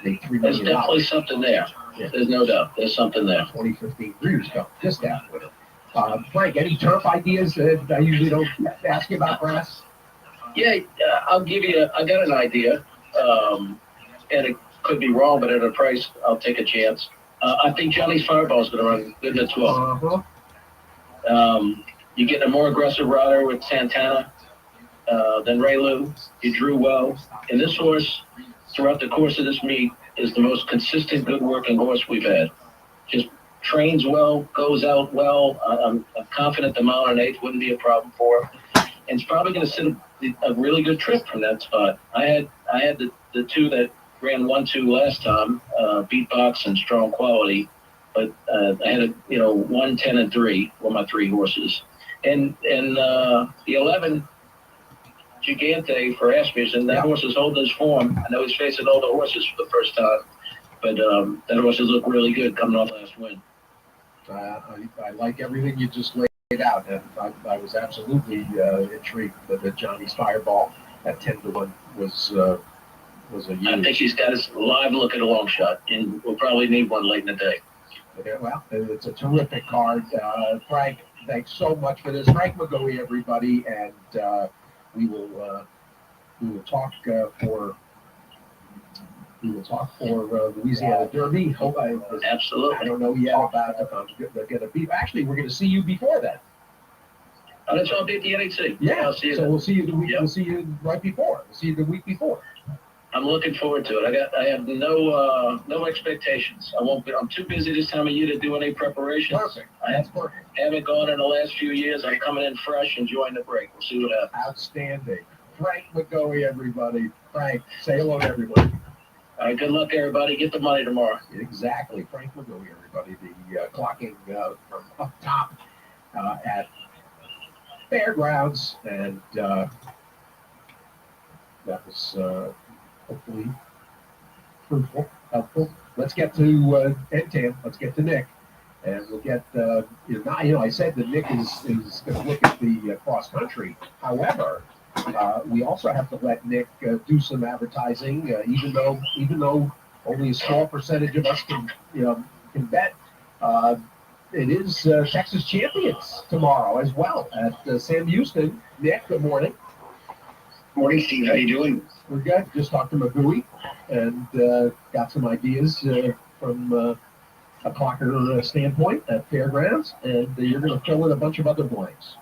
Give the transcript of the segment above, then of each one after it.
made $3 There's million. definitely something there. Yeah. There's no doubt. There's something there. 2015 Breeders' Cup discount winner. Frank, any turf ideas? I usually don't ask you about grass. Yeah, I'll give you. I got an idea, and it could be wrong, but at a price, I'll take a chance. I think Johnny's Fireball is going to run good in the 12. You get a more aggressive rider with Santana than Raylu. You drew well, and this horse, throughout the course of this meet, is the most consistent, good working horse we've had. Just trains well, goes out well. I'm confident the mile and eighth wouldn't be a problem for him. And it's probably going to sit a really good trip from that spot. I had the two that ran 1-2 last time, Beatbox and Strong Quality, but I had 1, 10, and 3 were my 3 horses. And the 11 Gigante for Asmussen, that horse is holding his form. I know he's facing older horses for the first time, but that horse has looked really good coming off last win. I like everything you just laid out, and I was absolutely intrigued that Johnny's Fireball at 10-1 was a huge. I think he's got his live look at a long shot, and we'll probably need one late in the day. Yeah, well, it's a terrific card. Frank, thanks so much for this. Frank McGoey, everybody, and we will talk for Louisiana Derby. Absolutely. I don't know yet about if I'm going to be. Actually, we're going to see you before that. That's all. I'll be at the NHC. Yeah. I'll see you. So we'll see you the week. We'll see you right before. We'll see you the week before. I'm looking forward to it. I have no expectations. I'm too busy this time of year to do any preparations. Perfect. That's perfect. I haven't gone in the last few years. I'm coming in fresh, enjoying the break. We'll see what happens. Outstanding. Frank McGoey, everybody. Frank, say hello to everybody. All right, good luck, everybody. Get the money tomorrow. Exactly. Frank McGoey, everybody. The clocking from up top at Fairgrounds. And that was hopefully fruitful, helpful. Let's get to N10. Let's get to Nick. And we'll get, I said that Nick is going to look at the cross country. However, we also have to let Nick do some advertising, even though only a small percentage of us can bet. It is Texas Champions tomorrow as well at Sam Houston. Nick, good morning. Morning, Steve. How you doing? We're good. Just talked to Magui and got some ideas from a clocker standpoint at Fairgrounds, and you're going to fill in a bunch of other blanks.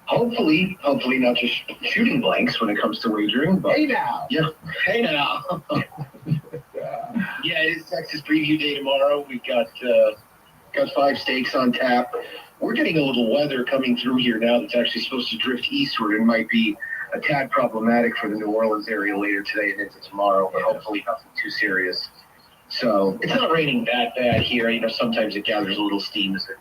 Hopefully not just shooting blanks when it comes to wagering. But hey now. Yeah. Hey now. Yeah, it is Texas preview day tomorrow. We've got 5 stakes on tap. We're getting a little weather coming through here now that's actually supposed to drift eastward and might be a tad problematic for the New Orleans area later today and into tomorrow, but hopefully nothing too serious. So it's not raining that bad here. Sometimes it gathers a little steam as it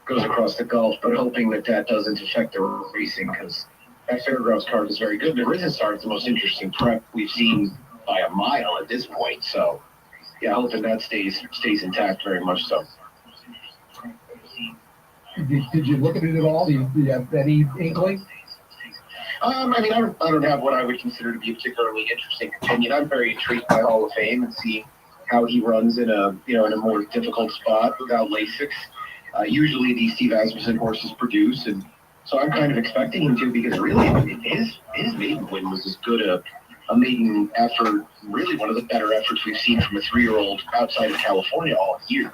goes across the Gulf, but hoping that doesn't affect the racing because that Fairgrounds card is very good. The Risen Star is the most interesting prep we've seen by a mile at this point. So, yeah, hoping that stays intact very much so. Did you look at it at all? Do you have any inkling? I don't have what I would consider to be a particularly interesting opinion. I'm very intrigued by Hall of Fame and seeing how he runs in a more difficult spot without Lasix. Usually these Steve Asmussen horses produce, and so I'm kind of expecting him to because really his maiden win was as good a maiden effort, really one of the better efforts we've seen from a 3-year-old outside of California all year.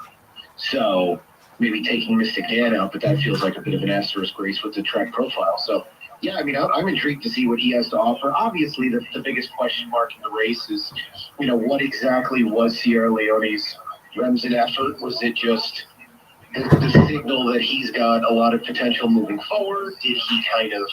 So maybe taking Mystic Dan out, but that feels like a bit of an asterisk race with the track profile. So yeah, I'm intrigued to see what he has to offer. Obviously, the biggest question mark in the race is, what exactly was Sierra Leone's Remsen effort? Was it just the signal that he's got a lot of potential moving forward? Did he kind of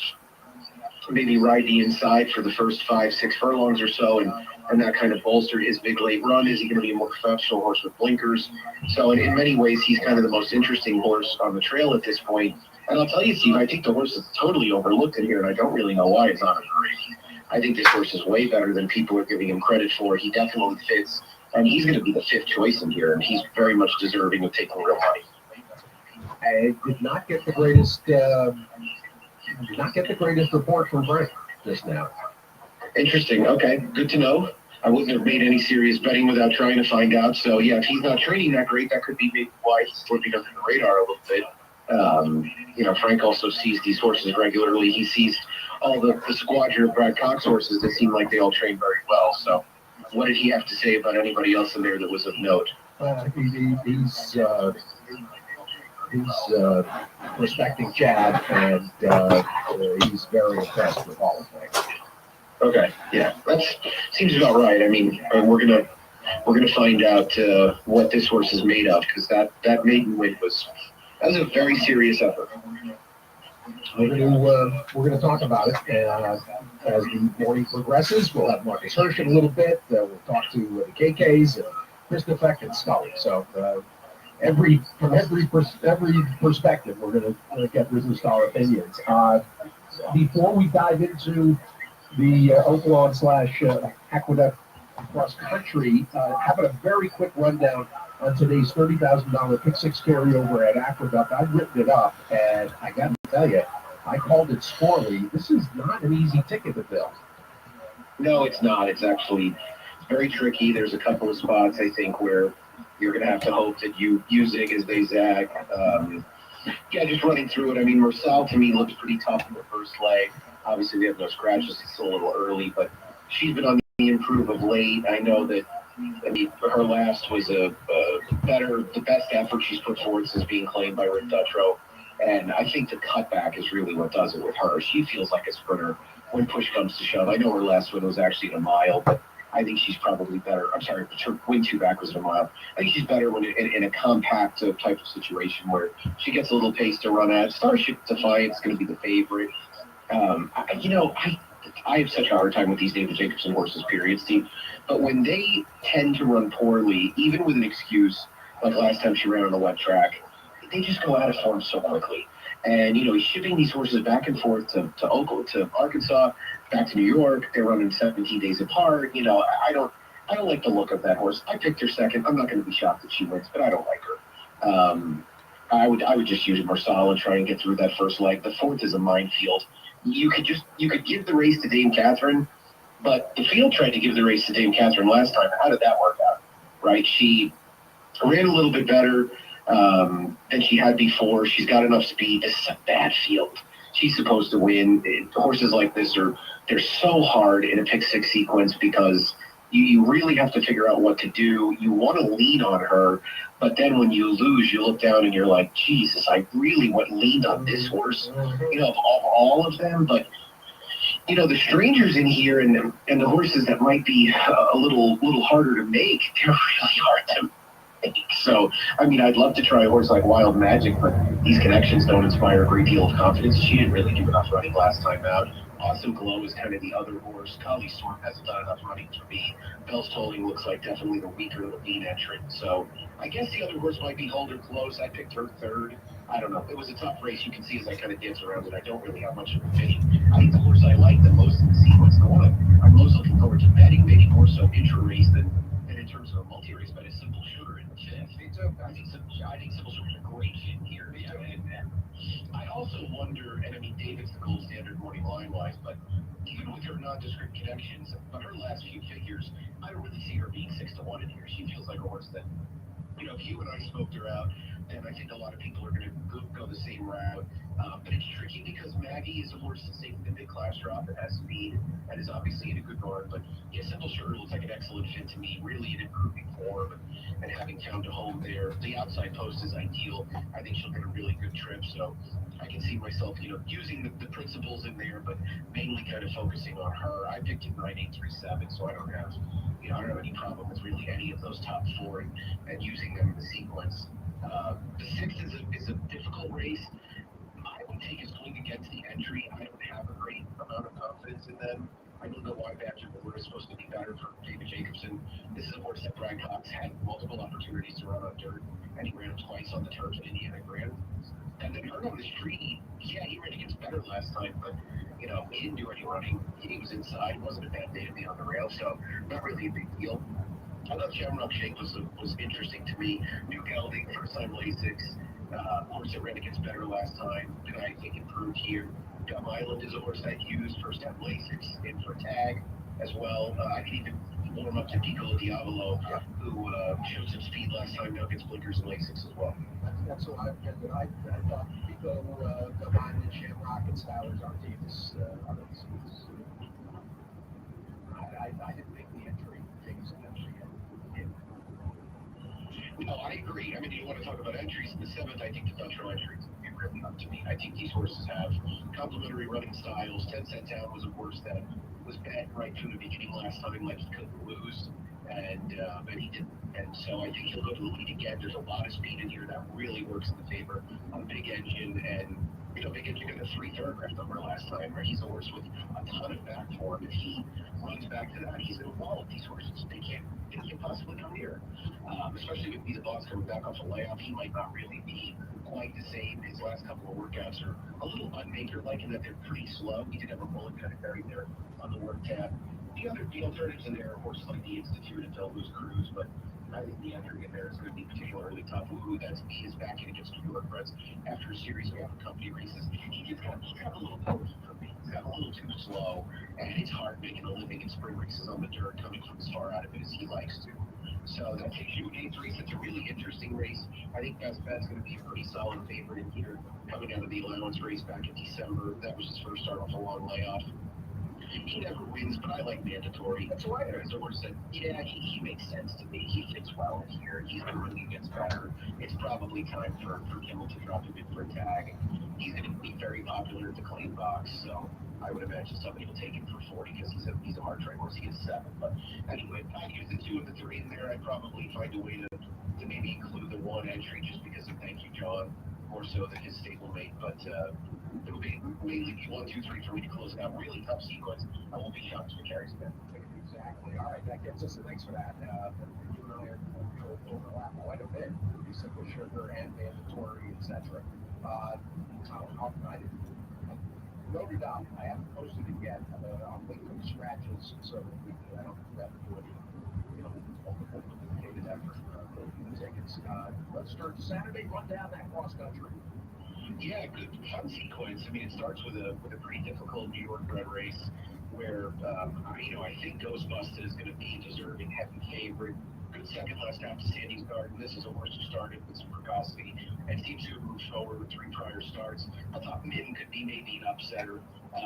maybe ride the inside for the first 5-6 furlongs or so, and that kind of bolstered his big late run? Is he going to be a more professional horse with blinkers? So in many ways, he's kind of the most interesting horse on the trail at this point. And I'll tell you, Steve, I think the horse is totally overlooked in here, and I don't really know why it's on a parade. I think this horse is way better than people are giving him credit for. He definitely fits, and he's going to be the 5th choice in here, and he's very much deserving of taking real money. I did not get the greatest report from Frank just now. Interesting. Okay, good to know. I wouldn't have made any serious betting without trying to find out. So yeah, if he's not training that great, that could be maybe why he's slipping under the radar a little bit. Frank also sees these horses regularly. He sees all the squadron of Brad Cox horses that seem like they all train very well. So what did he have to say about anybody else in there that was of note? He's respecting Chad, and he's very impressed with all of them. Okay, yeah, that seems about right. I mean, we're gonna find out what this horse is made of, because that maiden win was a very serious effort. We're gonna talk about it as the morning progresses. We'll have Marcus Hirsch in a little bit. We'll talk to the KKs, Chris Defect, and Scully. So from every perspective, we're gonna get Rizzo Star opinions. Before we dive into the Oaklawn / Aqueduct cross country, having a very quick rundown on today's $30,000 pick six carryover at Aqueduct. I've written it up, and I got to tell you, I called it squirrely. This is not an easy ticket to fill. No, it's not. It's actually very tricky. There's a couple of spots, I think, where you're going to have to hope that you zig as they zag. Just running through it. I mean, Marcel, to me, looks pretty tough in the first leg. Obviously, we have no scratches. It's still a little early, but she's been on the improve of late. I know that, her last was the best effort she's put forward since being claimed by Rick Dutrow. And I think the cutback is really what does it with her. She feels like a sprinter when push comes to shove. I know her last win was actually in a mile, but I think she's probably better. I'm sorry, her win two back was in a mile. I think she's better when in a compact type of situation where she gets a little pace to run at. Starship Defiance is going to be the favorite. I have such a hard time with these David Jacobson horses, period, Steve. But when they tend to run poorly, even with an excuse, like last time she ran on a wet track, they just go out of form so quickly. And, he's shipping these horses back and forth to Oakland, to Arkansas, back to New York. They're running 17 days apart. I don't like the look of that horse. I picked her second. I'm not going to be shocked that she wins, but I don't like her. I would just use Marcel and try and get through that first leg. The fourth is a minefield. You could give the race to Dame Catherine, but the field tried to give the race to Dame Catherine last time. How did that work out? Right? She ran a little bit better than she had before. She's got enough speed. This is a bad field. She's supposed to win. Horses like this they're so hard in a pick six sequence because you really have to figure out what to do. You want to lean on her, but then when you lose, you look down and you're like, Jesus, I really leaned on this horse, of all of them. But, the strangers in here and the horses that might be a little harder to make, they're really hard to make. So, I'd love to try a horse like Wild Magic, but these connections don't inspire a great deal of confidence. She didn't really do enough running last time out. Awesome Glow is kind of the other horse. Collie Storm hasn't done enough running for me. Bell's Tolling looks like definitely the weaker Levine entrant. So I guess the other horse might be Holder Close. I picked her third. I don't know. It was a tough race. You can see as I kind of dance around it, I don't really have much of a opinion. I think the horse I like the most in the sequence, the one I'm most looking forward to betting, maybe more so intra-race than in terms of a multi-race, but is Simple Sugar in the fifth. I think Simple Sugar's a great fit here. Yeah, and I also wonder, and David's the gold standard morning line-wise, but even with her nondescript connections, but her last few figures, I don't really see her being 6-1 in here. She feels like a horse that, if you and I smoked her out, then I think a lot of people are going to go the same route. But it's tricky because Maggie is a horse that's taking the big class drop and has speed and is obviously in a good run. But Simple Sugar looks like an excellent fit to me, really in improving form and having found a home there. The outside post is ideal. I think she'll get a really good trip. So I can see myself, using the principles in there, but mainly kind of focusing on her. I picked it 9-8-3-7, so I don't have any problem with really any of those top four and using them in the sequence. The sixth is a difficult race. I would think is going to get to the entry. I don't have a great amount of confidence in them. I don't know why Badger Board is supposed to be better for David Jacobson. This is a horse that Brad Cox had multiple opportunities to run on dirt, and he ran twice on the turf at Indiana Grand. And then Hurt on the street, he ran against better last time, but he didn't do any running. He was inside, wasn't a bad day to be on the rail, so not really a big deal. I thought Shamrock Shake was interesting to me. New gelding, first time Lasix. Horse that ran against better last time, and I think improved here. Gum Island is a horse I've used, first time Lasix in for tag as well. I could even warm up to Piccolo Diavolo, who showed some speed last time. Now gets blinkers and Lasix as well. That's what I thought Pico, Devine, and Shamrock and Stylers aren't teams. I didn't make the entry. Things yet. No, I agree. I mean, you want to talk about entries in the 7th, I think the Dutro entries would be really up to me. I think these horses have complementary running styles. 10 Cent Town was a horse that was bad right from the beginning last time, like he couldn't lose, and he didn't. And so I think he'll go to the lead again. There's a lot of speed in here that really works in the favor on a big engine, and Big Engine got a 3 thoroughbred number last time, right? He's a horse with a ton of back for him. If he runs back to that, he's going to follow these horses. They can't possibly come here. Especially with Be the Boss coming back off a layoff, he might not really be quite the same. His last couple of workouts are a little unmaker-like in that they're pretty slow. He did have a bullet kind of buried there on the work tab. The alternatives in there are horses like the Institute and Delbus Cruz, but I think the entry in there is going to be particularly tough. Who that's me is back in against New York Reds after a series of open company races. He's got a little powerful for me. He's got a little too slow, and it's hard making a living in spring races on the dirt coming from as far out of it as he likes to. So that takes you an 8th race. It's a really interesting race. I think Best Bet's going to be a pretty solid favorite in here coming out of the allowance race back in December. That was his first start off a long layoff. He never wins, but I like mandatory. That's why there's a horse that, he makes sense to me. He fits well in here. He's been running against better. It's probably time for Kimmel to drop him in for a tag. He's going to be very popular at the claim box, so I would imagine somebody will take him for 40 because he's a hard track horse. He gets 7. But anyway, I'd use the 2 and the 3 in there. I'd probably find a way to maybe include the 1 entry just because of Thank You, John, more so than his stablemate. But it'll be mainly 1, 2, 3 for me to close it out. Really tough sequence. I won't be shocked if it carries again. Exactly. All right, that gets us. Thanks for that. You and I are overlap quite a bit. Simple sugar and mandatory, etc. Noted up. I haven't posted it yet. I'll link to the scratches so that I don't have to do any, complicated effort for the tickets. Let's start Saturday. Run down that cross country. Yeah, good fun sequence. I mean, it starts with a pretty difficult New York bred race where I think Ghostbusters is going to be a deserving heavy favorite. Good second last half to Sandy's Garden. This is a horse who started with some precocity and seems to have moved forward with 3 prior starts. I thought Min could be maybe an upsetter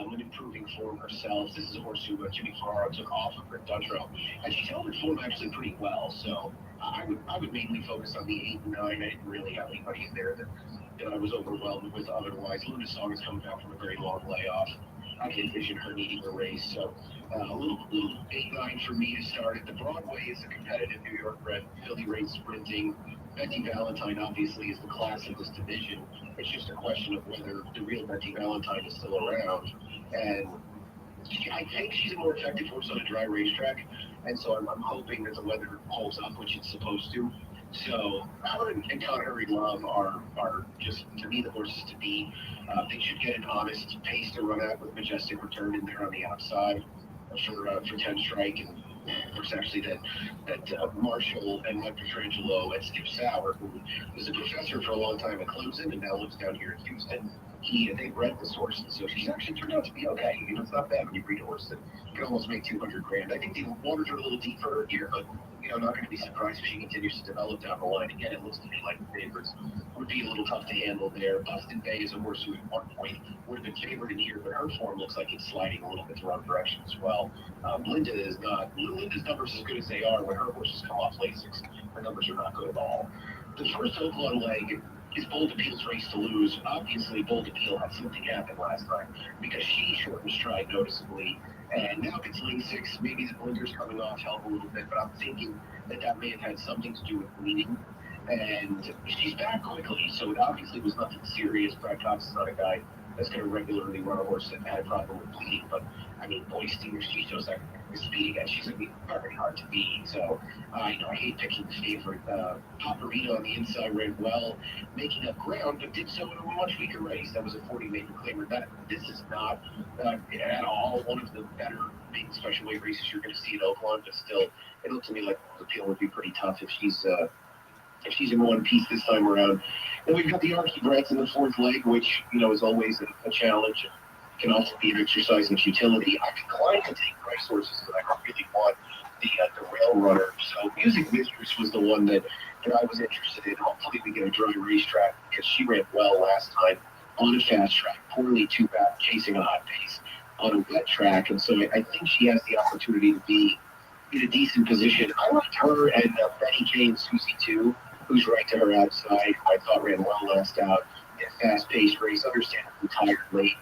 when improving form herself. This is a horse who Jimmy Ferraro took off of her Dutro, and she's held her form actually pretty well. So I would mainly focus on the 8 and 9. I didn't really have anybody in there that I was overwhelmed with otherwise. Luna Song is coming back from a very long layoff. I can envision her needing a race. So a little 8-9 for me to start it. The Broadway is a competitive New York bred filly race sprinting. Betty Valentine obviously is the class of this division. It's just a question of whether the real Betty Valentine is still around. And I think she's a more effective horse on a dry racetrack. And so I'm hoping that the weather holds up, which it's supposed to. So Helen and Connery Love are just, to me, the horses to beat. They should get an honest pace to run at with Majestic Return in there on the outside for 10 strike. And of course, actually, that Marshall and Mike Petrangelo and Steve Sauer, who was a professor for a long time at Clemson and now lives down here in Houston, they bred this horse, and so she's actually turned out to be okay. It's not bad when you breed a horse that can almost make $200,000. I think the waters are a little deep for her here, but not going to be surprised if she continues to develop down the line. Again, it looks to me like the favorites would be a little tough to handle there. Boston Bay is a horse who at one point would have been favored in here, but her form looks like it's sliding a little bit the wrong direction as well. Linda's numbers as good as they are when her horses come off Lasix. Her numbers are not good at all. The first Oaklawn leg is Bold Appeal's race to lose. Obviously, Bold Appeal had something happen last time because she shortened stride noticeably, and now gets Lasix. Maybe the blinkers coming off help a little bit, but I'm thinking that may have had something to do with bleeding. And she's back quickly, so it obviously was nothing serious. Brad Cox is not a guy that's going to regularly run a horse that had a problem with bleeding, but Boy Steers, she shows that speed again. She's going to be very hard to beat. So, I hate picking the favorite. Paparito on the inside ran well, making up ground, but did so in a much weaker race. That was a 40-maiden claimer. This is not at all one of the better big special weight races you're going to see at Oaklawn, but still, it looked to me like the appeal would be pretty tough if she's in one piece this time around. And we've got the Archie Breds in the 4th leg, which, is always a challenge. Can also be an exercise in futility. I'm inclined to take price horses that I don't really want the rail runner. So Music Mistress was the one that I was interested in. Hopefully we get a dry racetrack because she ran well last time on a fast track, poorly too bad, chasing a hot pace on a wet track. And so I think she has the opportunity to be in a decent position. I liked her and Betty Kane, Susie too, who's right to her outside. I thought ran well last out in a fast-paced race, understandably tired late.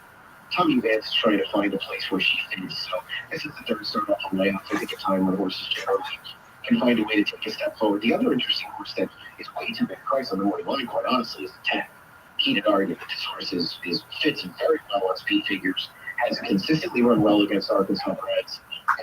Tommy Vance is trying to find a place where she fits. So this is the third start off the layoff. I think a time when horses generally can find a way to take a step forward. The other interesting horse that is way too big price on the morning line, quite honestly, is the 10. Heated argument. This horse fits very well on speed figures, has consistently run well against Arkansas Reds,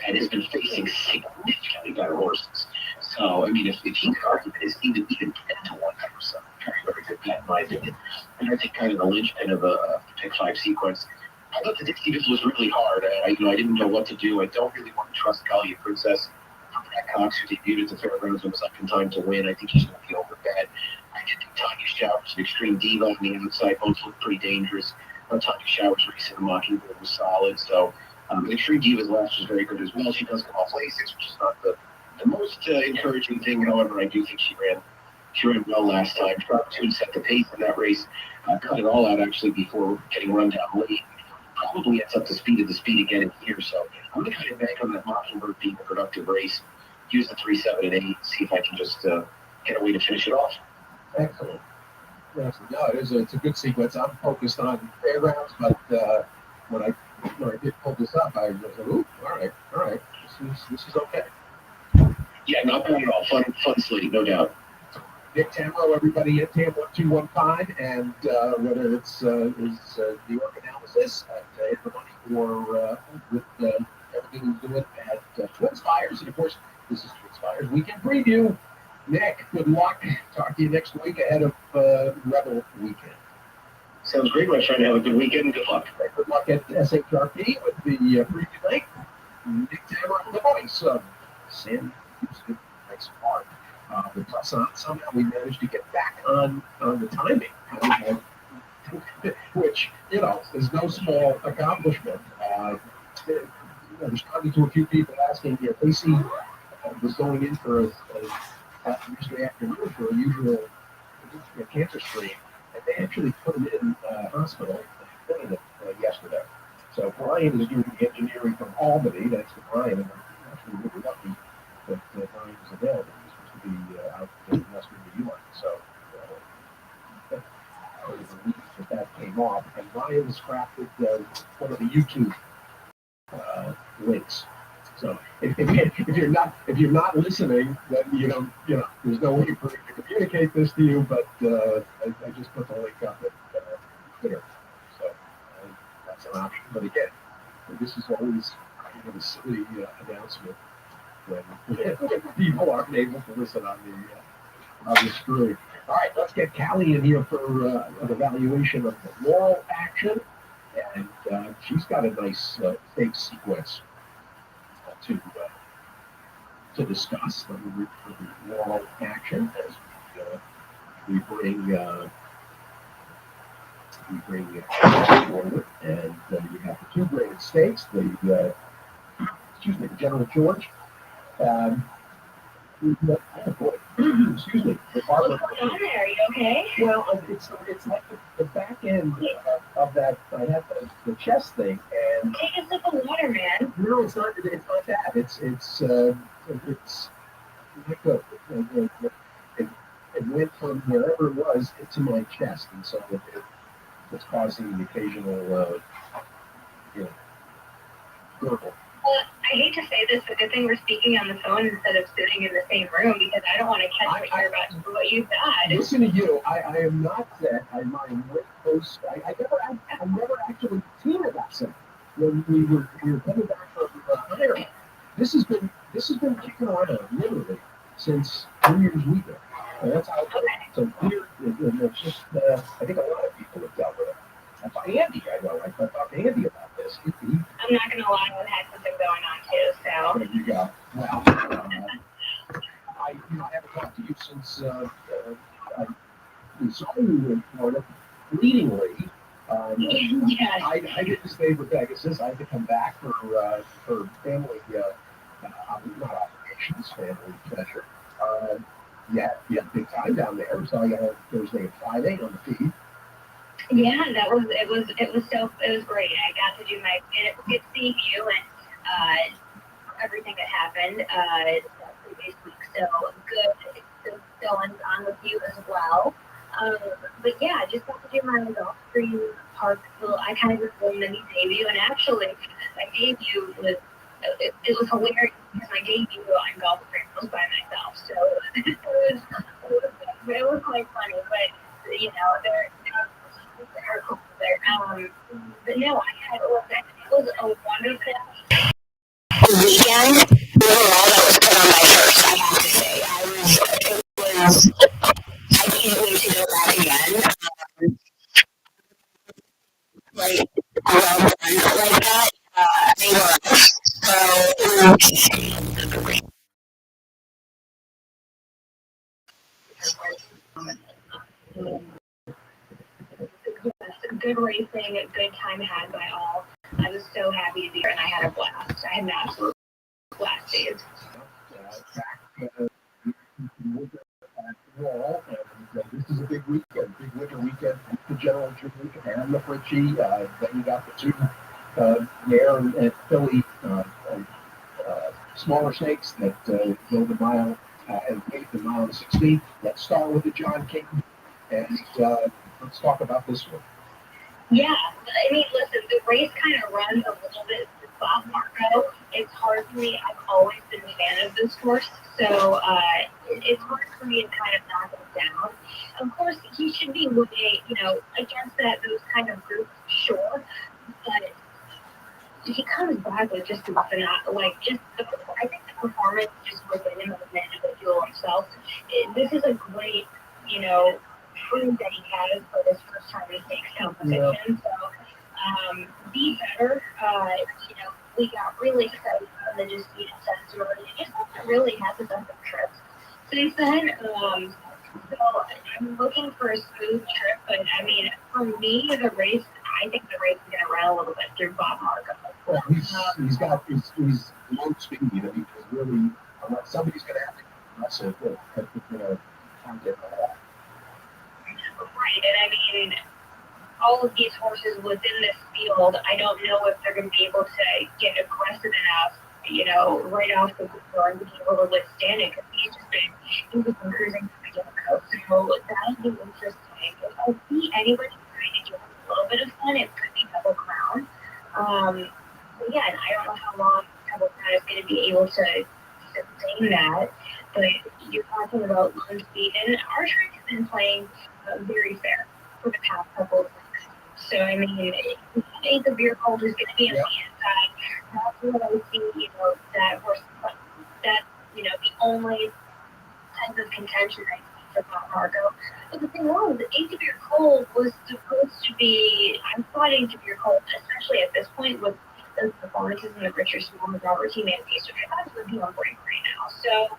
and has been facing significantly better horses. So, I mean, if heated argument is even 10 to 1, that was a very, very good bet in my opinion. And I think kind of the linchpin of the pick 5 sequence. I thought the Dixie Biffle was really hard. I didn't know what to do. I don't really want to trust Galia Princess from Brad Cox, who debuted at the Fairgrounds and was up in time to win. I think he's going to be overbet. I did think Tanya Showers, an extreme diva on the outside, both look pretty dangerous. Tanya Showers racing the Mockingbird was solid. So Extreme Diva's last was very good as well. She does come off Lasix, which is not the most encouraging thing. However, I do think she ran well last time. Sharp Tune set the pace in that race. Cut it all out actually before getting run down late. Probably ends up to speed again in here. So I'm going to kind of bank on that Mockingbird being a productive race. Use the 3, 7, and 8. See if I can just get a way to finish it off. Excellent. Yes, no, it's a good sequence. I'm focused on Fairgrounds, but when I did pull this up, I was like, ooh, all right, this is okay. Yeah, not bad at all. Fun slate, no doubt. Nick Tamro, everybody at TAM 1215, and whether it's his New York analysis at Hit the Money or with everything he's doing at Twin Spires, and of course, this is Twin Spires Weekend Preview. Nick, good luck. Talk to you next week ahead of Rebel Weekend. Sounds great. We're trying to have a good weekend. Good luck. Good luck at SHRP with the preview night. Nick Tamro, the voice of San Houston Race Park. With Tucson, somehow we managed to get back on the timing, which, is no small accomplishment. Responding to a few people asking if Casey was going in for a Tuesday afternoon for a usual cancer screen, and they actually put him in hospital yesterday. So Brian is doing the engineering from Albany. That's the Brian, and I'm actually really lucky that Brian was available. He was supposed to be out in Western New York. So I was relieved that came off. And Brian has crafted one of the YouTube links. So if you're not listening, then there's no way for me to communicate this to you. But I just put the link up at Twitter, so that's an option. But again, this is always kind of a silly announcement when people aren't able to listen on the screen. All right, let's get Callie in here for an evaluation of the Laurel action, and she's got a nice stakes sequence to discuss for the Laurel action as we bring forward, and you have the two graded stakes, the General George. Excuse me. The Barbara. What's going on there? Are you okay? Well, it's like the back end of that. I had the chest thing, and Take a sip of water, man. no, it's not that. It's not good. It went from wherever it was into my chest, and so it's causing the occasional gurgle. Well, I hate to say this, but good thing we're speaking on the phone instead of sitting in the same room because I don't want to catch what you've got. Listen to you. I am not sick. I'm way close. I never actually seen it that sick. When we were coming back from Ireland. This has been kicking around literally since New Year's weekend. And that's how so here, and it's just I think a lot of people have dealt with it. I thought Andy, I talked to Andy about this. I'm not going to lie, I've had something going on too, so. There you go. Well, I haven't talked to you since we saw you in Florida fleetingly. Yes. I didn't stay with Pegasus. I had to come back for family, not Productions, family treasure. Yeah, big time down there. So I got a Thursday at 5/8 on the feed. Yeah, it was great. I got to do my good seeing you and everything that happened previous week. So good going on with you as well. But yeah, I just got to do my golf stream park. Well, I kind of did a mini debut, and actually, my debut was it was hilarious because my debut on golf stream was by myself. So it was quite funny, but you know, they're cool there. But no, it was a wonderful weekend overall that was put on by first, I have to say. I can't wait to go back again. Like, well done like that. They were. So, good racing, a good time had by all. I was so happy to be here and I had a blast. I had an absolute blast, Dave. This is a big weekend, big winter weekend. The General Jubilee and the Fritchie. Then you got the two mare and filly smaller stakes that go the mile and 8th and mile and 16th. Let's start with the John King, and let's talk about this one. Yeah, I mean, listen, the race kind of runs a little bit with Bob Marco. It's hard for me. I've always been a fan of this horse, so it's hard for me to kind of knock him down. Of course, he should be moving, against those kind of groups, sure, but he comes back with just nothing. I think the performance just within him as an individual himself. This is a great, prove that he has for this first time he takes competition. Yeah. So, be better. We got really excited when they just beat Sensory. It just hasn't really had the best of trips since then. So I'm looking for a smooth trip, but I mean, for me, I think the race is going to run a little bit through Bob Marco. Well, he's got his low speed. Because really, somebody's going to have to wrestle with get that. Right, and I mean, all of these horses within this field, I don't know if they're going to be able to get aggressive enough, right off the board and be able to withstand it, because he's been cruising to the get-go. So that'll be interesting. If I see anybody trying to give him a little bit of fun, it could be Double Crown. Again, I don't know how long Double Crown is going to be able to sustain that, but you're talking about low speed, and our track has been playing very fair for the past couple of weeks. So, I mean, I think the beer cold is going to be on the inside. That's what I see, that horse, that's, the only type of contention I see for Bob Marco. But the thing was, the Beer Cold was supposed to be, I'm thought Beer Cold, especially at this point with those performances in the Richard Small and Robert T. Manfield, which I thought would be on break right now. So,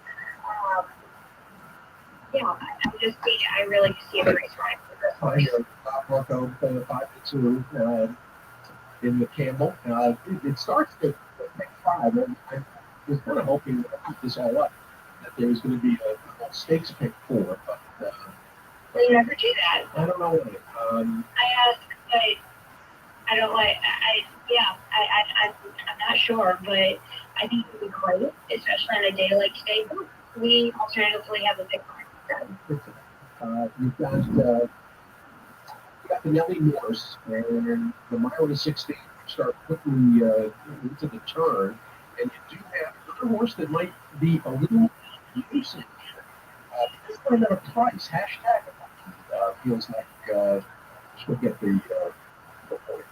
I really see a race ride for this horse. Bob Marco 5-2 in the Campbell. It starts to take 5, and I was kind of hoping to keep this all up, that there was going to be a stakes pick 4, but they never do that. I don't know. I asked, but I don't like. I'm not sure, but I think it would be great, especially on a day like today. We alternatively have a pick done. You've got the Nellie Morse and the mile to 16 start quickly into the turn, and you do have another horse that might be a little loose in here. This one at a price. Hashtag feels like she'll get the point.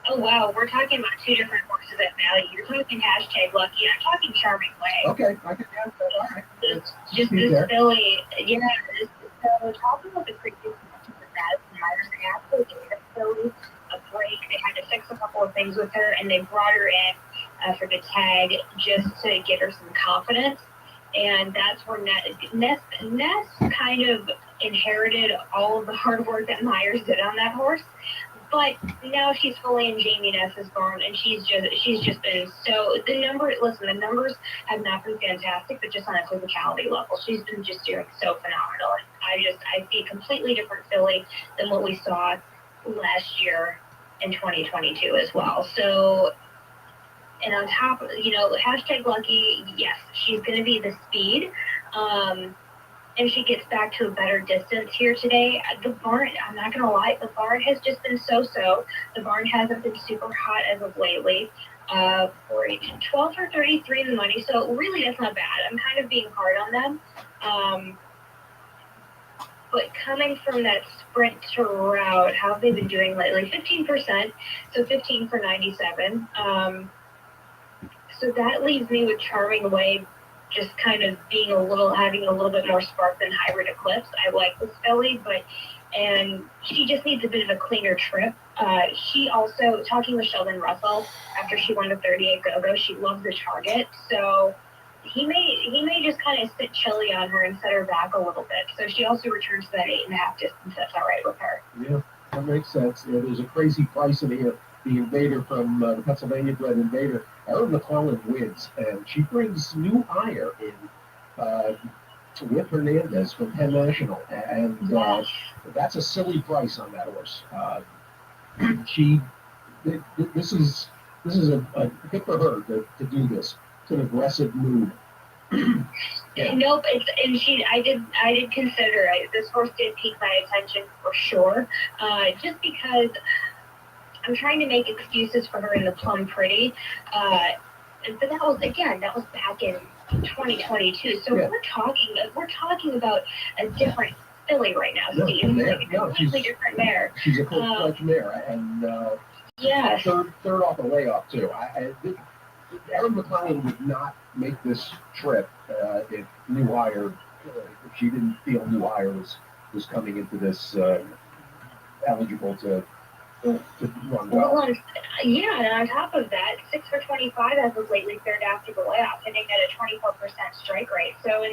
Oh wow, we're talking about two different horses at value. You're talking hashtag lucky. I'm talking Charming Way. Okay, I can have that. All right. Just this filly, so talking about the previous matches with Madison Myers, they absolutely gave this filly a break. They had to fix a couple of things with her, and they brought her in for the tag just to get her some confidence. And that's where Ness kind of inherited all of the hard work that Myers did on that horse. But now she's fully in Jamie Ness's barn, and she's just been so the numbers have not been fantastic, but just on a physicality level, she's been just doing so phenomenal. I see a completely different filly than what we saw last year in 2022 as well. So, and on top of, hashtag lucky, yes, she's going to be the speed. And she gets back to a better distance here today. The barn, I'm not going to lie, the barn has just been so-so. The barn hasn't been super hot as of lately. 12 for 33 in the money, so really that's not bad. I'm kind of being hard on them. But coming from that sprint to route, how have they been doing lately? 15%, so 15 for 97. So that leaves me with Charming Way just kind of having a little bit more spark than Hybrid Eclipse. I like this filly, and she just needs a bit of a cleaner trip. She also, talking with Sheldon Russell after she won the 38 Go-Go, she loves the target, so he may just kind of sit chilly on her and set her back a little bit. So she also returns to that 8.5 distance. That's all right with her. Yeah, that makes sense. There's a crazy price in here. The Invader from the Pennsylvania bred Invader, Erin McClellan wins, and she brings new hire in with Hernandez from Penn National, and that's a silly price on that horse. This is a hit for her to do this. It's an aggressive move. Yeah. Nope, I did consider it. This horse did pique my attention for sure, just because I'm trying to make excuses for her in the Plum Pretty, but that was back in 2022. So we're talking about a different filly right now, Steve. Like a completely different mare. She's a full-fledged mare, and yes. third off the layoff too. Erin McClellan would not make this trip if New Hire, if she didn't feel New Hire was coming into this eligible to run well. And on top of that, 6 for 25 as of lately third after the layoff, hitting at a 24% strike rate. So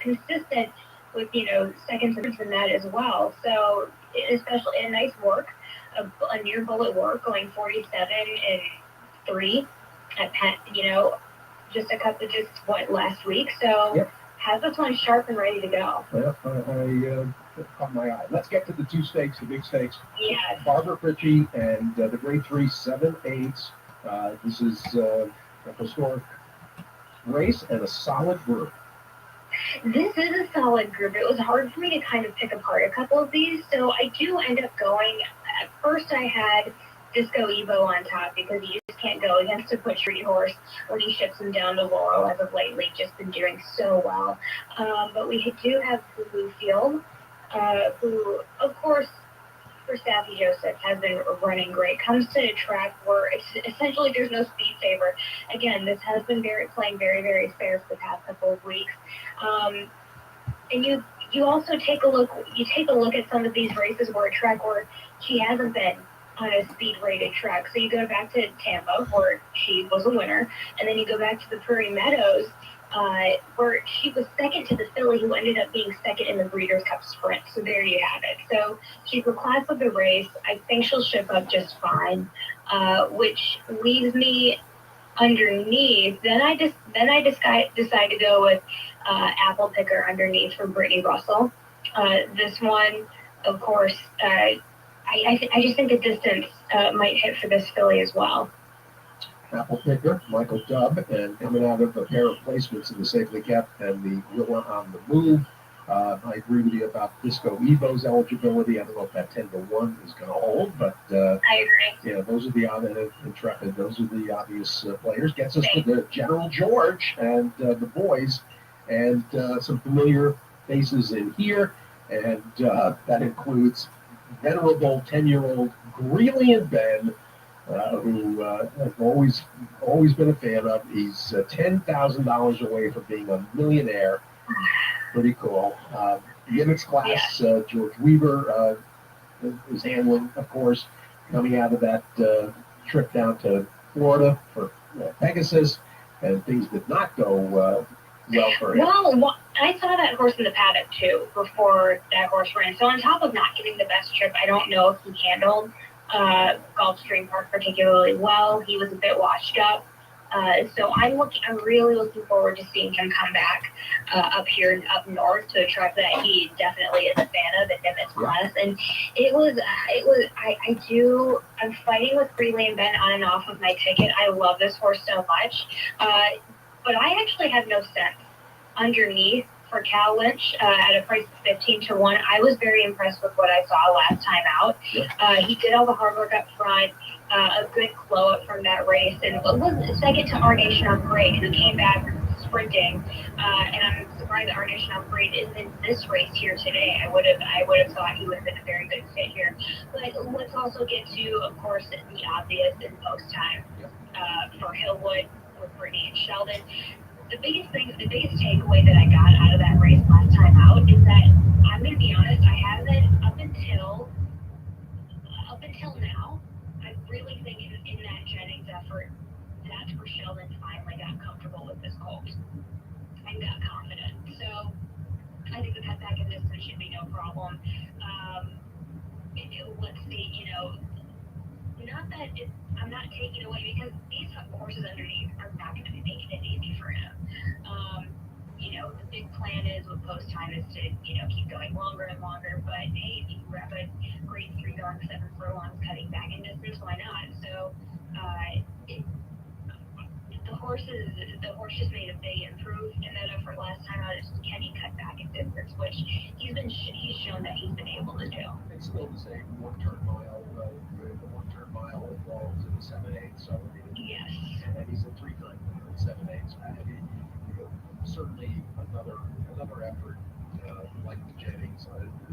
consistent with seconds in that as well. So especially a nice work, a near bullet work, going 47 and 3 at Penn. Last week. So has this one sharp and ready to go. Well, I caught my eye. Let's get to the two stakes, the big stakes. Yes. Barbara Pritchie and the Grade 3 7/8. This is a historic race and a solid group. This is a solid group. It was hard for me to kind of pick apart a couple of these, so I do end up going. At first, I had Disco Evo on top because you just can't go against a Butchery horse when he ships him down to Laurel as of lately. Just been doing so well. But we do have Blue Field, who, of course, for Staffy Joseph, has been running great. Comes to a track where essentially there's no speed saver. Again, this has been playing very, very fair for the past couple of weeks. And you also take a look at some of these races where a track where she hasn't been on a speed rated track. So you go back to Tampa where she was a winner, and then you go back to the Prairie Meadows where she was second to the filly who ended up being second in the Breeders' Cup Sprint. So there you have it. So she's the class of the race. I think she'll ship up just fine, which leaves me underneath. Then I decide to go with Apple Picker underneath for Brittany Russell. This one, of course, I just think the distance might hit for this filly as well. Apple Picker, Michael Dubb, and coming out of a pair of placements in the Safely Kept and the Willa on the Move. I agree with you about Disco Evo's eligibility. I don't know if that 10-1 is going to hold, but I agree. Yeah, those are the Intrepid. Those are the obvious players. Gets us to the General George and the boys, and some familiar faces in here, and that includes venerable 10-year-old Greeley and Ben, who I've always been a fan of. He's $10,000 away from being a millionaire. Pretty cool. Nimitz class, George Weaver is handling, of course, coming out of that trip down to Florida for Pegasus, and things did not go well for him. Well, I saw that horse in the paddock too before that horse ran. So on top of not getting the best trip, I don't know if he handled Gulfstream Park particularly well. He was a bit washed up. So I'm really looking forward to seeing him come back up here, up north, to a track that he definitely is a fan of, at Nimitz Plus. And I'm fighting with Freeland Ben on and off of my ticket. I love this horse so much. But I actually have no sense underneath for Cal Lynch at a price of 15-1. I was very impressed with what I saw last time out. He did all the hard work up front, a good flow up from that race, and was second to Our Nation on Parade, who came back sprinting. And I'm surprised that Our Nation on Parade is in this race here today. I would have thought he would have been a very good fit here. But let's also get to, of course, the obvious in post time for Hillwood with Brittany and Sheldon. The biggest takeaway that I got out of that race last time out is that, I'm going to be honest, I haven't, up until now, I really think in that Jennings effort, that's where Sheldon finally got comfortable with this colt and got confident. So I think the cut back in distance should be no problem. Let's see, not that I'm not taking away, because these horses underneath are not going to be making it easy for him. The big plan is with post time is to, keep going longer and longer. But hey, if you grab a grade 3 going 7 furlongs cutting back in distance, why not? So the horse just made a big improve in that effort last time out. Is can he cut back in distance, which he's shown that he's been able to do. It's still the same one-turn mile. The one-turn mile involves in the 7/8. So Yes. And he's a 3-9 in 7/8. Certainly another effort like the Jennings.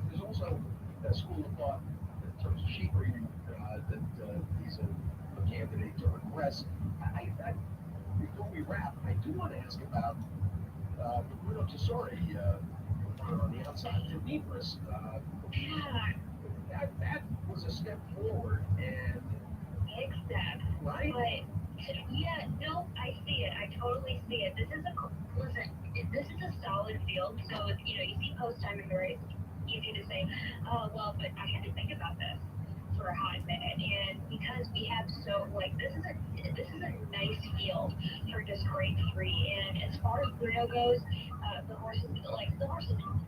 There's also a school of thought in terms of sheep breeding that he's a candidate to regress. Before we wrap, I do want to ask about Bruno Tesori on the outside to Nebris. That was a step forward, and Big step. right? But yeah, no, I see it. I totally see it. This is a solid field. So you see post time in the race. Easy to say, oh well, but I had to think about this for a hot minute, and because we have this is a nice field for just grade 3. And as far as Bruno goes, the horse is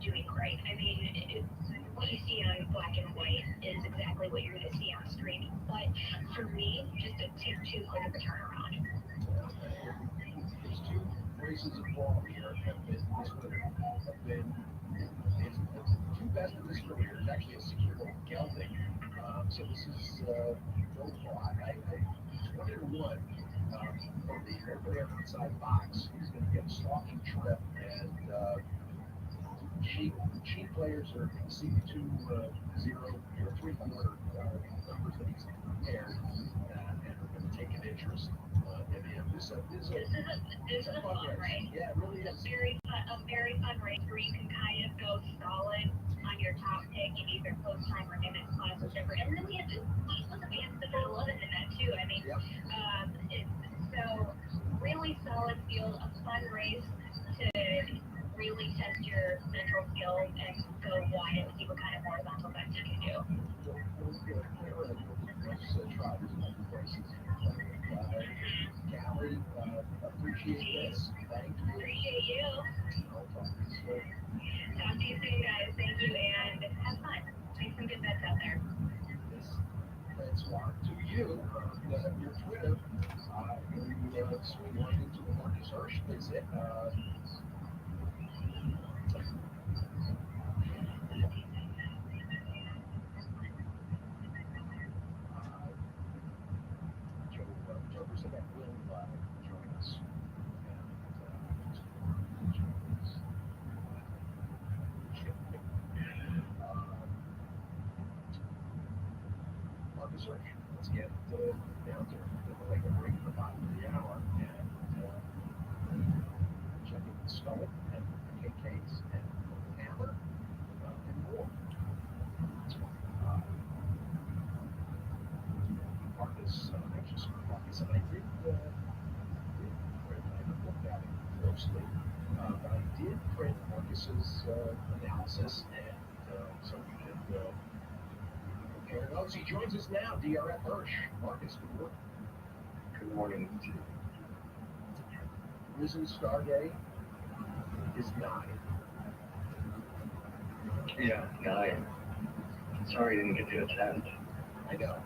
doing great. I mean, what you see on black and white is exactly what you're going to see on screen. But for me, just a tick too quick of a turnaround. His 2 races of fall here have been his 2 best of his career. It's actually a secure gelding. So this is no plot. I 20-1 from the open inside box. He's going to get a stalking trip, and cheap players are CB2 0 or 3/4 numbers that he's compared, and are going to take an interest in him. This is a fun race. Yeah, it really is. A very fun race where you can kind of go solid on your top pick in either post time or Nimitz Plus, whichever. And then we have the 11 in that too. I mean, so really solid field, a fun race to really test your mental skills and go wide and see what kind of horizontal bets you can do. Callie, appreciate this. Thank you. Appreciate you. I'll talk to you soon. Talk to you soon, guys. Thank you, and have fun. Make some good bets out there. Thanks, Mark. To you, your Twitter, you swing right into the Marcus Hirsch visit. Joe Brissett will join us. Marcus Hirsch, let's get down to like a break at the bottom of the hour and checking the Skull and KKs and Hammer and more. Marcus, and I did print, I haven't looked at it closely, but I did print Marcus Marcus's analysis, and so we can compare notes. He joins us now, DRF Hirsch. Marcus, good morning. Good morning to you. Risen Star Day is 9. Yeah, 9. Sorry you didn't get to attend. I know,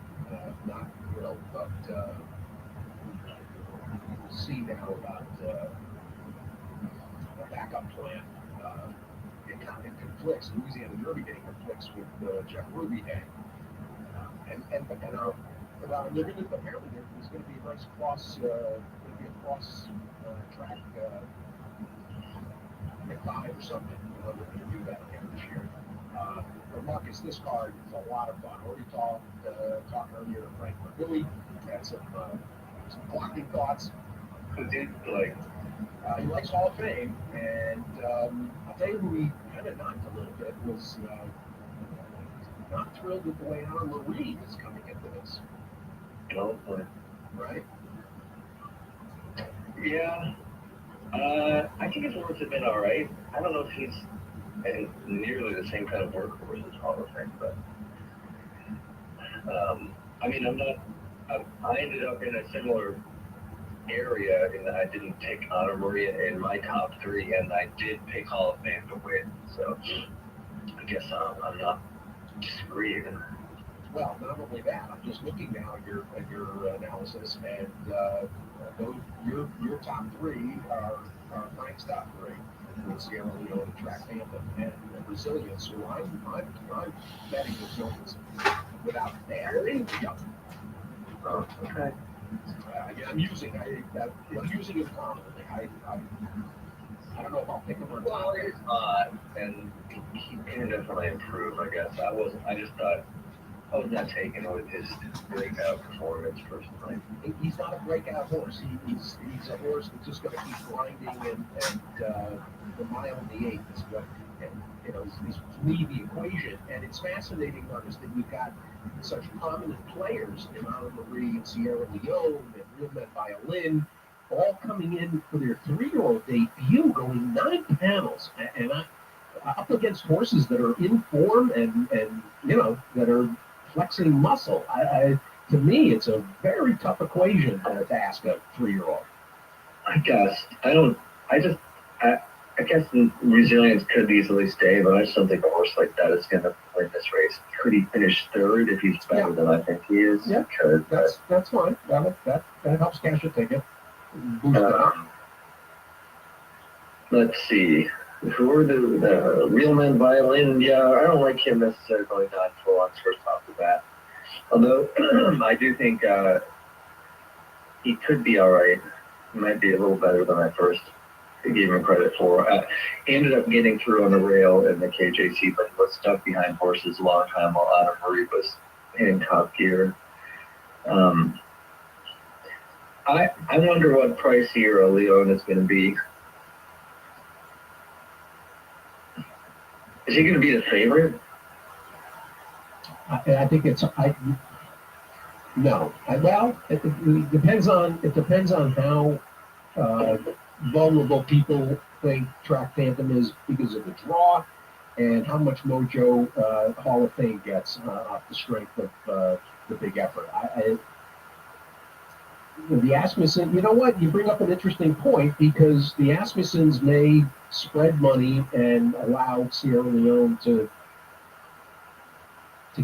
not thrilled, but we'll see now about a backup plan. It conflicts. Louisiana Derby Day conflicts with Jeff Ruby Day, and apparently there's going to be a nice cross track McFive or something. They're going to do that again this year. But Marcus, this card is a lot of fun. Already talked earlier to Frank Billy. Had some blocking thoughts. Who did like? He likes Hall of Fame, and I'll tell you who he kind of knocked a little bit was not thrilled with the way Anna Marie is coming into this. No, Right? yeah. I think his works have been all right. I don't know if he's nearly the same kind of workhorse as Hall of Fame, but I mean, I ended up in a similar area in that I didn't pick Anna Maria in my top 3, and I did pick Hall of Fame to win. So I guess I'm not disagreeing. Well, not only that, I'm just looking now at your analysis, and your top 3 are Frank's top 3 with Sierra Leone and Track Phantom and Resilience. So I'm betting Resilience without fair. Yep. Oh, okay. I'm using it confidently. I don't know if I'll pick him or not. Well, it's odd, and he can definitely improve, I guess. I just thought I was not taken with his breakout performance personally. He's not a breakout horse. He's a horse that's just going to keep grinding, and the mile in the 8th is what, is to me the equation. And it's fascinating, Marcus, that you've got such prominent players in Anna Marie and Sierra Leone and Real Men Violin, all coming in for their 3-year-old debut, going 9 panels, and up against horses that are in form and that are flexing muscle. To me, it's a very tough equation to ask a 3-year-old. I guess. I guess Resilience could easily stay, but I just don't think a horse like that is going to win this race. Could he finish 3rd if he's better than I think he is? Yeah, could. That's fine. That helps cash a ticket. Boost it up. Let's see. Who are the Real Men Violin? Yeah, I don't like him necessarily going on full on first off the bat. Although I do think he could be all right. He might be a little better than I first gave him credit for. He ended up getting through on the rail in the KJC, but he was stuck behind horses a long time while Anna Marie was in top gear. I wonder what price Sierra Leone is going to be. Is he going to be the favorite? I think it's no. Well, it depends on how vulnerable people think Track Phantom is because of the draw, and how much mojo Hall of Fame gets off the strength of the big effort. The Asmussen, you know what? You bring up an interesting point, because the Asmussens may spread money and allow Sierra Leone to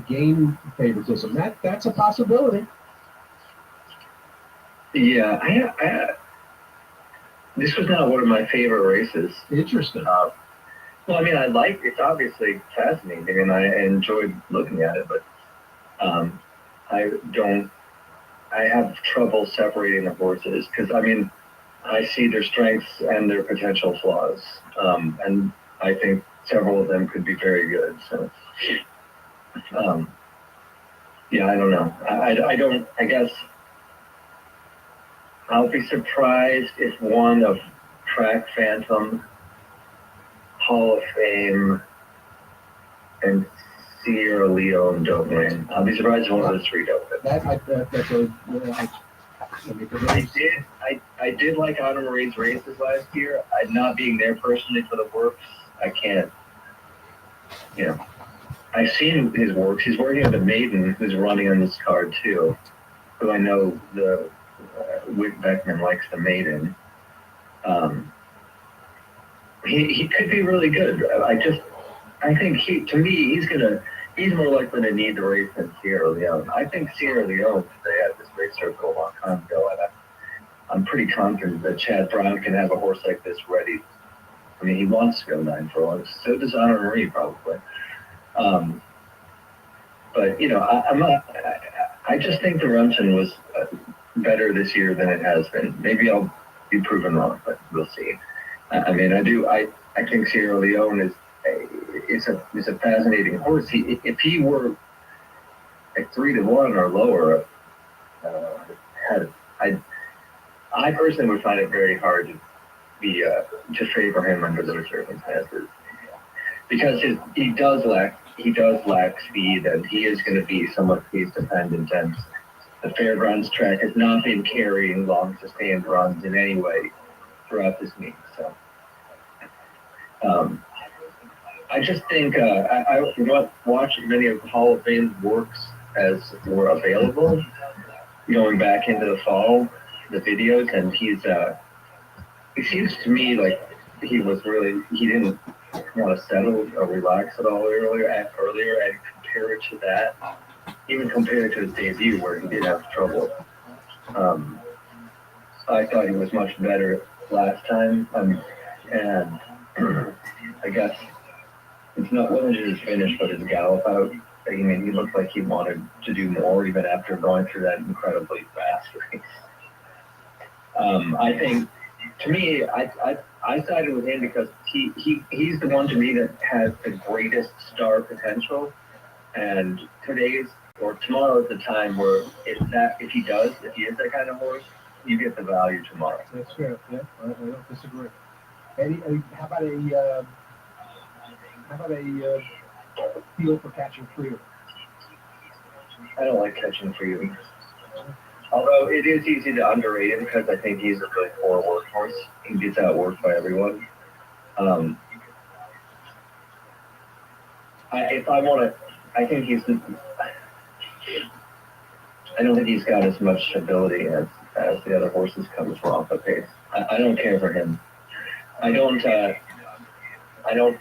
gain favoritism. That's a possibility. Yeah, this was not one of my favorite races. Interesting. Well, I mean, it's obviously fascinating, and I enjoyed looking at it, but I have trouble separating the horses, because, I mean, I see their strengths and their potential flaws, and I think several of them could be very good. So, yeah, I don't know. I guess I'll be surprised if one of Track Phantom, Hall of Fame, and Sierra Leone don't win. I'll be surprised if one of the 3 don't win. I did like Anna Marie's races last year. Not being there personally for the works, I can't, you know, I've seen his works. He's working with a maiden who's running on this card too, who I know the Wick Beckman likes the maiden. He could be really good. I think he's more likely to need the race than Sierra Leone. I think Sierra Leone, they had this race circle a long time ago, and I'm pretty confident that Chad Brown can have a horse like this ready. I mean, he wants to go 9 furlongs. So does Honor Marie probably. But you know, I just think the Rumson was better this year than it has been. Maybe I'll be proven wrong, but we'll see. I mean, I think Sierra Leone is a fascinating horse. If he were at 3-1 or lower, I personally would find it very hard to favor him under those circumstances, because he does lack speed, and he is going to be somewhat pace dependent, and the fairgrounds track has not been carrying long sustained runs in any way throughout this meet. So I just think I watched many of Hall of Fame's works as were available going back into the fall, the videos, and it seems to me like he didn't want to settle or relax at all earlier, and compared to that, even compared to his debut where he did have trouble, I thought he was much better last time, and I guess it's not limited his finish, but his gallop out. I mean, he looked like he wanted to do more even after going through that incredibly fast race. I think, to me, I sided with him because he's the one to me that has the greatest star potential, and tomorrow is the time where if he is that kind of horse, you get the value tomorrow. That's fair. Yeah, I don't disagree. How about a feel for Catching Freedom? I don't like Catching Freedom. Although it is easy to underrate him because I think he's a really poor workhorse. He gets outworked by everyone. I don't think he's got as much ability as the other horses coming from off the pace. I don't care for him. I don't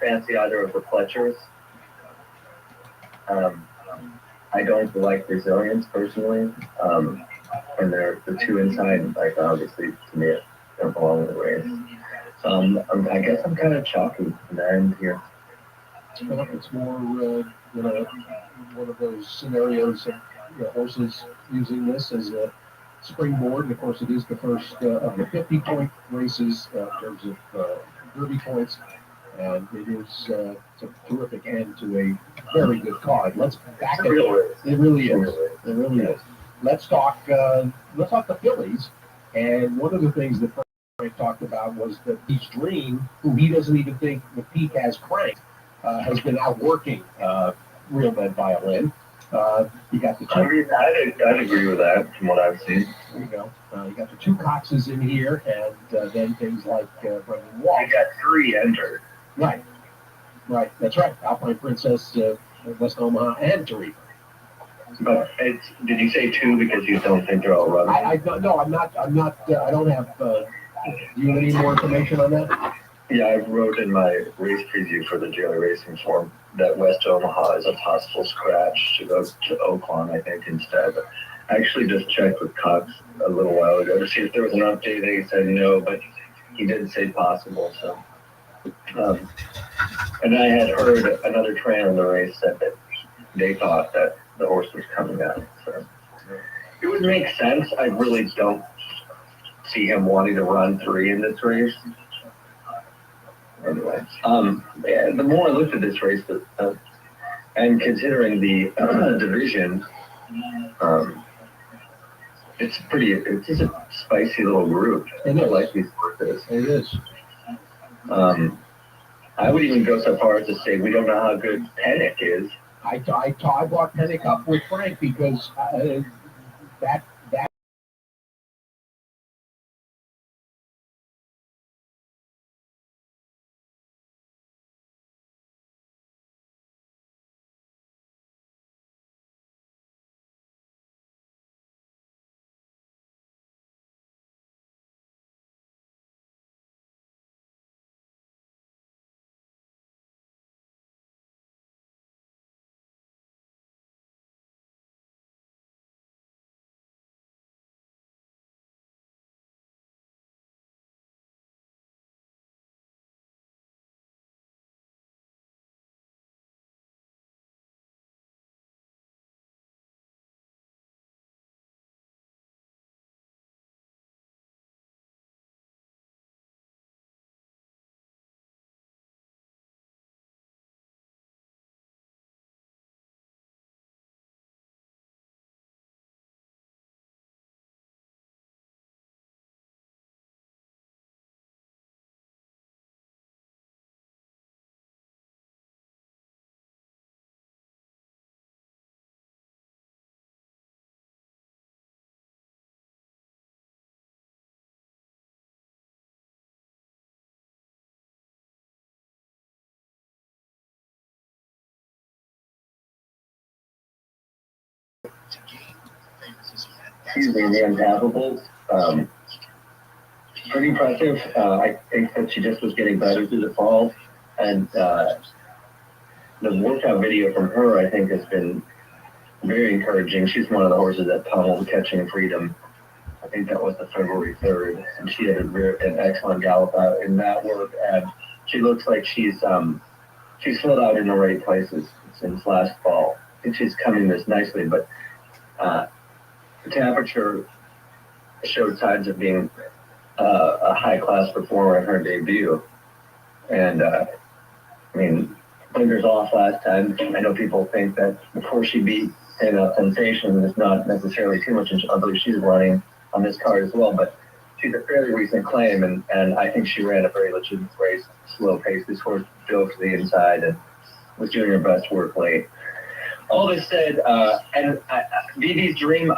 fancy either of the Fletchers. I don't like Brazilians personally. And they're the two inside, like obviously to me, don't belong in the race. So I guess I'm kind of chalky in the end here. Well, it's more, one of those scenarios of horses using this as a springboard. And of course, it is the first of the 50-point races in terms of Derby points. And it is it's a terrific end to a very good card. Let's back it. It really is. It really is. Let's talk the fillies. And one of the things that Frank talked about was that Pete's Dream, who he doesn't even think the peak has cranked, has been outworking Real Men Violin. You got the two. I'd agree with that from what I've seen. There you go. You got the two Coxes in here, and then things like Brendan Walsh. You got 3 entered. Right. That's right. Alpine Princess, West Omaha, and Tarifa. But did you say 2 because you don't think they're all running? No, I'm not. I don't have. Do you have any more information on that? Yeah, I wrote in my race preview for the Daily Racing Form that West Omaha is a possible scratch to go to Oaklawn, I think, instead. I actually just checked with Cox a little while ago to see if there was an update. They said no, but he did say possible. So, and I had heard another trainer in the race said that they thought that the horse was coming out. So it would make sense. I really don't see him wanting to run 3 in this race. Anyway, the more I looked at this race, and considering the division, it's just a spicy little group. I like these horses. It is. I would even go so far as to say we don't know how good Pennick is. I brought Pennick up with Frank because that excuse me, the Untappable. Pretty impressive. I think that she just was getting better through the fall. And the workout video from her, I think, has been very encouraging. She's one of the horses that pummeled Catching Freedom. I think that was the February 3rd. And she had an excellent gallop out in that work. And she looks like she's filled out in the right places since last fall. I think she's coming this nicely, but the temperature showed signs of being a high-class performer in her debut. And, I mean, blinders off last time. I know people think that before she beat Sensation, there's not necessarily too much. I believe she's running on this card as well, but she's a fairly recent claim, and I think she ran a very legitimate race, slow pace. This horse drove to the inside and was doing her best work late. All this said, and Vivi's Dream,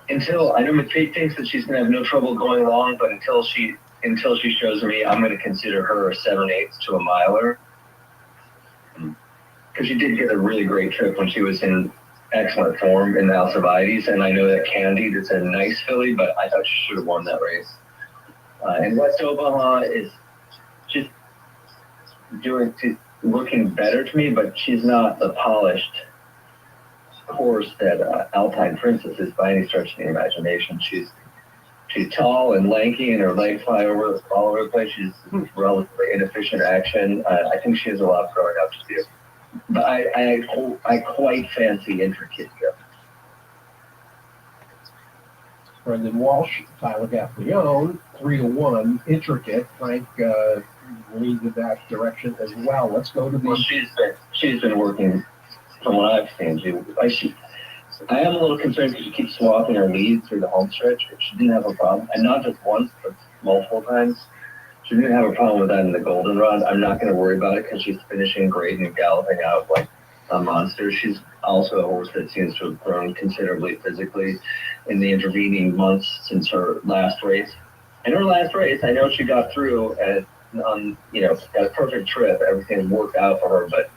until I know McPeak thinks that she's going to have no trouble going long, but until she shows me, I'm going to consider her a 7/8 to a miler, because she did get a really great trip when she was in excellent form in the Alcibiades, and I know that Candied is a nice filly, but I thought she should have won that race. And West Omaha is just she's looking better to me, but she's not the polished horse that Alpine Princess is by any stretch of the imagination. She's tall and lanky, and her legs fly all over the place. She's relatively inefficient action. I think she has a lot growing up to do. But I quite fancy Intricate here. Brendan Walsh, Tyler Gaffleone, 3-1, Intricate. Frank leaned in that direction as well. Let's go to the. Well, she's been working from what I've seen. I am a little concerned because she keeps swapping her lead through the home stretch, but she didn't have a problem, and not just once, but multiple times. She didn't have a problem with that in the Golden Run. I'm not going to worry about it because she's finishing great and galloping out like a monster. She's also a horse that seems to have grown considerably physically in the intervening months since her last race. In her last race, I know she got through and got a perfect trip. Everything worked out for her, but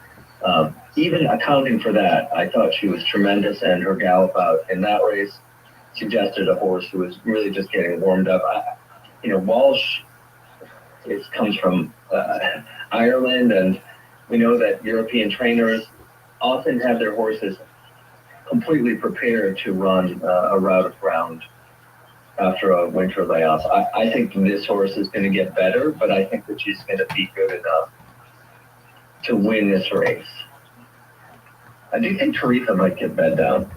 even accounting for that, I thought she was tremendous, and her gallop out in that race suggested a horse who was really just getting warmed up. Walsh comes from Ireland, and we know that European trainers often have their horses completely prepared to run a route of ground after a winter layoff. I think this horse is going to get better, but I think that she's going to be good enough to win this race. I do think Teresa might get bed down.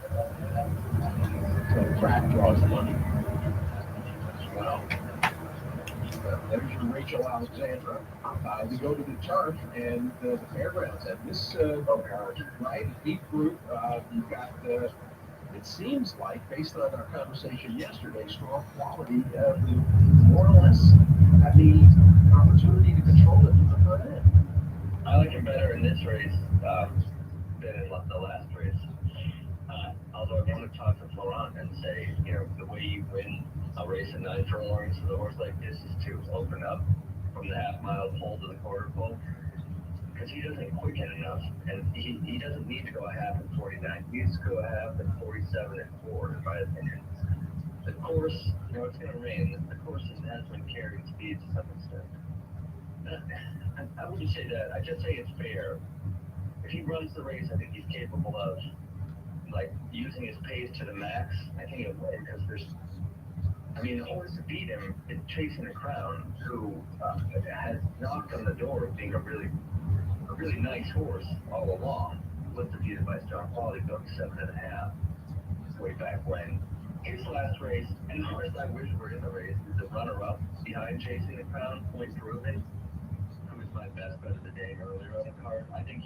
So track draws money as well. There's your Rachel Alexandra. We go to the turf and the fairgrounds. And this, right, deep group, you've got, it seems like, based on our conversation yesterday, strong quality, more or less have the opportunity to control it from the front end. I like him better in this race than in the last race. Although I want to talk to Florent and say, the way you win a race at 9 furlongs with a horse like this is to open up from the half-mile pole to the quarter pole, because he doesn't quicken enough, and he doesn't need to go a half at 49. He needs to go a half at 47 and 4, in my opinion. The course, it's going to rain. The course has been carrying speed to some extent. I wouldn't say that. I just say it's fair. If he runs the race, I think he's capable of using his pace to the max. I think he'll win because the horse to beat him is Chasing the Crown, who has knocked on the door of being a really nice horse all along. Was defeated by Strong Quality, going 7.5 way back when. His last race, and the horse I wish were in the race, is the runner-up behind Chasing the Crown, Point Proven, who was my best bet of the day earlier on the card. I think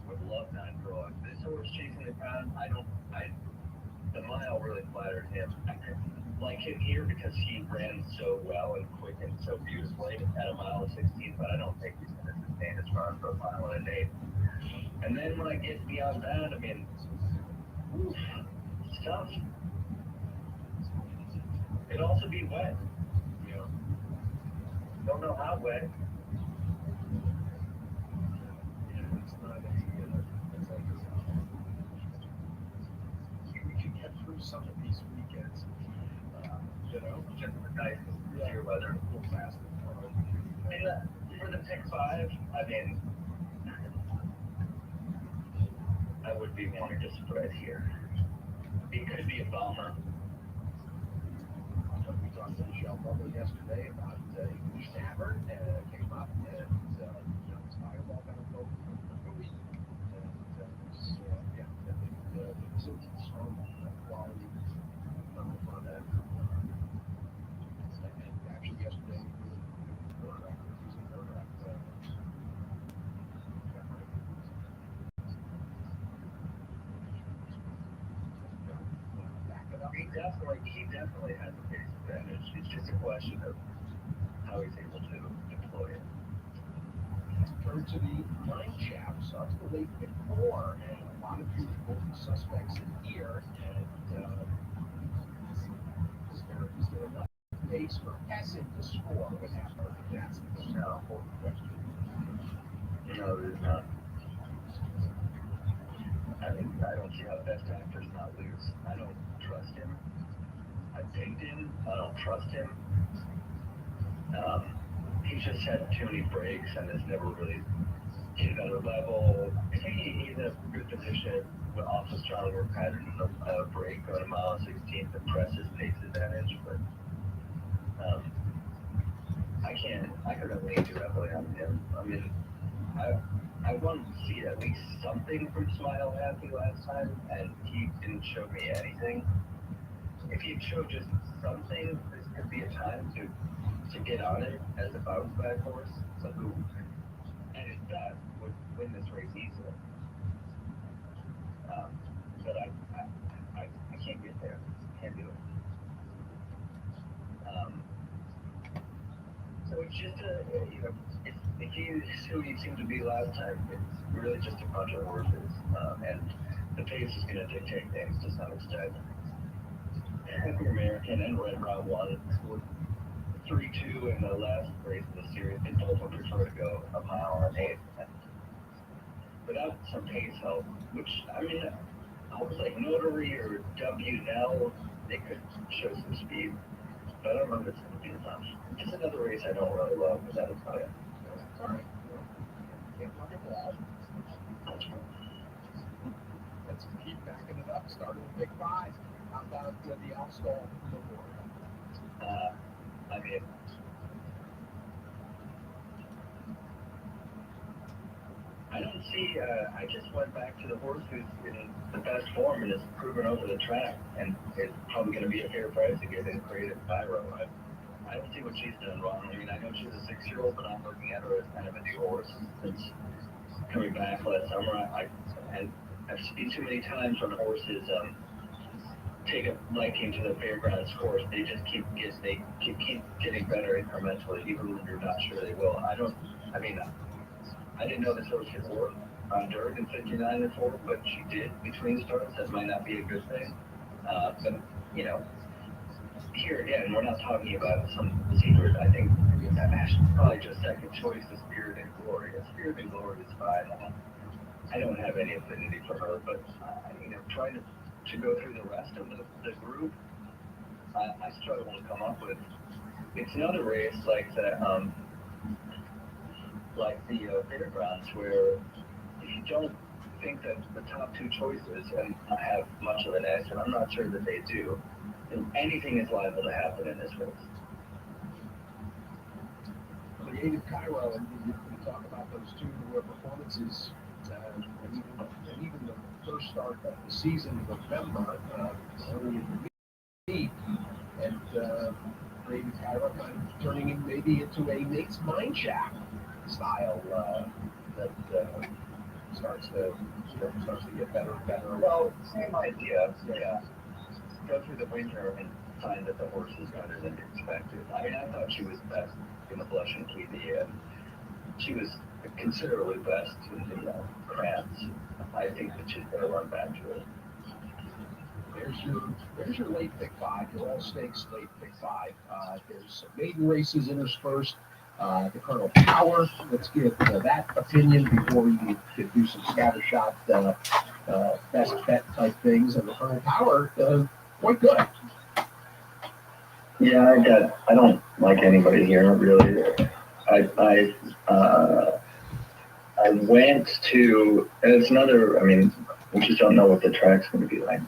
would love 9 furlongs. This horse Chasing the Crown, the mile really flattered him. I like him here because he ran so well and quick and so beautifully at a mile 16, but I don't think he's going to sustain his run for a mile and 8. And then when I get beyond that, it's tough. It'd also be wet. Don't know how wet. It's not we can get through some of these weekends nice clear weather. And for the pick 5, I mean, I would be wanting to spread here. It could be a bomber. We talked to Michelle Bubble yesterday about English Tavern, and it came up, and it's Fireball got a vote for the week. And yeah, I think the facility's strong, quality on that. And actually yesterday, we were using back it up. He definitely has a pace advantage. It's just a question of how he's able to deploy it. Turn to the nine chap, starts the late pick 4, and a lot of beautiful suspects in here. And is there enough pace for Essen to score with half perfect? That's the important question. No, there's not. I don't see how best actors not lose. I don't trust him. I picked him. I don't trust him. He's just had too many breaks and has never really hit another level. I think he's in a good position with off a strong work pattern, a break on a mile 16 to press his pace advantage, but I couldn't lean too heavily on him. I mean, I wanted to see at least something from Smile Happy last time, and he didn't show me anything. If he showed just something, this could be a time to get on it as a bounce back horse, so who, at his best, would win this race easily. But I can't get there. Can't do it. So it's just if he's who he seemed to be last time, it's really just a bunch of horses, and the pace is going to dictate things to some extent. Happy American and Red Route 1 scored 3-2 in the last race of the series. They both would prefer to go a mile and 8. And without some pace help, which, I mean, horses like Notary or W. They could show some speed, but I don't know if it's going to be enough. It's another race I don't really love, but that is about it. All right. Can't look at that. Let's keep backing it up. Starting with pick 5. How about the Outstall? I mean, I don't see, I just went back to the horse who's in the best form and is proven over the track and is probably going to be a fair price to get in Creative Pyro. I don't see what she's done wrong. I mean, I know she's a 6-year-old, but I'm looking at her as kind of a new horse since coming back last summer. I've seen too many times when horses take a liking to the fairgrounds course. They just keep getting better incrementally, even when you're not sure they will. I didn't know this horse could work on dirt in 59 and 4, but she did between starts. That might not be a good thing. But, here again, we're not talking about some secret. I think probably just second choice is Spirit and Glory. Spirit and Glory is fine. I don't have any affinity for her, but, trying to go through the rest of the group, I struggle to come up with. It's another race like that, like the fairgrounds, where if you don't think that the top 2 choices and have much of an edge, and I'm not sure that they do, then anything is liable to happen in this race. Creative Cairo, and we talk about those 2 performances, and even the first start of the season in November, early in the week, and Creative Cairo kind of turning in maybe into a Nate's Mind Shack style that starts to get better and better. Well, same idea. Yeah. Go through the winter and find that the horse is better than expected. I mean, I thought she was best in the Blush and Tweedy, and she was considerably best in the Crabs. I think that she's going to run back to it. There's your late pick 5, your all stakes late pick 5. There's some maiden races interspersed. The Colonel Power. Let's get that opinion before we can do some scattershot best bet type things. And the Colonel Power, quite good. Yeah, I don't like anybody here really. I went to, and it's another, I mean, we just don't know what the track's going to be like.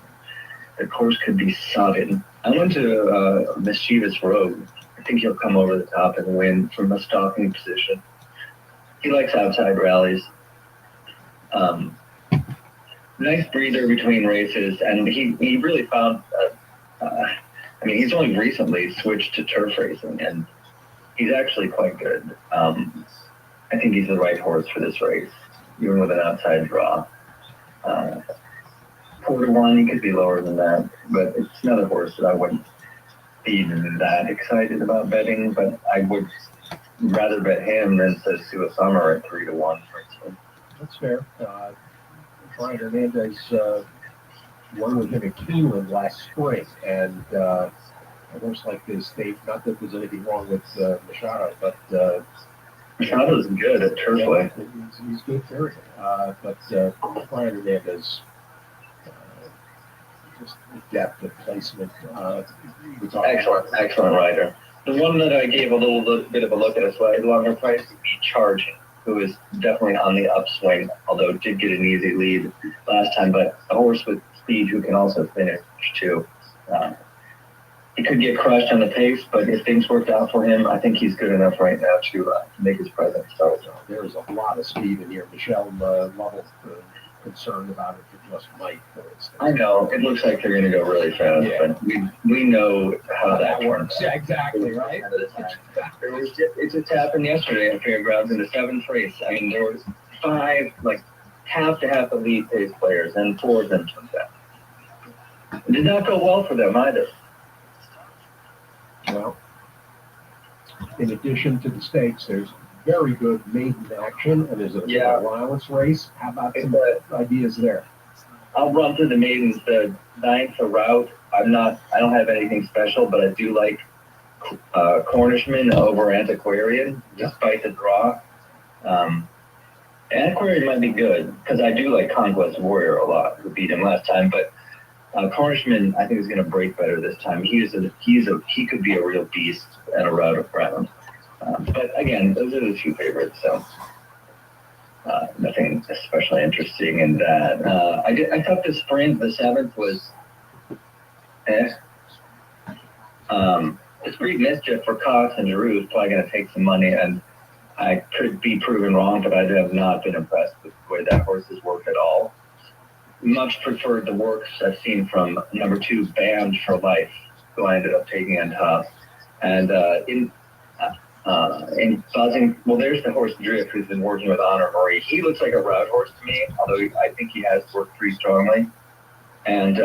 The course could be sodded. I went to Mischievous Road. I think he'll come over the top and win from a stalking position. He likes outside rallies. Nice breather between races, and he really found, I mean, he's only recently switched to turf racing, and he's actually quite good. I think he's the right horse for this race, even with an outside draw. 4-1, he could be lower than that, but it's another horse that I wouldn't be that excited about betting, but I would rather bet him than Sue Summer at 3-1, for instance. That's fair. Brian Hernandez won with him at Keeneland last spring, and a horse like this, not that there's anything wrong with Machado, but Machado's good at Turfway. He's good, period. But Brian Hernandez, just depth of placement. Excellent rider. The one that I gave a little bit of a look at a slightly longer price would be Charging, who is definitely on the upswing, although did get an easy lead last time, but a horse with speed who can also finish too. He could get crushed on the pace, but if things worked out for him, I think he's good enough right now to make his presence felt. There's a lot of speed in here. Michelle Lovell concerned about it for just Mike, for instance. I know it looks like they're going to go really fast, but we know how that works. Yeah, exactly, right? It just happened yesterday at Fairgrounds in the 7th race. I mean, there was 5 half to half elite pace players, and 4 of them took that. It did not go well for them either. Well, in addition to the stakes, there's very good maiden action, and there's an allowance race. How about some ideas there? I'll run through the maidens. The 9th, a route. I don't have anything special, but I do like Cornishman over Antiquarian, despite the draw. Antiquarian might be good because I do like Conquest Warrior a lot, who beat him last time, but Cornishman, I think, is going to break better this time. He could be a real beast at a route round. But again, those are the 2 favorites, so nothing especially interesting in that. I thought the sprint, the 7th, was it's pretty mischief for Cox, and Giroux is probably going to take some money, and I could be proven wrong, but I have not been impressed with the way that horse has worked at all. Much preferred the works I've seen from number 2, Banned for Life, who I ended up taking on top. And in buzzing, well, there's the horse Drift, who's been working with Honor Marie. He looks like a route horse to me, although I think he has worked pretty strongly. And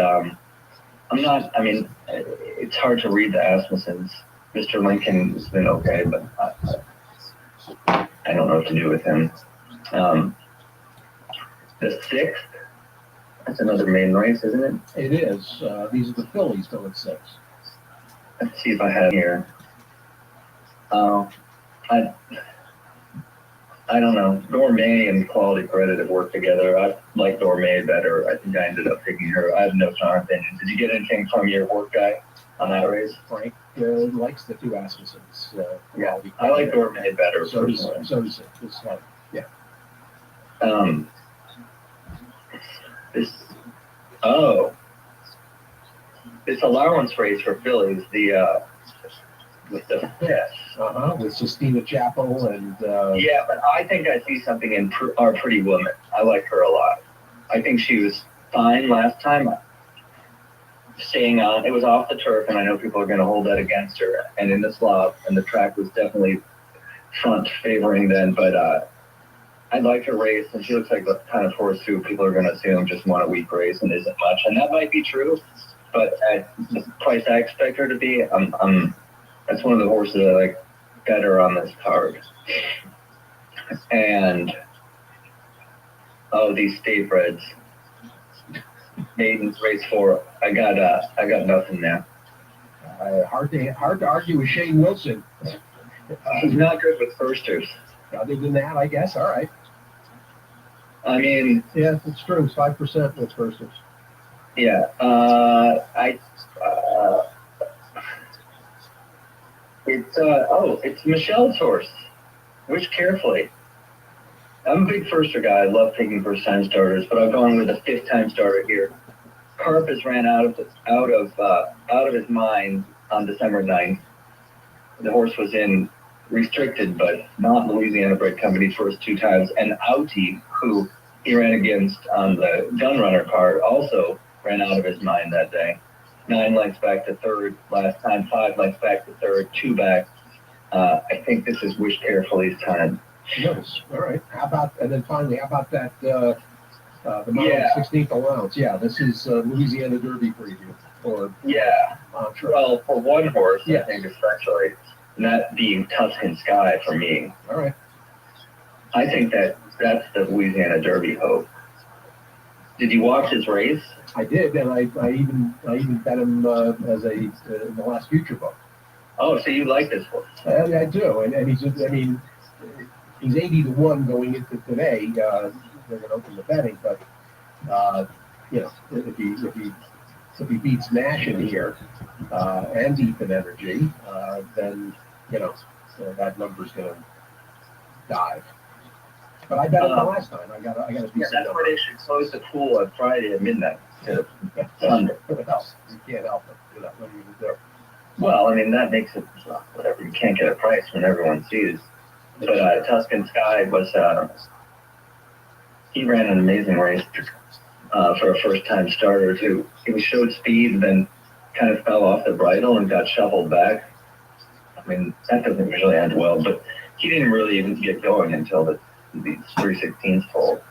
it's hard to read the Asmussens. Mr. Lincoln has been okay, but I don't know what to do with him. The 6th, that's another maiden race, isn't it? It is. These are the fillies going 6. Let's see if I have here. I don't know. Gourmet and Quality Credit have worked together. I like Gourmet better. I think I ended up picking her. I have no strong opinion. Did you get anything from your work guy on that race? Frank likes the 2 Asmussens. Yeah, I like Gourmet better. So does it. It's fun. Yeah. This allowance race for fillies, with the 5th. With Sistina Chapel and... Yeah, but I think I see something in Our Pretty Woman. I like her a lot. I think she was fine last time. Staying on, it was off the turf, and I know people are going to hold that against her. And in the slop, and the track was definitely front favoring then, but I like her race, and she looks like the kind of horse who people are going to assume just won a weak race and isn't much. And that might be true, but at the price I expect her to be, that's one of the horses I like better on this card. And these state breds, maidens race 4. I got nothing now. Hard to argue with Shane Wilson. He's not good with firsters. Other than that, I guess. All right. I mean, yeah, it's true. It's 5% with firsters. Yeah. It's Michelle's horse. Wish carefully. I'm a big firster guy. I love picking first time starters, but I've gone with a 5th time starter here. Carpus ran out of his mind on December 9th. The horse was in restricted, but not Louisiana bred company first 2 times. And Outie, who he ran against on the gun runner card, also ran out of his mind that day. 9 lengths back to 3rd last time, 5 lengths back to 3rd, 2 back. I think this is Wish Carefully's time. Nice. All right. How about, and then finally, how about that, the mile 16th allowance? Yeah, this is Louisiana Derby preview. Or Well, for one horse, yes. I think especially, and that being Tuscan Sky for me. All right. I think that's the Louisiana Derby hope. Did you watch his race? I did, and I even bet him as a in the last future book. Oh, so you like this horse? I do, and he's just, I mean, he's 80-1 going into today. They're going to open the betting, but you know, if he beats Nash in here and Ethan Energy, then you know that number's going to dive. But I bet it the last time. I got a decent that's number. why they should close the pool on Friday at midnight instead of Sunday. It helps. You can't help it. You know, what are you going to do? Well, I mean, that makes it whatever. You can't get a price when everyone sees. But Tuscan Sky was, he ran an amazing race for a first-time starter, too. He showed speed, then kind of fell off the bridle and got shuffled back. I mean, that doesn't usually end well, but he didn't really even get going until the 3/16 pole.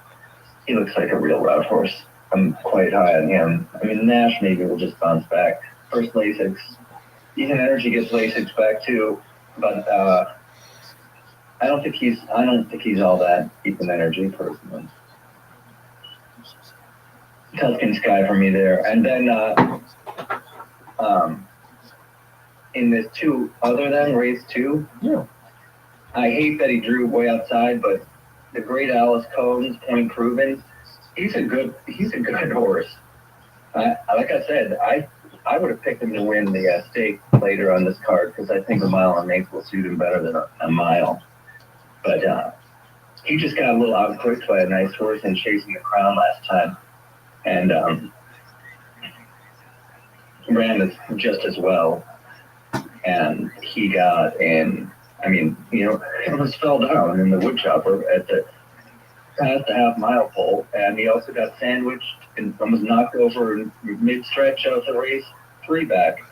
He looks like a real route horse. I'm quite high on him. I mean, Nash maybe will just bounce back. First Lasix. Ethan Energy gets Lasix back too, but I don't think he's all that Ethan Energy personally. Tuscan Sky for me there, and then in this race 2, Yeah. I hate that he drew way outside, but the great Alice Combs, Point Proven, he's a good horse. Like I said, I would have picked him to win the stake later on this card because I think a mile on Nace will suit him better than a mile. But he just got a little outquicked by a nice horse in Chasing the Crown last time, and ran just as well. And he got in. I mean, you know, he almost fell down in the woodchopper past the half-mile pole, and he also got sandwiched and almost knocked over in mid-stretch of the race, 3 back.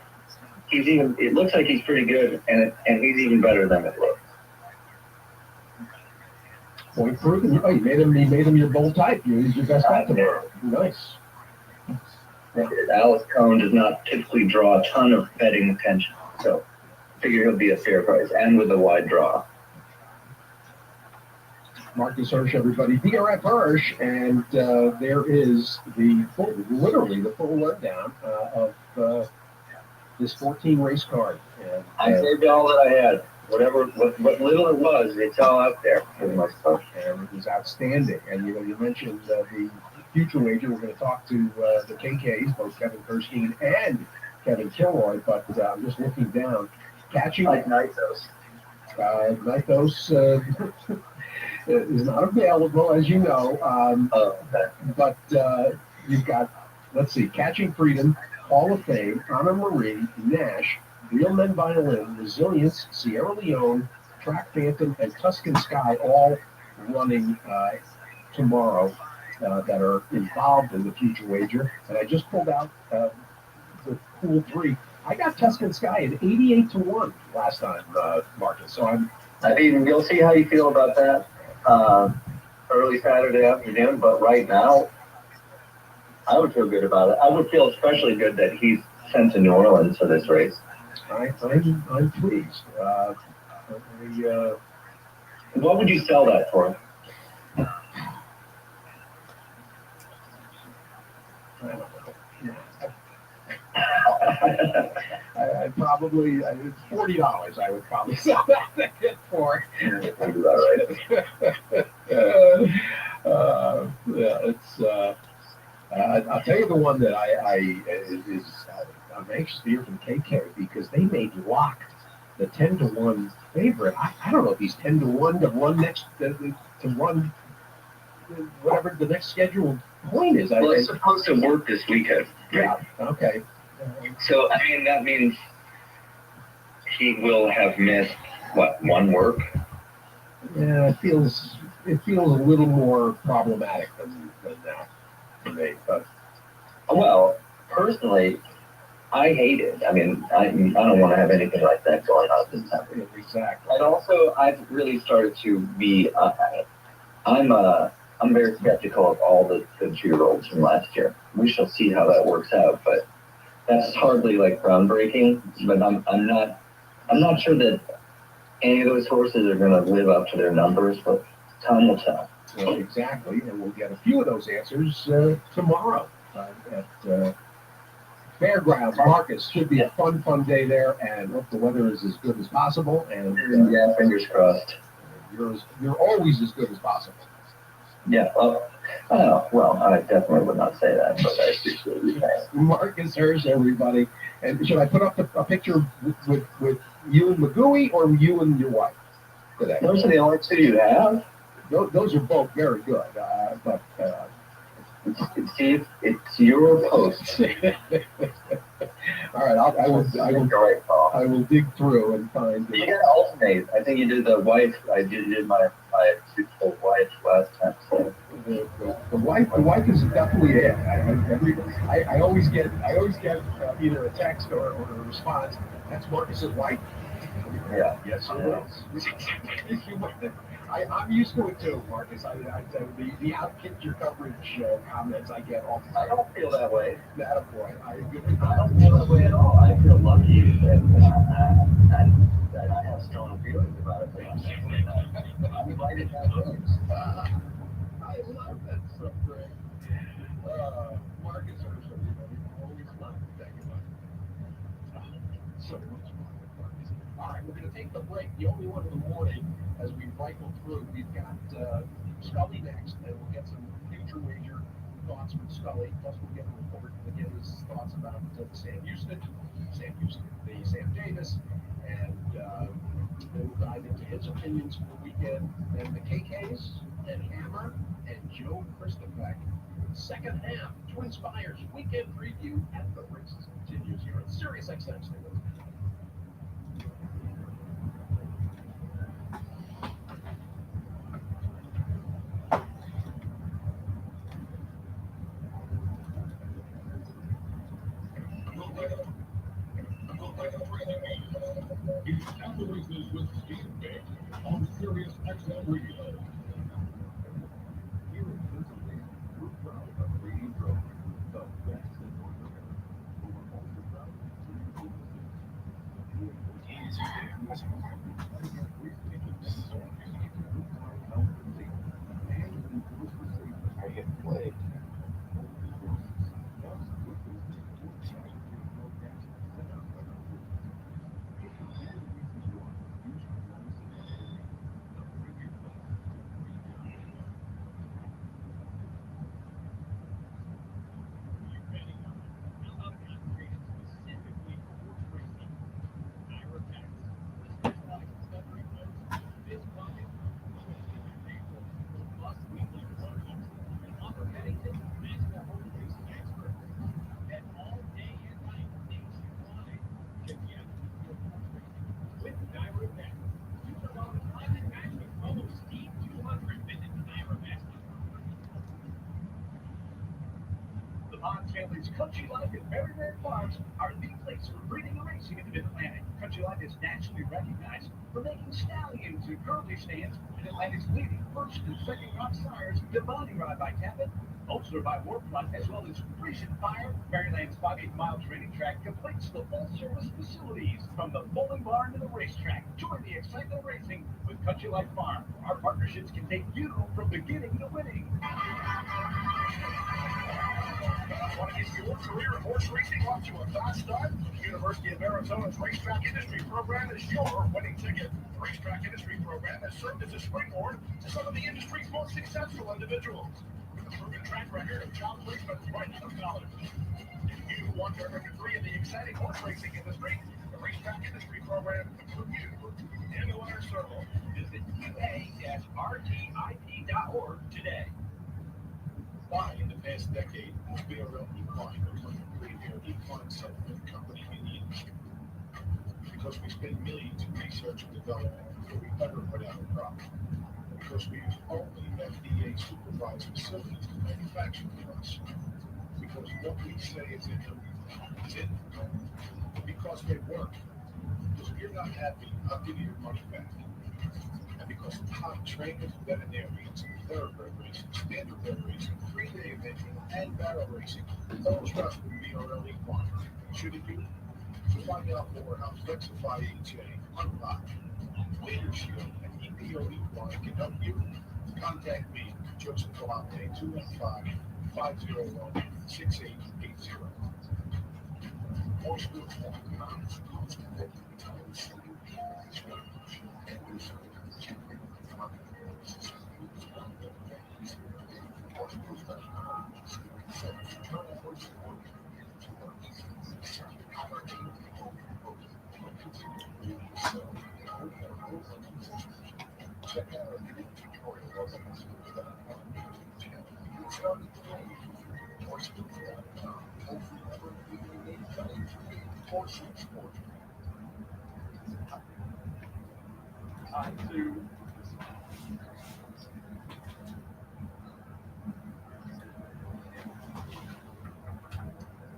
It looks like he's pretty good, and he's even better than it looks. Point Proven. Oh, you made him your bold type. He's your best bet tomorrow. Nice. Alice Cohn does not typically draw a ton of betting attention, so I figure he'll be a fair price and with a wide draw. Marcus Hirsch, everybody. DRF Hirsch, and there is literally the full rundown of this 14 race card. And, I saved all that I had. What little it was, it's all out there for the most part. And it was outstanding. And you mentioned the future wager. We're going to talk to the KKs, both Kevin Kerstein and Kevin Kilroy. But I'm just looking down, catching like Nythos. Nythos is not available, as you know. Okay. But you've got, let's see, Catching Freedom, Hall of Fame, Anna Marie, Nash, Real Men Violin, Resilience, Sierra Leone, Track Phantom, and Tuscan Sky, all running tomorrow that are involved in the future wager. And I just pulled out the pool 3. I got Tuscan Sky at 88-1 last time, Marcus. So I mean, you'll see how you feel about that early Saturday afternoon. But right now, I would feel good about it. I would feel especially good that he's sent to New Orleans for this race. I'm pleased. What would you sell that for? I don't know. I probably $40. I would probably sell that for. Yeah, it's. I'll tell you the one that I'm anxious to hear from KK because they made Locked the 10-1 favorite. I don't know if he's 10-1 to run next to run whatever the next scheduled point is. Well, it's supposed to work this weekend. Yeah. Okay. So I mean that means he will have missed what, one work? Yeah, it feels a little more problematic than that for me. But Well, personally, I hate it. I mean, I don't want to have anything like that going on this time. yeah, exactly. And also, I've really started to be. I'm very skeptical of all the 2-year-olds from last year. We shall see how that works out, but that's hardly like groundbreaking. But I'm not sure that any of those horses are going to live up to their numbers, but time will tell. Well, exactly, and we'll get a few of those answers tomorrow at Fairgrounds. Marcus, should be a fun day there, and hope the weather is as good as possible. And Yeah, fingers crossed. you're always as good as possible. Yeah, well, I definitely would not say that, but I appreciate you saying. Marcus Hirsch, everybody. And should I put up a picture with you and Magooey or you and your wife today? Those are the only two you have? Those are both very good, but Steve, it's your post. all right, I will dig through and find. You gotta alternate. I think you did the wife. I did my beautiful wife last time. So. The wife is definitely it. I always get either a text or a response. That's Marcus's wife. Yeah. Yes, it is. I'm used to it too, Marcus. The outkick your coverage comments I get all the time. I don't feel that way. That boy, I don't feel that way at all. I feel lucky that I have strong feelings about it. But I'm invited that way. I love that stuff, Greg. Marcus, everybody, always love to thank you. So much fun with Marcus. All right, we're going to take the break. The only one in the morning as we rifle through. We've got Scully next, and we'll get some future wager thoughts from Scully. Plus, we'll get a report to get his thoughts about the Sam Davis, and then we'll dive into his opinions for the weekend, and the KKs, and Hammer, and Joe Christopher. Second half, Twin Spires weekend preview at the races continues here at Sirius XM. Stay with us. It's At the Races with Steve Byk on Sirius XM Radio. Here in Pennsylvania, we're proud of Brady Road, the best in North America. We're also proud of Chambliss Country Life and Merry Farms are the place for breeding and racing in the Mid-Atlantic. Country Life is nationally recognized for making stallions and curly stands, Mid-Atlantic's leading first and second crop sires, the Bonnie Rod by Cabot, Ulster by Warpfront, as well as Recent Fire. Maryland's 5/8-mile training track completes the full-service facilities from the bowling barn to the racetrack. Join the excitement of racing with Country Life Farm. Our partnerships can take you from beginning to winning. Want to get your career in horse racing off to a fast start? The University of Arizona's Racetrack Industry Program is your winning ticket. The Racetrack Industry Program has served as a springboard to some of the industry's most successful individuals, with a proven track record of job placement right out of college. If you want to earn a degree in the exciting horse racing industry, the the racetrack industry program for you in the winner's circle. Visit ua-rtip.org today. Why, in the past decade, has BRL Equine become the premier equine supplement company in the industry? Because we spend millions in research and development before we ever put out a product. Because we use only FDA supervised facilities to manufacture for us. Because what we say is in them is in them. Because they work. Because if you're not happy, I'll give you your money back. And because top trainers, veterinarians, thoroughbred racing, standardbred racing, 3-day event, and barrel racing all trust in BRL Equine. Shouldn't you? To find out more how Flexify HA, Unlock, Leadership, and EPO Equine can help you, contact me, Joseph Galante, 215-501-6880.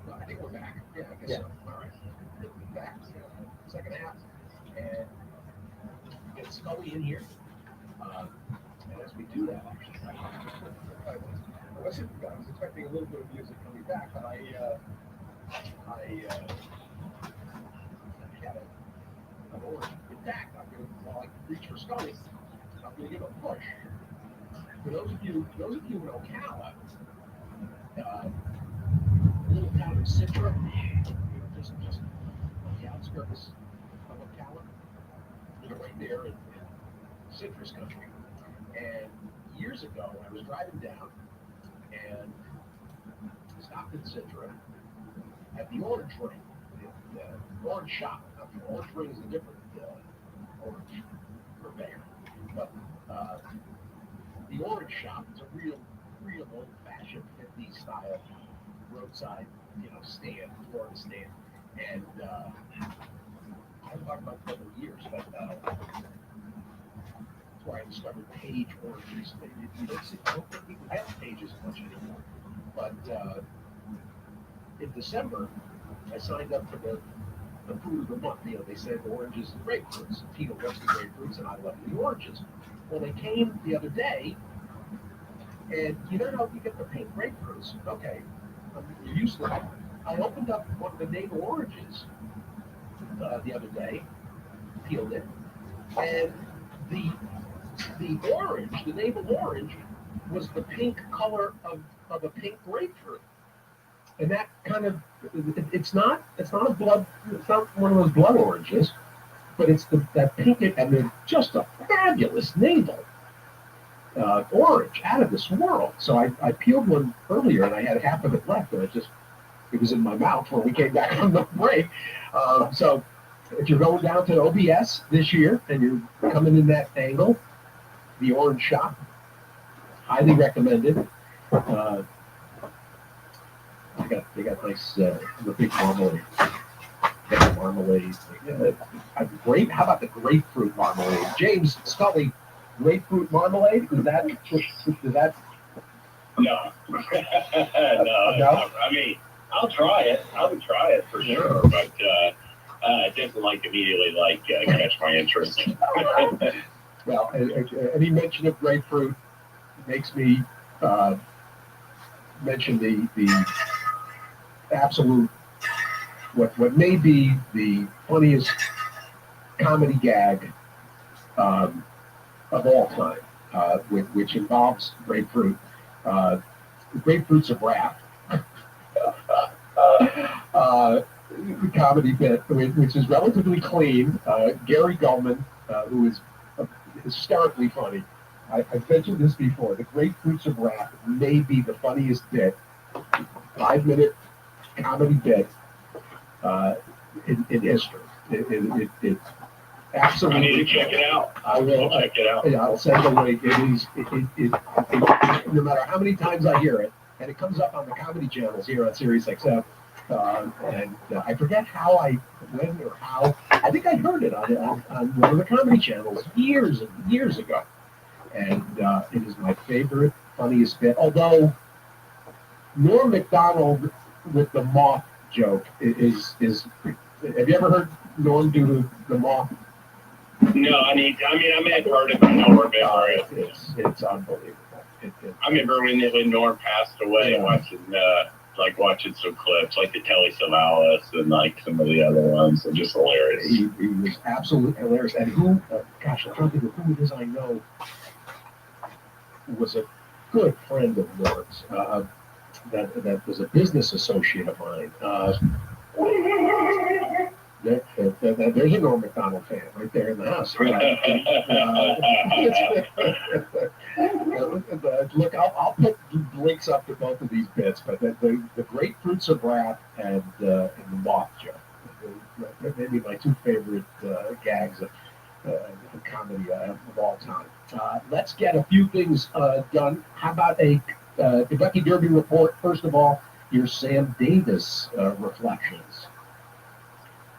I think we're back. Yeah, I guess so. All right. Back. Second half. And get Scully in here. And as we do that, actually, I was expecting a little bit of music coming back, but I had an order attack. While I reach for Scully, I'm going to give a push. For those of you in Ocala, a little town of Citra, just on the outskirts of Ocala, right there in citrus country. And years ago, I was driving down and stopped in Citra at the orange ring, the orange shop. Now, the orange ring is a different orange purveyor, but the orange shop is a real old-fashioned 50s style roadside, stand, Florida stand. And I've talked about it for years, but that's where I discovered Page oranges. You don't see, I don't think people have Pages much anymore. But in December, I signed up for the food of the month. They said oranges and grapefruits. Tito loves the grapefruits, and I love the oranges. Well, they came the other day, and you get the pink grapefruits. Okay, you're used to that. I opened up one of the navel oranges the other day, peeled it, and the orange, the navel orange, was the pink color of a pink grapefruit. And that kind of, it's not a blood, it's not one of those blood oranges, but it's that pink, and they're just a fabulous navel orange, out of this world. So I peeled one earlier, and I had half of it left, and it was in my mouth when we came back on the break. So if you're going down to OBS this year, and you're coming in that angle, the orange shop, highly recommended. They got nice, the big marmalade. They got marmalade. Great. How about the grapefruit marmalade? James Scully, grapefruit marmalade? Is that? No. No. I mean, I'll try it. I would try it for sure, but it doesn't immediately catch my interest. Well, any mention of grapefruit makes me mention the absolute, what may be the funniest comedy gag of all time, which involves grapefruit. Grapefruits of Wrath. Comedy bit, which is relatively clean. Gary Gulman, who is hysterically funny. I've mentioned this before. The Grapefruits of Wrath may be the funniest bit, 5-minute comedy bit in history. It I absolutely. need to check it out. I will. I'll check it out. Yeah, I'll send the link. No matter how many times I hear it, and it comes up on the comedy channels here on Sirius XM. I forget when or how. I think I heard it on one of the comedy channels years and years ago. And it is my favorite, funniest bit. Although Norm Macdonald with the moth joke is have you ever heard Norm do the moth? No, I may have heard it, but I don't remember it. It's unbelievable. I remember when Norm passed away, Yeah. watching some clips, like the Telly Savalas and like some of the other ones, are just hilarious. He was absolutely hilarious. And who, gosh, I'm trying to think of who it is I know was a good friend of Norm's. That was a business associate of mine. There's a Norm Macdonald fan right there in the house. Look, I'll put links up to both of these bits, but the grapefruits of wrath and the moth joke, maybe my two favorite gags of comedy of all time. Let's get a few things done. How about a Kentucky Derby report? First of all, your Sam Davis reflections.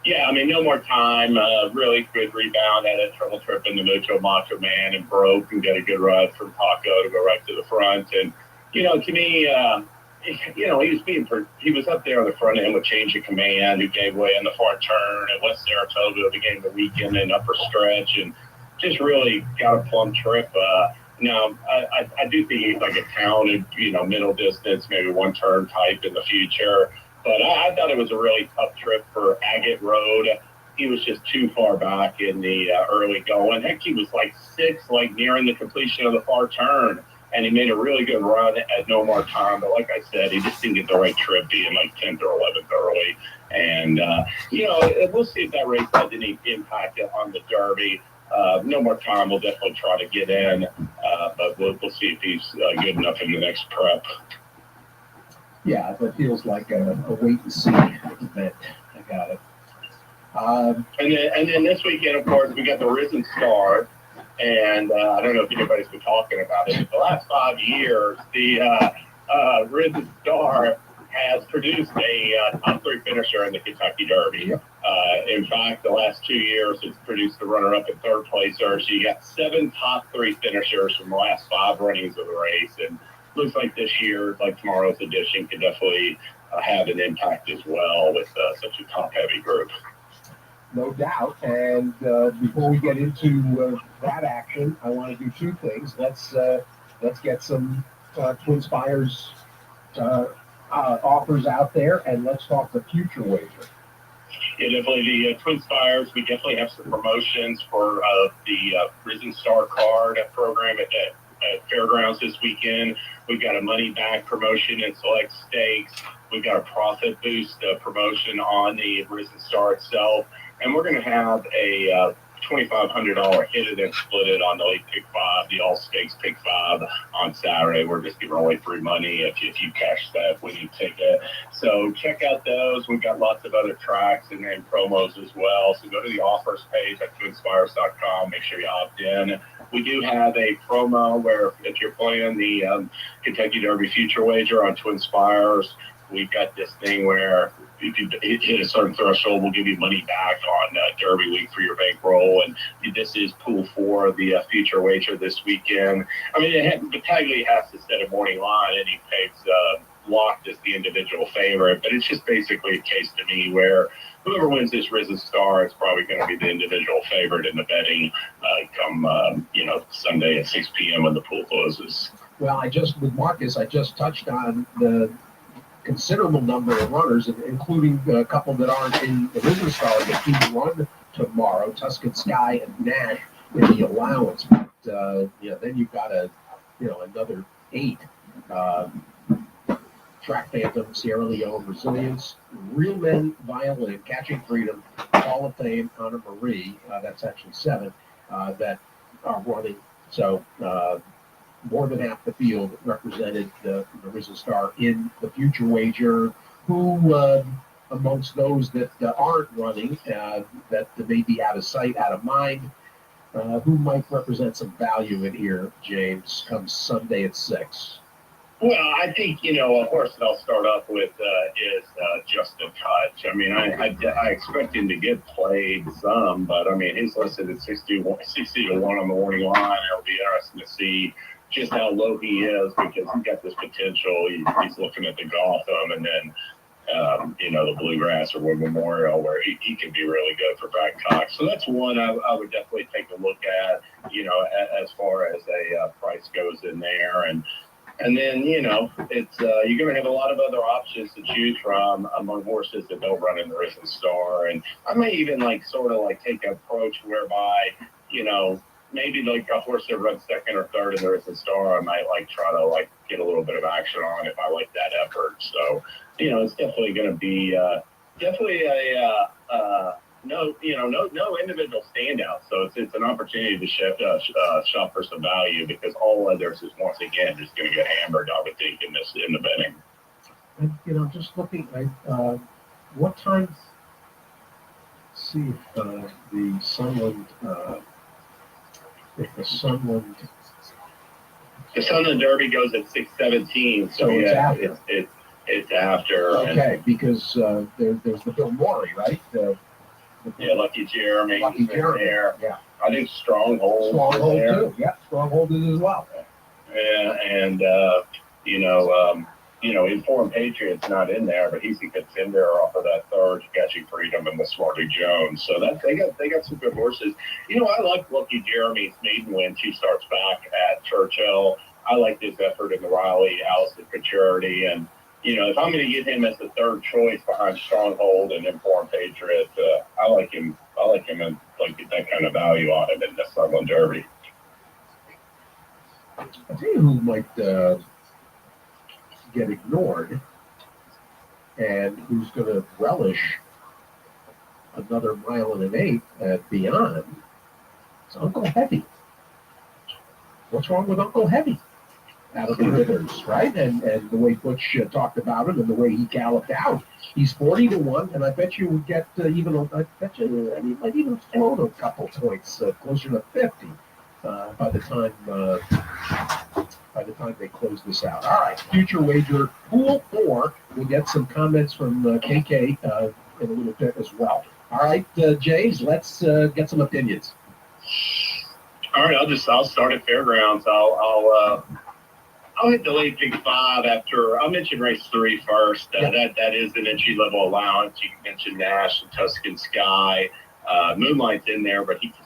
Yeah, no more time. Really good rebound. Had a trouble trip in the Macho Man and broke and got a good ride from Paco to go right to the front. And, to me, he was up there on the front end with Change of Command, who gave way on the far turn at West Saratoga, began the weekend and upper stretch, and just really got a plum trip. Now, I do think he's like a talented, middle distance, maybe one turn type in the future. But I thought it was a really tough trip for Agate Road. He was just too far back in the early going. Heck, he was like sixth, like nearing the completion of the far turn. And he made a really good run at no more time. But like I said, he just didn't get the right trip, being like 10th or 11th early. And, we'll see if that race has any impact on the Derby. No more time. We'll definitely try to get in. But we'll see if he's good enough in the next prep. Yeah, that feels like a wait and see event. I got it. And then this weekend, of course, we got the Risen Star. And I don't know if anybody's been talking about it. The last 5 years, the Risen Star has produced a top three finisher in the Kentucky Derby. Yep. In fact, the last 2 years, it's produced the runner-up and third placer. So you got 7 top three finishers from the last 5 runnings of the race. And looks like this year, like tomorrow's edition, could definitely have an impact as well with such a top-heavy group. No doubt. And before we get into that action, I want to do 2 things. Let's get some Twin Spires offers out there, and let's talk the future wager. Yeah, definitely the Twin Spires. We definitely have some promotions for the Risen Star card program at Fairgrounds this weekend. We've got a money back promotion in select stakes. We've got a profit boost promotion on the Risen Star itself. And we're going to have a $2,500 hit it and split it on the late pick 5, the all stakes pick 5 on Saturday. We're just giving away free money if you cash that when you take it. So check out those. We've got lots of other tracks and promos as well. So go to the offers page at twinspires.com. Make sure you opt in. We do have a promo where if you're playing the Kentucky Derby future wager on Twin Spires, we've got this thing where if you hit a certain threshold, we'll give you money back on Derby week for your bankroll. And this is pool 4 of the future wager this weekend. Battaglia has to set a morning line, and he takes locked as the individual favorite. But it's just basically a case to me where whoever wins this Risen Star is probably going to be the individual favorite in the betting come Sunday at 6 p.m. when the pool closes. Well, with Marcus, I just touched on the considerable number of runners, including a couple that aren't in the Risen Star that can run tomorrow, Tuscan Sky and Nash in the allowance. But then you've got another 8. Track Phantom, Sierra Leone, Resilience, Real Men Violin, Catching Freedom, Hall of Fame, Honor Marie, that's actually 7 that are running. So more than half the field represented the Risen Star in the future wager. Who amongst those that aren't running, that may be out of sight, out of mind, who might represent some value in here, James, come Sunday at 6? Well, I think, a horse that I'll start off with is Justin Touch. I mean, I expect him to get played some, but I mean, he's listed at 60 to 1 on the morning line. It'll be interesting to see just how low he is because he's got this potential. He's looking at the Gotham and then, the Bluegrass or Wood Memorial where he can be really good for Brad Cox. So that's one I would definitely take a look at, as far as a price goes in there. And then, it's you're going to have a lot of other options to choose from among horses that don't run in the Risen Star. And I may even take an approach whereby, maybe like a horse that runs second or third in the Risen Star, I might try to get a little bit of action on if I like that effort. So, it's definitely going to be definitely no individual standout. So it's an opportunity to shop for some value because all others is once again just going to get hammered, I would think, in the betting. And just looking at what times. See if the Sunland. The Sunland Derby goes at 6:17. So it's yeah, after. It's after. Okay, because there's the Bill Morey, right? Lucky Jeremy. Lucky Jeremy. There. Yeah. I think Stronghold. Stronghold there. too. Yeah, Stronghold is as well. Yeah, and Informed Patriot's not in there, but he's a contender off of that third Catching Freedom and the Smarty Jones. So they got some good horses. I like Lucky Jeremy's maiden win. She starts back at Churchill. I like his effort in the Riley House at Maturity, and if I'm going to get him as the third choice behind Stronghold and Informed Patriot, I like him and get that kind of value on him in the Sunland Derby. I'll tell you who might get ignored and who's going to relish another 1.8 at Beyond. It's Uncle Heavy. What's wrong with Uncle Heavy? Out of the Withers, right? And the way Butch talked about him and the way he galloped out, he's 40 to 1, and I bet you would get he might even float a couple points, closer to 50 by the time they close this out. All right, future wager pool 4. We'll get some comments from KK in a little bit as well. All right, James, let's get some opinions. All right, I'll start at Fairgrounds. I'll hit the late pick 5 after. I'll mention race 3 first. That is an entry-level allowance. You can mention Nash and Tuscan Sky. Moonlight's in there, but he can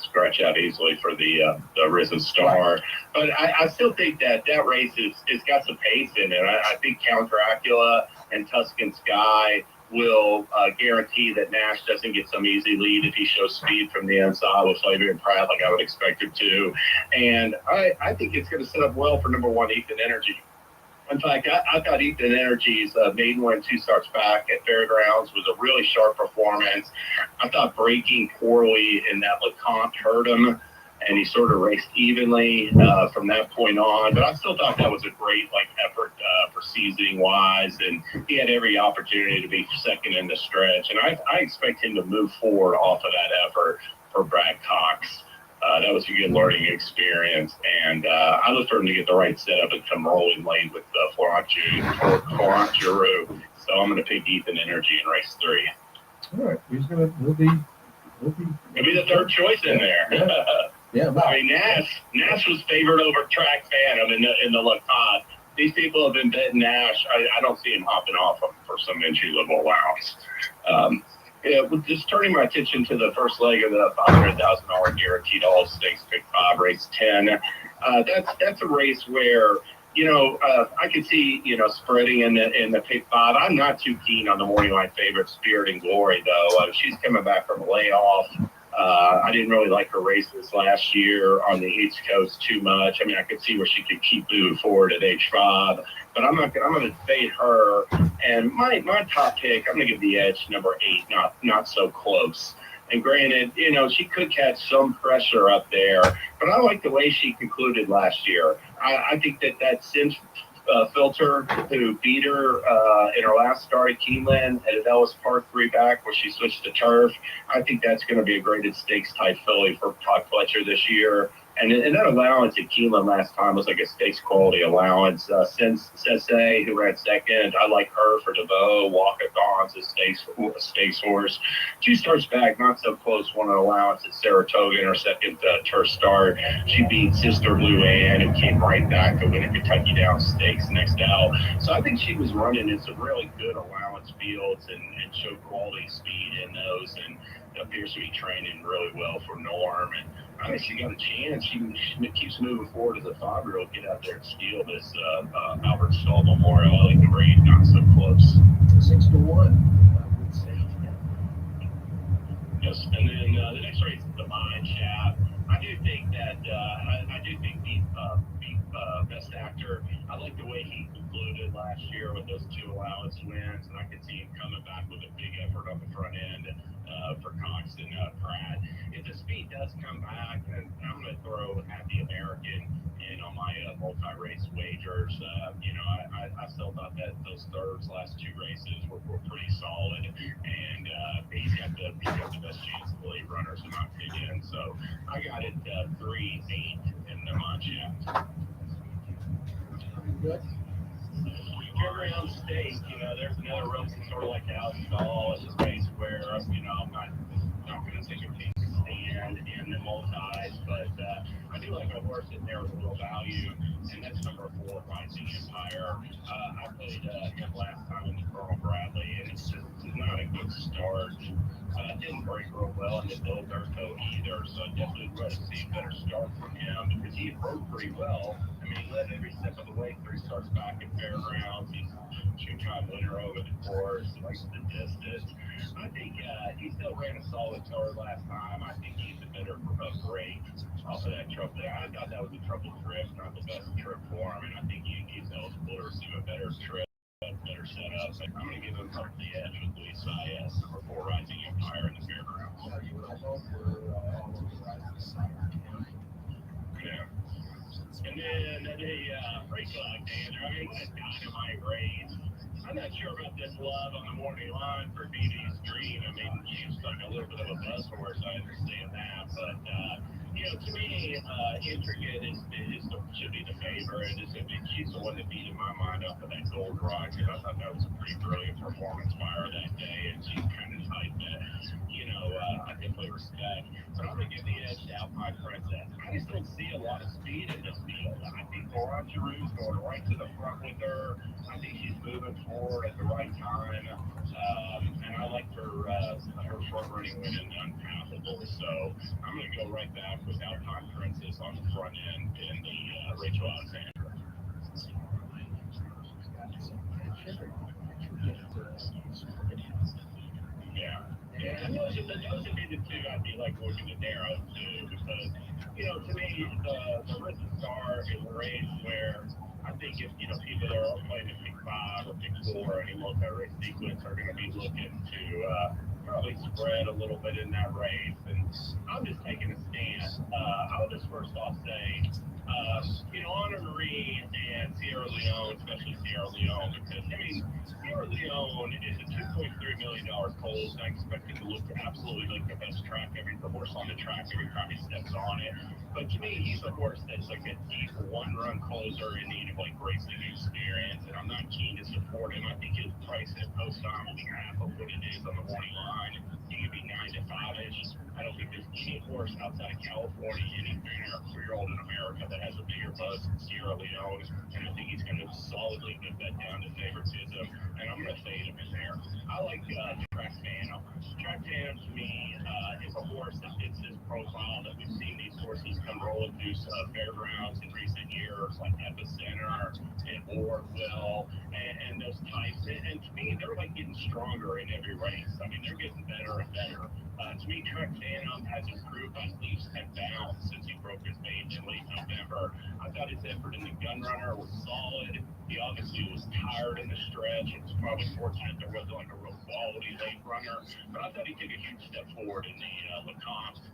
scratch out easily for the Risen Star. But I still think that race is got some pace in it. I think Count Dracula and Tuscan Sky will guarantee that Nash doesn't get some easy lead if he shows speed from the inside with Flavia Pratt like I would expect him to. And I think it's going to set up well for number 1, Ethan Energy. In fact, I thought Ethan Energy's maiden win 2 starts back at Fairgrounds was a really sharp performance. I thought breaking poorly in that LeCompte hurt him, and he sort of raced evenly from that point on. But I still thought that was a great effort for seasoning wise, and he had every opportunity to be second in the stretch. And I expect him to move forward off of that effort for Brad Cox. That was a good learning experience, and I look for him to get the right setup and come rolling late with Florent Giroux. So I'm going to pick Ethan Energy in race 3. All right, he'll be the third choice in there. Yeah, well, I mean, Nash was favored over Track Phantom in the LeCompte. These people have been betting Nash. I don't see him hopping off him for some entry-level allowance. Just turning my attention to the first leg of the $500,000 guaranteed all stakes pick 5, race 10. That's a race where I could see spreading in the pick 5. I'm not too keen on the morning line favorite Spirit and Glory though. She's coming back from a layoff. I didn't really like her races last year on the East Coast too much. I mean, I could see where she could keep moving forward at age 5, but I'm going to fade her. And my top pick, I'm going to give the edge number 8, not so close. And granted, she could catch some pressure up there, but I like the way she concluded last year. I think that Filter, who beat her in her last start at Keeneland at an Ellis Park 3 back where she switched to turf. I think that's going to be a graded stakes type filly for Todd Fletcher this year. And that allowance at Keeneland last time was like a stakes quality allowance. Sensei, who ran second, I like her for DeVoe. Walker Dawn's a stakes horse. 2 starts back, not so close, won an allowance at Saratoga in her second turf start. She beat Sister Blue Ann and came right back to win a Kentucky Downs Stakes next out. So I think she was running in some really good allowance fields and showed quality speed in those, and appears to be training really well for Norm. And I think she got a chance. She keeps moving forward as a 5-year-old. Get out there and steal this Albert Stahl Memorial. I like the grade, not so close. 6-1. I would say. Yes, and then the next race is the Mine Shaft. I do think that Best Actor. I like the way he concluded last year with those 2 allowance wins, and I could see him coming back with a big effort on the front end for Cox and Pratt. If the speed does come back, and I'm going to throw at the American in on my multi-race wagers. I still thought that those thirds last 2 races were pretty solid, and he's got the best chance of the late runners in my opinion. So I got it 3-8 in the Mine Shaft. Good. Fairground State, there's another race that's sort of like House Stall. It's a race where, I'm not going to take a big stand in the multis, but I do like a horse in there with a little value, and that's number 4, Rising Empire. I played him last time in the Colonel Bradley, and it's just not a good start. Didn't break real well in the Dilberto either, so I definitely would rather see a better start from him because he broke pretty well. I mean, he led every step of the way 3 starts back at Fairgrounds. He's a 2-time winner over the course, likes the distance. I think he still ran a solid third last time. I think he's a better break off of that trip there. I thought that was a trouble trip, not the best trip for him, and I think he's eligible to receive a better trip. Better setup. I'm going to give him up the edge with Luis Saez, number 4, Rising Empire in the Fairgrounds. Yeah. And then Rachel Alexander, what a dynamite race. I'm not sure about this love on the morning line for BD's Dream. I mean, she's like a little bit of a buzz horse. I understand that, but to me, Intricate should be the favorite. She's the one that beat in my mind off of that Gold Rush, and I thought that was a pretty brilliant performance by her that day, and she's kind of type that, I definitely respect. But I'm going to give the edge to Alpine Princess. I just don't see a lot of speed in this field. I think Laurent Giroux's going right to the front with her. I think she's moving forward at the right time, and I like her front running win in Unpassable. So I'm going to go right back with Alpine Princess on the front end in the Rachel Alexander. Yeah. Yeah, and those would be the 2 I'd be like looking at narrow too, because to me the Risen Star is a race where I think if people that are playing at pick 5 or pick 4 any multi-race sequence are going to be looking to probably spread a little bit in that race, and I'm just taking a stand. I'll just first off say, Honor Marie and Sierra Leone, especially Sierra Leone, because Sierra Leone is a $2.3 million colt, and I expect it to look absolutely like the best the horse on the track every time he steps on it. But to me, he's a horse that's like a deep 1-run closer in need of like racing experience, and I'm not keen to support him. I think his price at post time will be half of what it is on the morning line. He could be 9 to 5-ish. I don't think there's any horse outside of California, any 3-year-old in America that has a bigger buzz than Sierra Leone, and I think he's going to solidly get that down to favoritism, and I'm going to fade him in there. I like Track Phantom. Track Phantom to me is a horse that fits his profile that we've seen these horses come rolling through fairgrounds in recent years, like Epicenter and Orville and those types. And to me, they're like getting stronger in every race. I mean, they're getting better and better. To me, Track Phantom has improved by leaps and bounds since he broke his mane in late November. I thought his effort in the Gun Runner was solid. He obviously was tired in the stretch. It was probably fortunate there wasn't like a real quality late runner. But I thought he took a huge step forward in the Lecomte.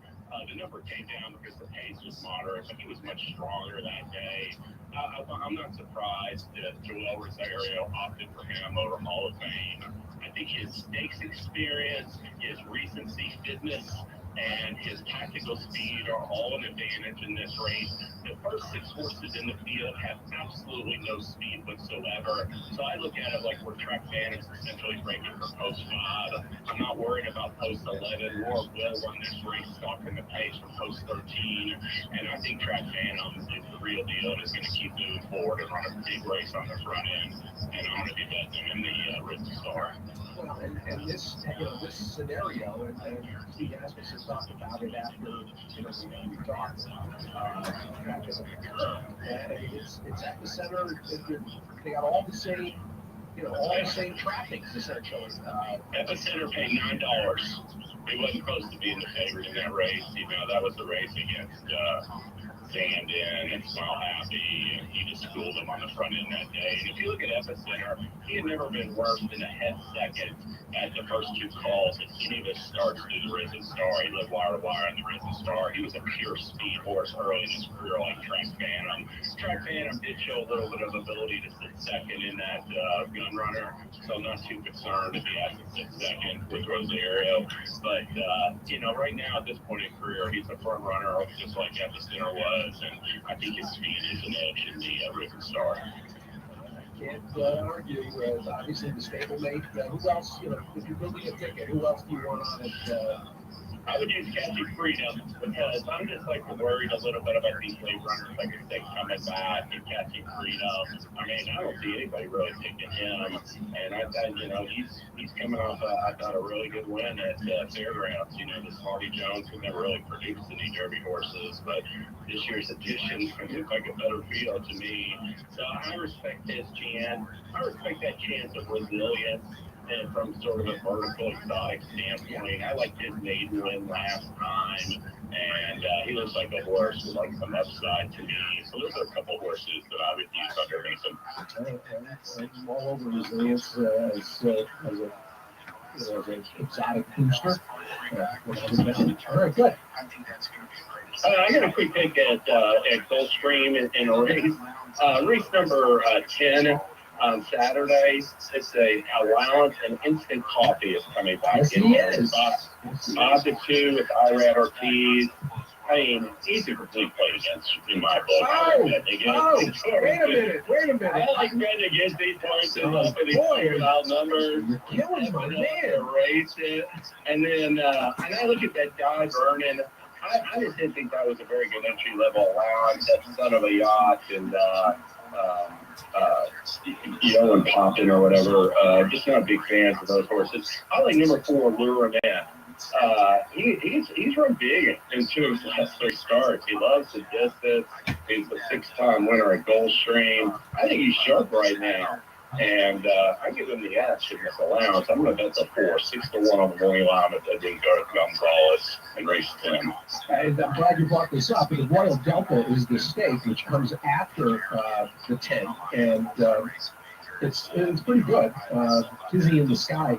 The number came down because the pace was moderate, but he was much stronger that day. I'm not surprised that Joel Rosario opted for him over Hall of Fame. I think his stakes experience, his recency fitness, and his tactical speed are all an advantage in this race. The first 6 horses in the field have absolutely no speed whatsoever. So I look at it like we're track fan is essentially breaking for post 5. I'm not worried about post 11. Laura will run this race stalking the pace from post 13. And I think track fan is the real deal and is going to keep moving forward and run a big race on the front end. And I'm going to be betting him in the Risen Star. Well, and this, this scenario, and Steve Asmussen talked about it after, we talked. It's at the center. They got all the same, all the same trappings essentially. Epicenter paid $9. He wasn't supposed to be in the favorite in that race. That was the race against Zandon and Smile Happy, and he just schooled him on the front end that day. And if you look at Epicenter, he had never been worse than a head second at the first 2 calls at any of his starts through the Risen Star. He lived wire to wire on the Risen Star. He was a pure speed horse early in his career, like Track Phantom. Track Phantom did show a little bit of ability to sit second in that gun runner, so I'm not too concerned if he has to sit second with Rosario. But, right now at this point in career, he's a front runner, just like Epicenter was, and I think his speed is an edge in the Risen Star. Can't argue with obviously the stablemate. Who else, if you're building a ticket, who else do you want on it? I would use Catching Freedom because I'm just worried a little bit about these late runners, like I say, coming back and Catching Freedom. I mean, I don't see anybody really picking him, and I he's coming off I thought a really good win at Fairgrounds. The Smarty Jones who never really produced any Derby horses, but this year's edition looks like a better field to me. So I respect his chance. I respect that chance of resilience. And from sort of a vertical exotic standpoint, I liked his maiden win last time, and he looks like a horse with some upside to me. So those are a couple horses that I would use underneath him. I'm all over resilience as an exotic booster. All right, good. I got a quick pick at Gulfstream in a race. Race number 10. On Saturday, it's a allowance and instant coffee is coming back. Yes, he is. 5 to 2 with Irad Ortiz. I mean, he's a complete play against in my book. Wait a minute. I like betting against these horses up in these numbers. You're killing my man. Race it. And then, and I look at that guy Vernon. I just didn't think that was a very good entry level allowance. That son of a yacht and and Poppin or whatever. Just not big fans of those horses. I like number 4, Lure Man. He's run big in 2 of his last 3 starts. He loves the distance. He's a 6-time winner at Gulfstream. I think he's sharp right now. And I give him the edge in this allowance. I'm going to bet the 4, 6-1 on the morning line with Edwin Gonzalez in race 10. And I'm glad you brought this up. The Royal Delta is the stake, which comes after the 10, and it's pretty good. Tizzy in the Sky,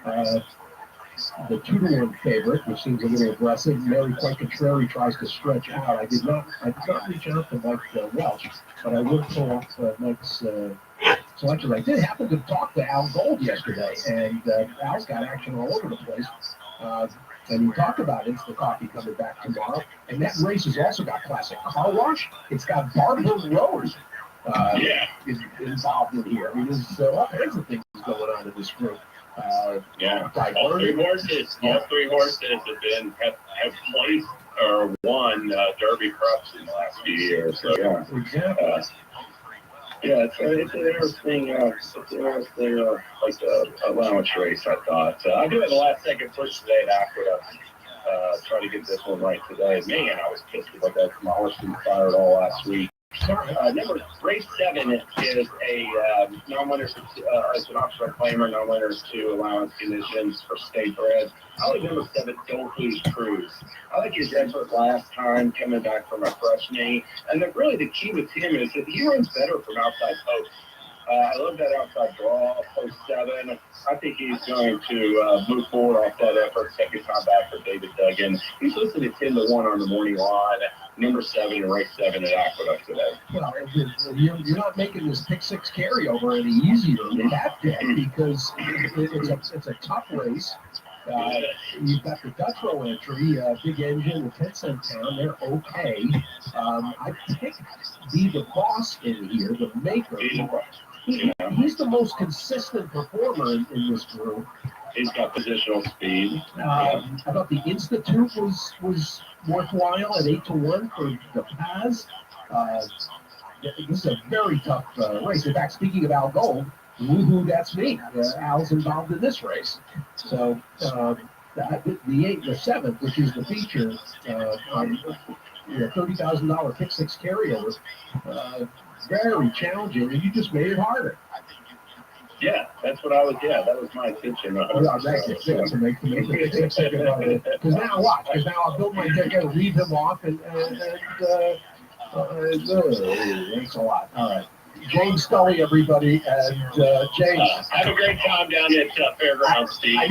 the 2-to-1 favorite, which seems a little aggressive. Mary Quite Contrary tries to stretch out. I did not reach out to Mike Welch, but I will pull up Mike's selections. I did happen to talk to Al Gold yesterday, and Al's got action all over the place. And we talked about Instant Coffee coming back tomorrow. And that race has also got Classic Car Wash. It's got Barbara Road involved in here. I mean, there's all kinds of things going on in this group. All 3 horses. All 3 horses have placed or won Derby Cups in the last few years. So Exactly. It's an interesting, allowance race, I thought. I do have a last-second push today at Aqueduct. Try to get this one right today. Man, I was pissed about that. My horse was fired all last week. Race 7 is a non-winner. It's an optional claimer, non-winners to allowance conditions for state bred. I like number 7, Don't Lose Cruise. I like his effort last time coming back from a fresh knee. And really the key with him is that he runs better from outside post. I love that outside draw, post 7. I think he's going to move forward off that effort. Second time back for David Duggan. He's listed at 10-1 on the morning line. Number 7 in race 7 at Aqueduct today. Well, you're not making this pick 6 carryover any easier with that pick because it's a tough race. You've got the Dutro entry, big engine, the 10-cent town. They're okay. I picked Be the Boss in here, the maker. He's the most consistent performer in this group. He's got positional speed. I thought the Institute was worthwhile at 8-1 for the Paz. This is a very tough race. In fact, speaking of Al Gold, woohoo, that's me. Al's involved in this race. So the 7th, which is the feature, on $30,000 pick 6 carryover, very challenging, and you just made it harder. Yeah, that's what I was. Yeah, that was my intention. To make the pick 6 harder. Because now what? Because now I'll build my ticket, leave him off, and thanks a lot. All right. James Scully, everybody, and James. Have a great time down at Fairgrounds, Steve. I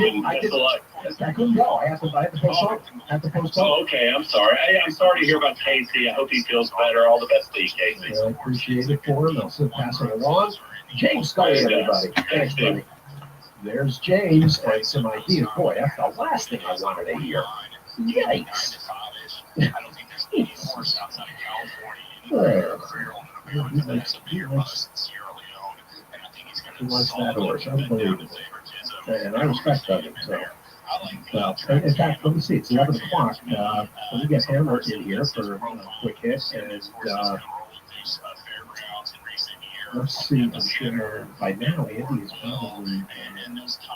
couldn't go. I had to postpone. Oh, okay. I'm sorry. I'm sorry to hear about Casey. I hope he feels better. All the best to you, Casey. I appreciate it for him. I'll still pass it along. James Scully, everybody. Thanks, buddy. There's James and some ideas. Boy, that's the last thing I wanted to hear. Yikes. He likes that horse, unbelievable. And I respect that. So, well, in fact, let me see, it's 11 o'clock. Let me get Hammer in here for a quick hit. And let's see, I'm sure by now Andy is probably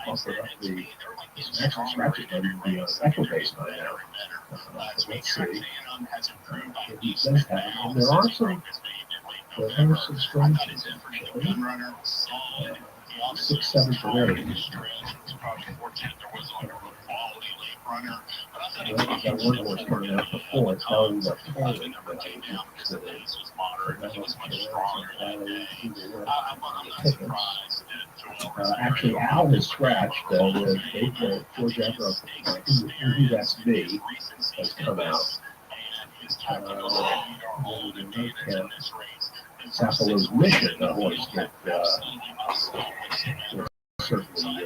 offered up the actual scratches maybe the echo base by now. Let's see. He does have, and there are some scratches. 6, 7 for ready. Well, we got one horse coming out before. It's how we got Todd. Actually, Al has scratched. George Evra, who that's me, has come out. Sapolo's Mission, the horse that certainly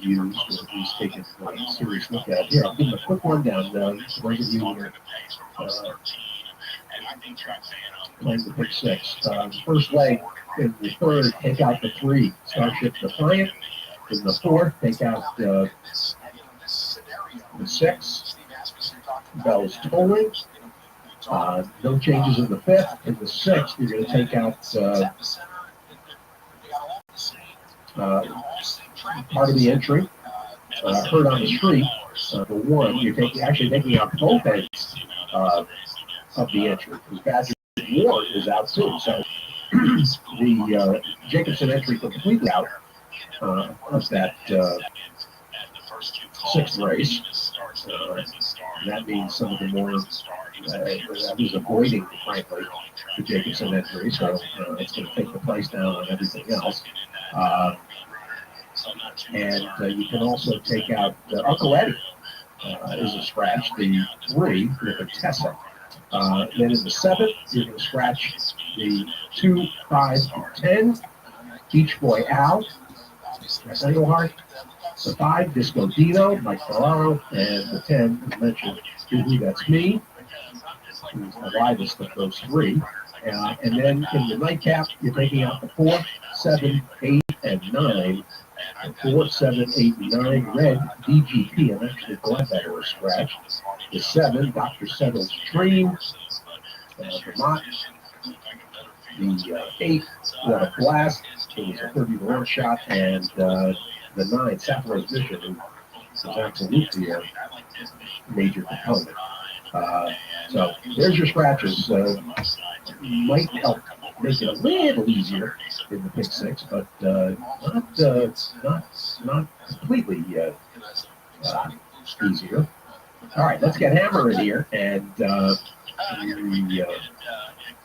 used, or he's taken a serious look at. Here, I'll give him a quick rundown. Those of you who are playing the pick 6. First leg in the 3rd, take out the 3, Starship Defiant. In the 4th, take out the 6, Bell's Tolling. No changes in the 5th. In the 6th, you're going to take out part of the entry. Hurt on the Street, the 1. You're actually taking out both ends of the entry. Because Badger Ward is out too. So the Jacobson entry completely out of that 6th race. That means some of the more I was avoiding, frankly, the Jacobson entry, so it's going to take the price down on everything else. And you can also take out Uncle Eddie is a scratch, the 3 with a Tessa. Then in the 7th, you're going to scratch the 2, 5, 10. Beach Boy Al, Engelhart. The 5, Disco Dino, Mike Ferraro, and the 10, as mentioned, Who That's Me, who's the widest of those 3. And then in the nightcap, you're taking out the 4, 7, 8, and 9. 4, 7, 8, 9, red DGP. I'm actually glad that was scratched. The 7, Dr. Settle's Dream. Vermont. The 8, What a Blast. It was a 30-1 shot. And the 9, Sapporo's Vision, who was absolutely a major component. So there's your scratches. Might help make it a little easier in the pick 6, but not completely easier. All right, let's get Hammer in here, and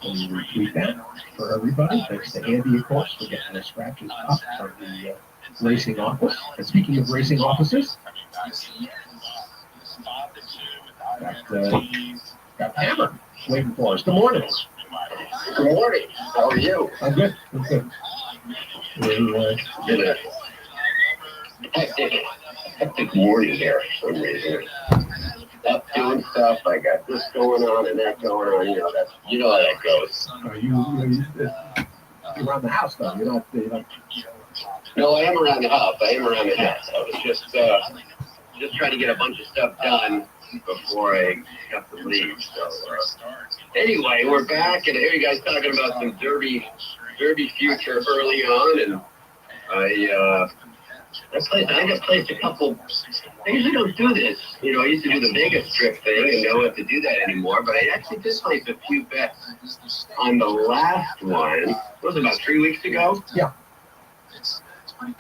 And we retweet that for everybody. Thanks to Andy, of course, for getting the scratches up from the racing office. And speaking of racing offices, got Hammer waiting for us. Good morning. Good morning. How are you? I'm good. I'm good. Been a hectic morning here for some reason. Up doing stuff. I got this going on and that going on. You know how that goes. You're around the house, though. You're not. No, I am around the house. I was just trying to get a bunch of stuff done before I have to leave. So anyway, we're back, and I hear you guys talking about some Derby future early on, and I just placed a couple. I usually don't do this. I used to do the Vegas trip thing and don't have to do that anymore, but I actually did place a few bets on the last one. It was about 3 weeks ago. Yeah.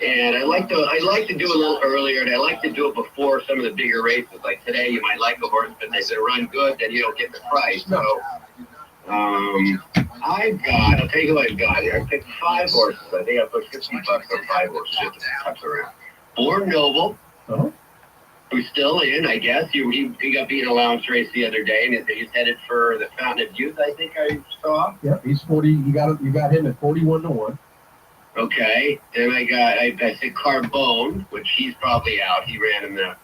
And I like to do a little earlier, and I like to do it before some of the bigger races. Like today, you might like a horse, but they run good, then you don't get the price. So, I'll tell you who I've got here. I picked 5 horses. I think I put $50 on 5 horses just to touch around. Born Noble, who's still in, I guess. He got beat in a allowance race the other day, and he's headed for the Fountain of Youth, I think I saw. Yeah, he's 40. You got him at 41-1. Okay, then I said Carbone, which he's probably out. He ran in the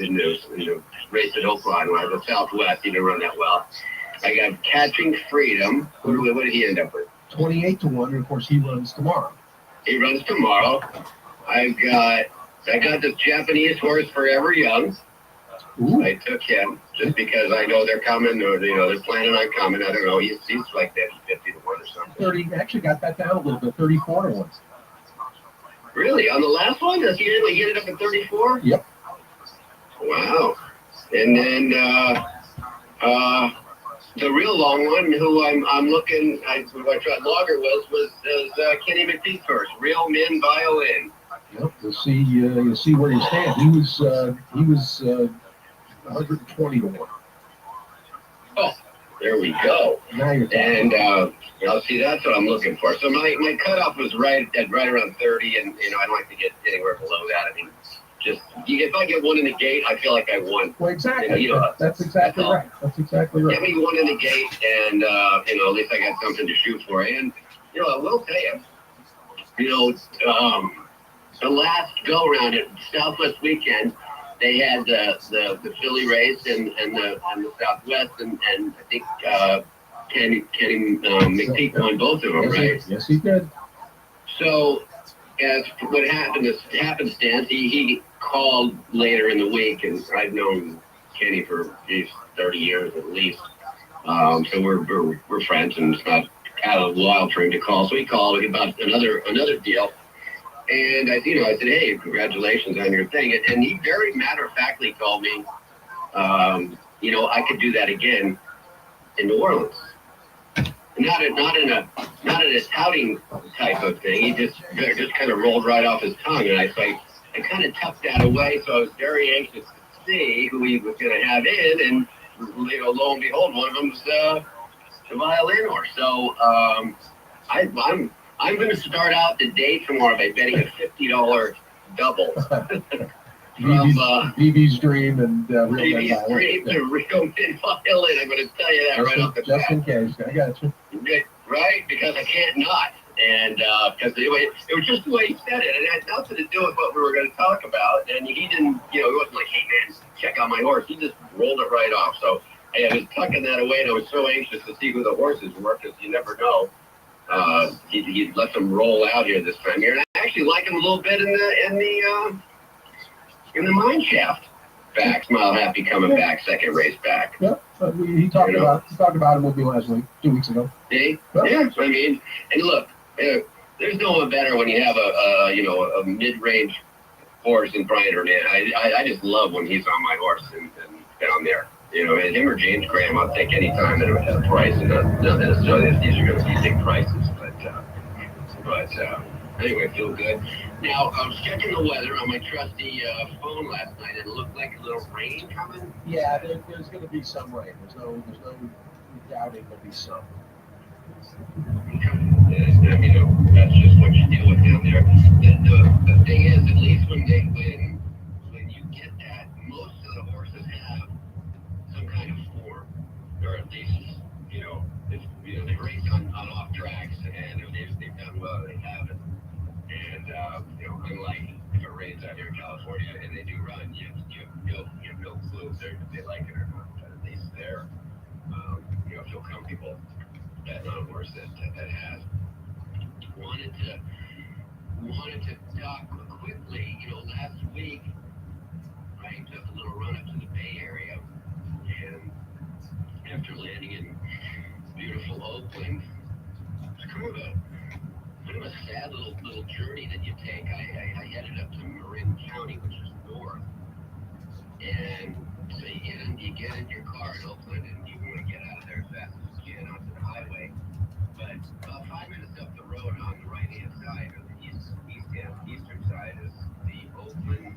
in the race at Oakland, the Southwest. He didn't run that well. I got Catching Freedom. What did he end up with? 28-1, and of course he runs tomorrow. He runs tomorrow. I got this Japanese horse, Forever Young. Ooh. I took him just because I know they're coming, or they're planning on coming. I don't know. He's like that 50-1 or something. 30. Actually got that down a little bit. 34-1. Really? On the last one, does he really get it up at 34? Yep. Wow. And then the real long one, who I'm looking, who I tried longer was Kenny McPeak's horse, Real Men Violin. Yep. You'll see where you stand. He was 120-1. Oh, there we go. Now you're and see, that's what I'm looking for. So my cutoff was right around 30, and I don't like to get anywhere below that. I mean, if I get one in the gate, I feel like I won. Well, exactly. That's exactly right. That's exactly right. Get me one in the gate, and at least I got something to shoot for. And I will tell you, the last go round at Southwest Weekend, they had the Philly race and the Southwest, and I think Kenny McPeak won both of them, right? Yes, he did. So, as what happened is happenstance, he called later in the week, and I've known Kenny for 30 years at least. So we're friends, and it's not out of the wild for him to call. So he called about another deal. And I said, hey, congratulations on your thing. And he very matter-of-factly told me, I could do that again in New Orleans. Not in a touting type of thing. He just kind of rolled right off his tongue. And I kind of tucked that away. So I was very anxious to see who he was going to have in. And, lo and behold, one of them was the Violin horse. So I'm going to start out the day tomorrow by betting a $50 double. BB's Dream and Real Men BB's Dream and Real Men Violin. I'm going to tell you that right off the bat. Just in case. I got you. Right? Because I can't not. And because it was just the way he said it. And it had nothing to do with what we were going to talk about. And he didn't, he wasn't like, hey, man, check out my horse. He just rolled it right off. So I was tucking that away, and I was so anxious to see who the horses were, because you never know. He let them roll out here this time here, and I actually like him a little bit in the mine shaft. Back, Smile Happy coming back, second race back. Yep. He talked about him with me last week, 2 weeks ago. See? Yeah. I mean, and look, there's no one better when you have a mid-range horse in Brian Hernan. I just love when he's on my horse and down there. And him or James Graham, I'll take any time at a price, and not necessarily that these are going to be big prices, but anyway, feel good. Now, I was checking the weather on my trusty phone last night, and it looked like a little rain coming. Yeah, there's going to be some rain. There's no doubting there'll be some. And, you know, that's just what you deal with down there. The thing is, at least when you get that, most of the horses have some kind of form, or at least, you know, they race on off tracks, and if they've done well, they have it. And you know, unlike if it rains out here in California and they do run, you have no clue if they like it or not. But at least they're you know, feel comfortable betting on a horse that has. Wanted to talk quickly. You know, last week I took a little run up to the Bay Area, and after landing in beautiful Oakland, it's kind of a sad little journey that you take. I headed up to Marin County, which is north, and so you get in your car in Oakland, and you want to get out of there as fast as you can onto the highway. But about 5 minutes up the road on the right-hand side, or the eastern side, is the Oakland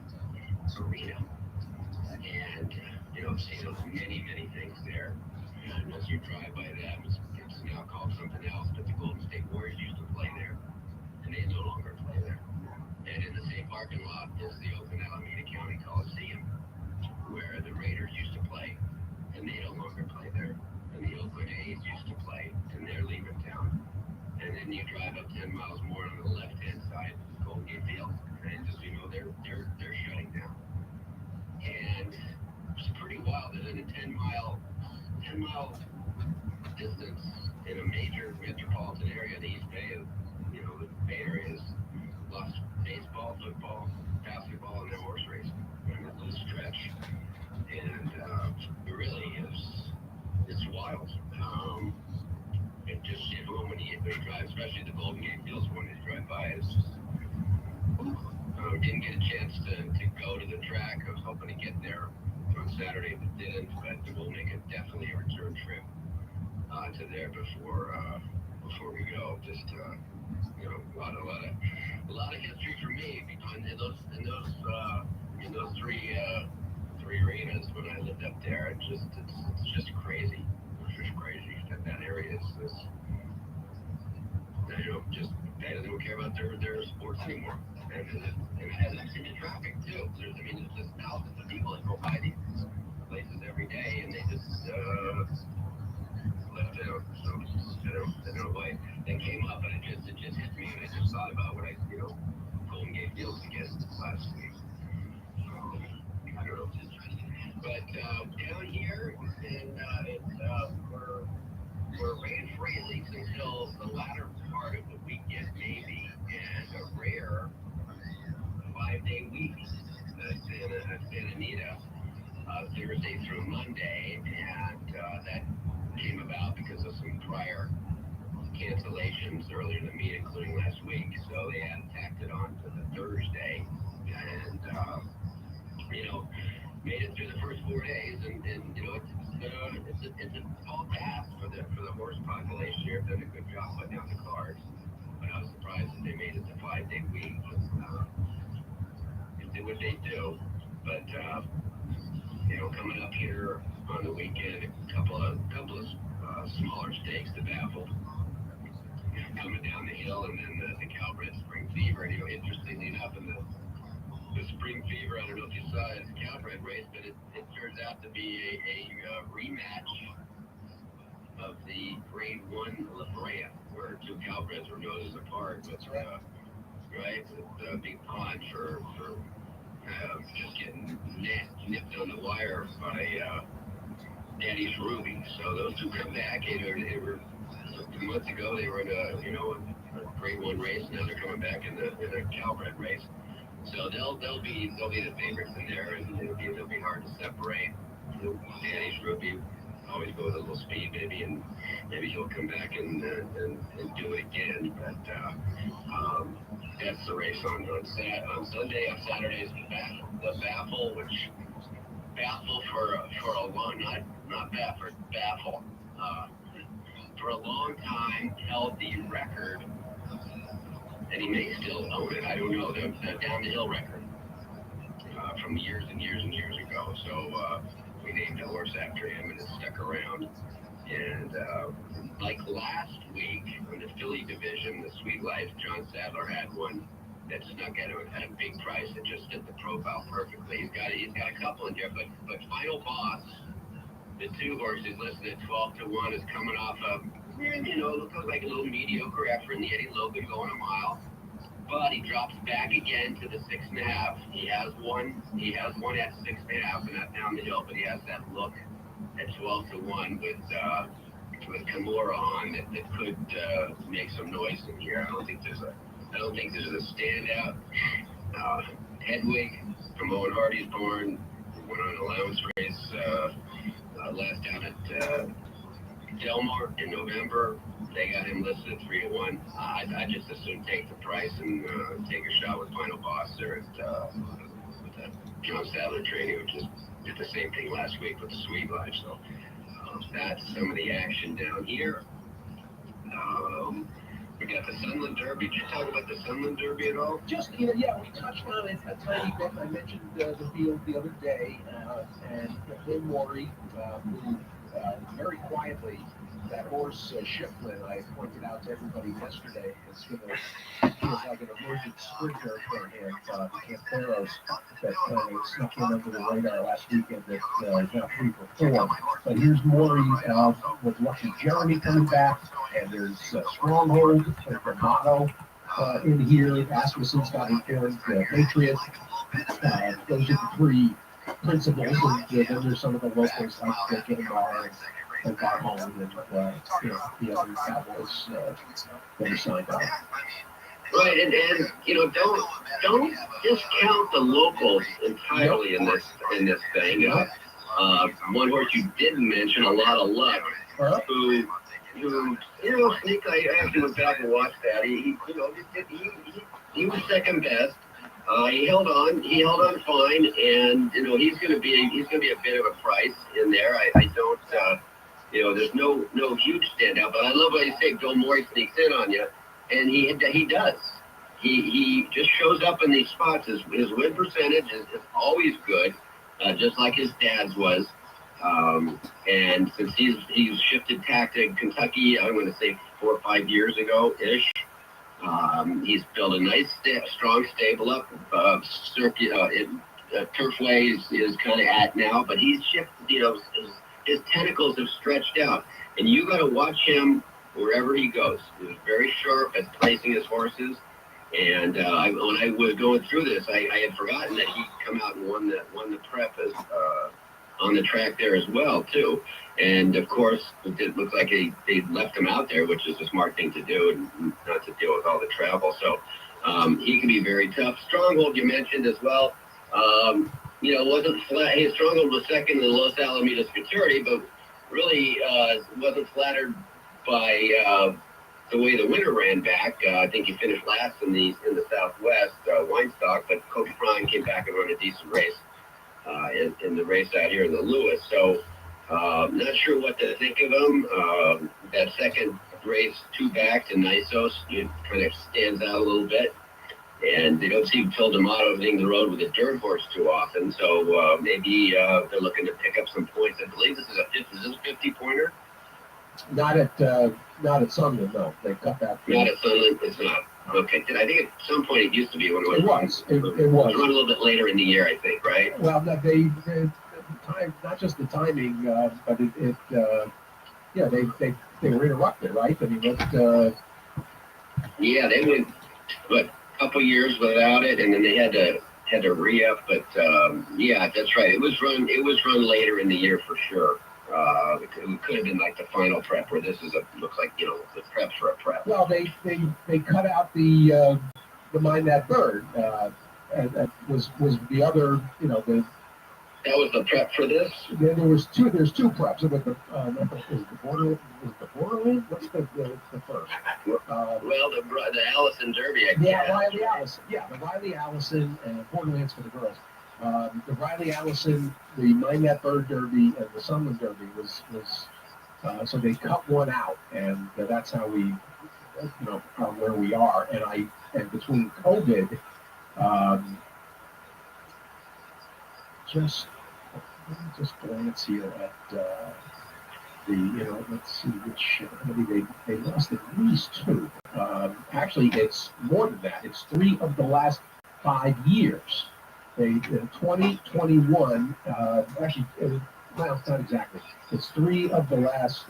Arena. And, you know, see those many things there. And as you drive by them, it's now called something else, but the Golden State Warriors used to play there, and they no longer play there. And in the same parking lot is the Oakland Alameda County Coliseum, where the Raiders used to play, and they no longer play there. And the Oakland A's used to play, and they're leaving town. And then you drive up 10 miles more on the left-hand side, Golden Gate Field, and just, you know, they're shutting down. And it's pretty wild that in a 10-mile distance in a major metropolitan area, the East Bay, you know, the Bay Area has lost baseball, football, basketball, and then horse racing in a little stretch. And it really is, it's wild. It just, you know, when you drive, especially the Golden Gate Fields, when you drive by, it's just, didn't get a chance to go to the track. I was hoping to get there on Saturday, but didn't. But we'll make it definitely a return trip to there before we go. Just you know, a lot of history for me in those three arenas when I lived up there. It's just crazy. It's just crazy that area is. You know, just they don't care about their sports anymore. And it has actually the traffic too. There's just thousands of people that go by these places every day, and they just left out. So I don't know why that came up, but it just hit me, and I just thought about what Golden Gate Fields again last week. I don't know. But down here, and we're ran free at least until the latter part of the weekend, maybe, and a rare 5-day week at Santa Anita, Thursday through Monday, and that came about because of some prior cancellations earlier in the meet, including last week. So they had tacked it on to the Thursday, and you know, made it through the first 4 days, and you know, it's a tall task for the horse population here. They've done a good job putting out the cards, but I was surprised that they made it to 5-day week. They did what they do, but you know, coming up here on the weekend, a couple of smaller stakes to baffle coming down the hill, and then the Calbred Spring Fever. And you know, interestingly enough, in the Spring Fever, I don't know if you saw it, it's a Calbred race, but it turns out to be a rematch of the Grade 1 La Brea, where two Calbreds were noses apart. But right, with a big pond for just getting nipped on the wire by Daddy's Ruby. So those two come back. They were 2 months ago. They were in a Grade 1 race. Now they're coming back in a Calbred race. So they'll be the favorites in there, and it'll be hard to separate. Danny's Ruby always goes a little speed, and maybe he'll come back and do it again. But that's the race on Sunday. On Saturday is the Baffle, which Baffle for a long, not Baffert, Baffle, for a long time held the record. And he may still own it. I don't know. The down the hill record from years and years and years ago. So we named a horse after him, and it stuck around. And like last week in the Philly division, the Sweet Life, John Sadler had one that snuck at a big price that just fit the profile perfectly. He's got a couple in there, but Final Boss, the two horses listed at 12-1, is coming off of, looks like a little mediocre effort in the Eddie Logan going a mile. But he drops back again to the 6.5. He has one at 6.5, and that's down the hill. But he has that look at 12-1 with Kimura on that could make some noise in here. I don't think there's a standout. Hedwig from Owen Hardy's barn went on an allowance race last down at Delmar in November. They got him listed at 3-1. I just assume take the price and take a shot with Final Boss there with that John Sadler training, which just did the same thing last week with the Sweet Life. So that's some of the action down here. We got the Sunland Derby. Did you talk about the Sunland Derby at all? Just, we touched on it a tiny bit. I mentioned the field the other day, and Bill Morey, who very quietly, that horse, Shiflin, I pointed out to everybody yesterday, is going to feels like an emergent sprinter for him. Camperos that kind of snuck in under the radar last weekend that is now 3 for 4. But here's Morey with Lucky Jeremy coming back, and there's Stronghold and Vermotto in here. Asmussen's got informed Patriot. Those are the 3 principals, and then there's some of the locals like Gilmar and Barhol and the other Cowboys that are signed up. Right, and don't discount the locals entirely in this thing. One horse you didn't mention, A Lot of Luck, who Sneak. I actually went back and watched that. He was second best. He held on fine, and he's going to be a bit of a price in there. I don't, there's no huge standout, but I love what you say. Bill Morey sneaks in on you, and he does. He just shows up in these spots. His win percentage is always good, just like his dad's was. And since he's shifted tack to Kentucky, I'm going to say 4 or 5 years ago ish. He's built a nice, strong stable up. Turfway is kind of at now, but he's shifted. His tentacles have stretched out, and you got to watch him wherever he goes. He's very sharp at placing his horses. And when I was going through this, I had forgotten that he'd come out and won the prep as on the track there as well too. And of course, it looked like they left him out there, which is a smart thing to do, and not to deal with all the travel. So he can be very tough. Stronghold you mentioned as well. Wasn't flat. His Stronghold was second in the Los Alamitos Futurity, but really wasn't flattered by the way the winter ran back. I think he finished last in the Southwest Weinstock, but Coach Prime came back and ran a decent race in the race out here in the Lewis. So not sure what to think of him. That second race, 2 back to Nisos, kind of stands out a little bit. And they don't see Phil D'Amato hitting the road with a dirt horse too often. So maybe they're looking to pick up some points. I believe this is a 50-pointer. Not at Sunland, no. They cut that. Not at Sunland, it's not. Okay. I think at some point it used to be when it was. It was. It was a little bit later in the year, I think, right? Well, they time, not just the timing, but they were interrupted, right? I mean, yeah, they went a couple years without it, and then they had to re-up. But yeah, that's right. It was run later in the year for sure. It could have been like the final prep, where this looks like the prep for a prep. Well, they cut out the Mind That Bird. And that was the other, That was the prep for this. There's 2 preps. It was the Borderland. What's the first? Well, the Allison Derby. Riley Allison. Yeah, the Riley Allison and Borderlands for the girls. The Riley Allison, the Mind That Bird Derby, and the Sunland Derby was so they cut one out, and that's how we, are where we are. And between COVID, just glance here at let's see which, they lost at least two. Actually, it's more than that. It's 3 of the last 5 years. They 2021, actually, well, not exactly. It's 3 of the last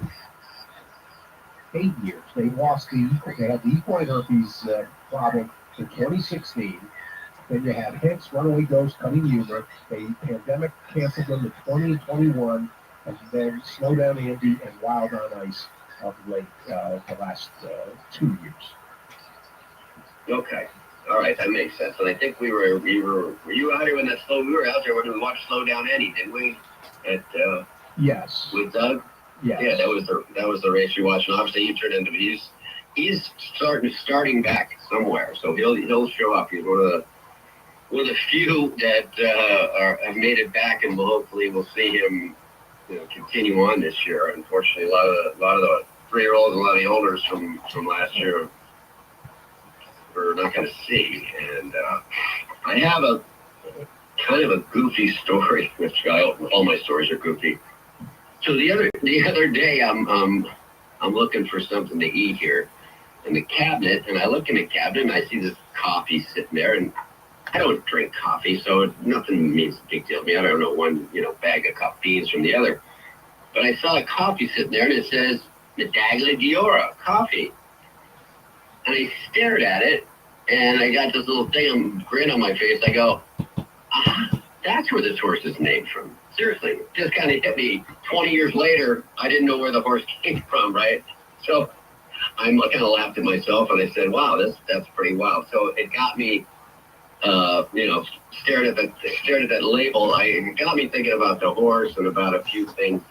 8 years. They had the equine herpes problem in 2016. Then you had Hicks, runaway ghost, cutting humor. A pandemic canceled them in 2021, and then Slow Down Andy and Wild on Ice of late, the last 2 years. Okay. All right, that makes sense. And I think were you out here when we were out there when we watched Slow Down Andy, didn't we? Yes. With Doug? Yes. Yeah, that was the race you watched. And obviously he turned into he's starting back somewhere. So he'll show up. He's one of the few that have made it back, and we'll see him continue on this year. Unfortunately, a lot of the 3-year-olds and a lot of the olders from last year we're not going to see. And I have a kind of a goofy story, which all my stories are goofy. So the other day, I'm looking for something to eat here in the cabinet, and I look in the cabinet and I see this coffee sitting there, and I don't drink coffee, so nothing means a big deal to me. I don't know one bag of cup beans from the other, but I saw a coffee sitting there, and it says Medaglia d'Oro coffee, and I stared at it, and I got this little grin on my face. I go, that's where this horse is named from. Seriously, just kind of hit me 20 years later. I didn't know where the horse came from, right? So I kind of laughed at myself, and I said, wow, that's pretty wild. So it got me, stared at that label. It got me thinking about the horse and about a few things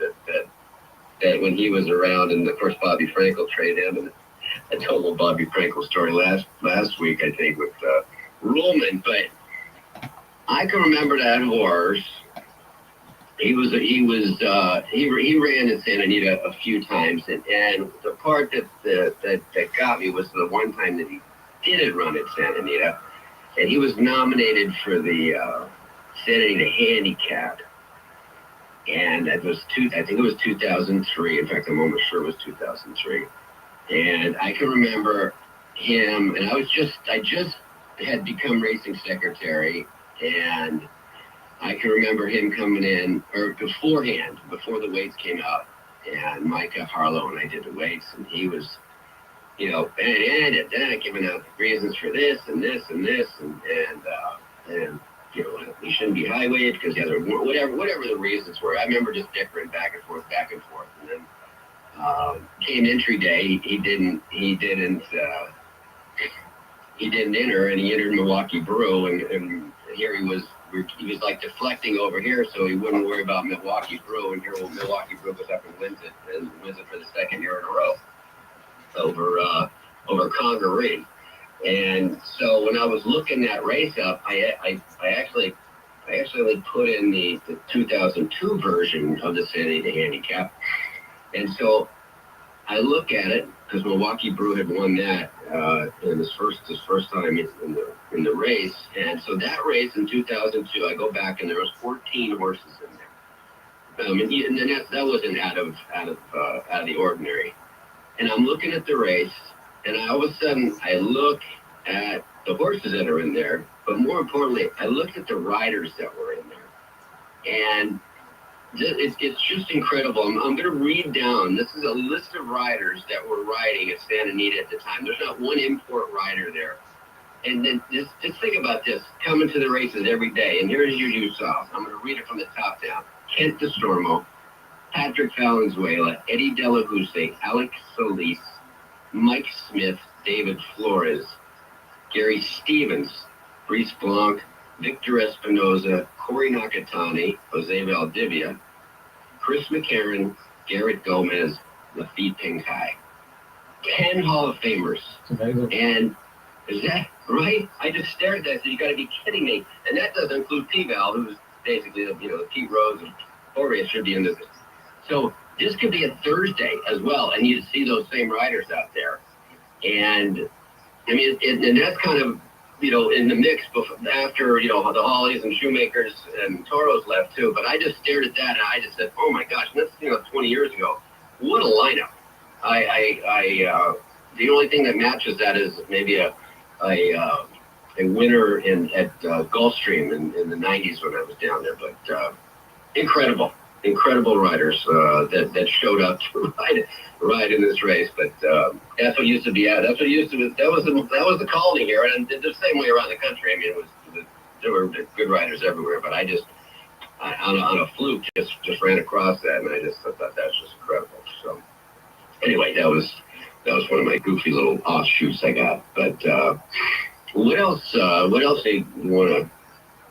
that when he was around, and of course Bobby Frankel traded him. And I told a little Bobby Frankel story last week, I think, with Ruhlman. But I can remember that horse. He ran in Santa Anita a few times, and the part that got me was the one time that he didn't run at Santa Anita, and he was nominated for the Santa Anita Handicap, and I think it was 2003. In fact, I'm almost sure it was 2003, and I can remember him, and I just had become racing secretary, and I can remember him coming in, or beforehand, before the weights came out, and Micah Harlow and I did the weights, and he was, and giving out the reasons for this and this and this, and we shouldn't be high weight because whatever the reasons were. I remember just dickering back and forth, and then came entry day, he didn't enter, and he entered Milwaukee Brew, and here he was like deflecting over here so he wouldn't worry about Milwaukee Brew, and here Milwaukee Brew goes up and wins it for the second year in a row over Congaree. And so when I was looking that race up, I actually put in the 2002 version of the Santa Anita Handicap, and so I look at it because Milwaukee Brew had won that in his first time in the race, and so that race in 2002, I go back and there was 14 horses in there. And that wasn't out of the ordinary. And I'm looking at the race, and all of a sudden I look at the horses that are in there, but more importantly, I looked at the riders that were in there, and it's just incredible. I'm going to read down. This is a list of riders that were riding at Santa Anita at the time. There's not one import rider there. And then just think about this, coming to the races every day. And here's your new South. I'm going to read it from the top down. Kent DeStormo, Patrick Valenzuela, Eddie Dela Houssaye, Alex Solis, Mike Smith, David Flores, Gary Stevens, Brice Blanc, Victor Espinoza, Corey Nakatani, Jose Valdivia, Chris McCarron, Garrett Gomez, Lafitte Pinkai. 10 Hall of Famers. And is that right? I just stared at that and said, you got to be kidding me. And that doesn't include P-Val, who's basically, the Pete Rose and Boreas should be in this. So this could be a Thursday as well, and you see those same riders out there. And I mean, and that's kind of, in the mix after, the Hollies and Shoemakers and Toros left too. But I just stared at that and I just said, oh my gosh, that's, 20 years ago. what a lineup. The only thing that matches that is maybe a winner at Gulfstream in the 90s when I was down there. But incredible riders that showed up to ride in this race. But that's what used to be. That was the colony here, and the same way around the country. I mean, there were good riders everywhere. But I on a fluke just ran across that, and I just thought that's just incredible. So anyway, that was one of my goofy little offshoots I got. But what else? What else do you want to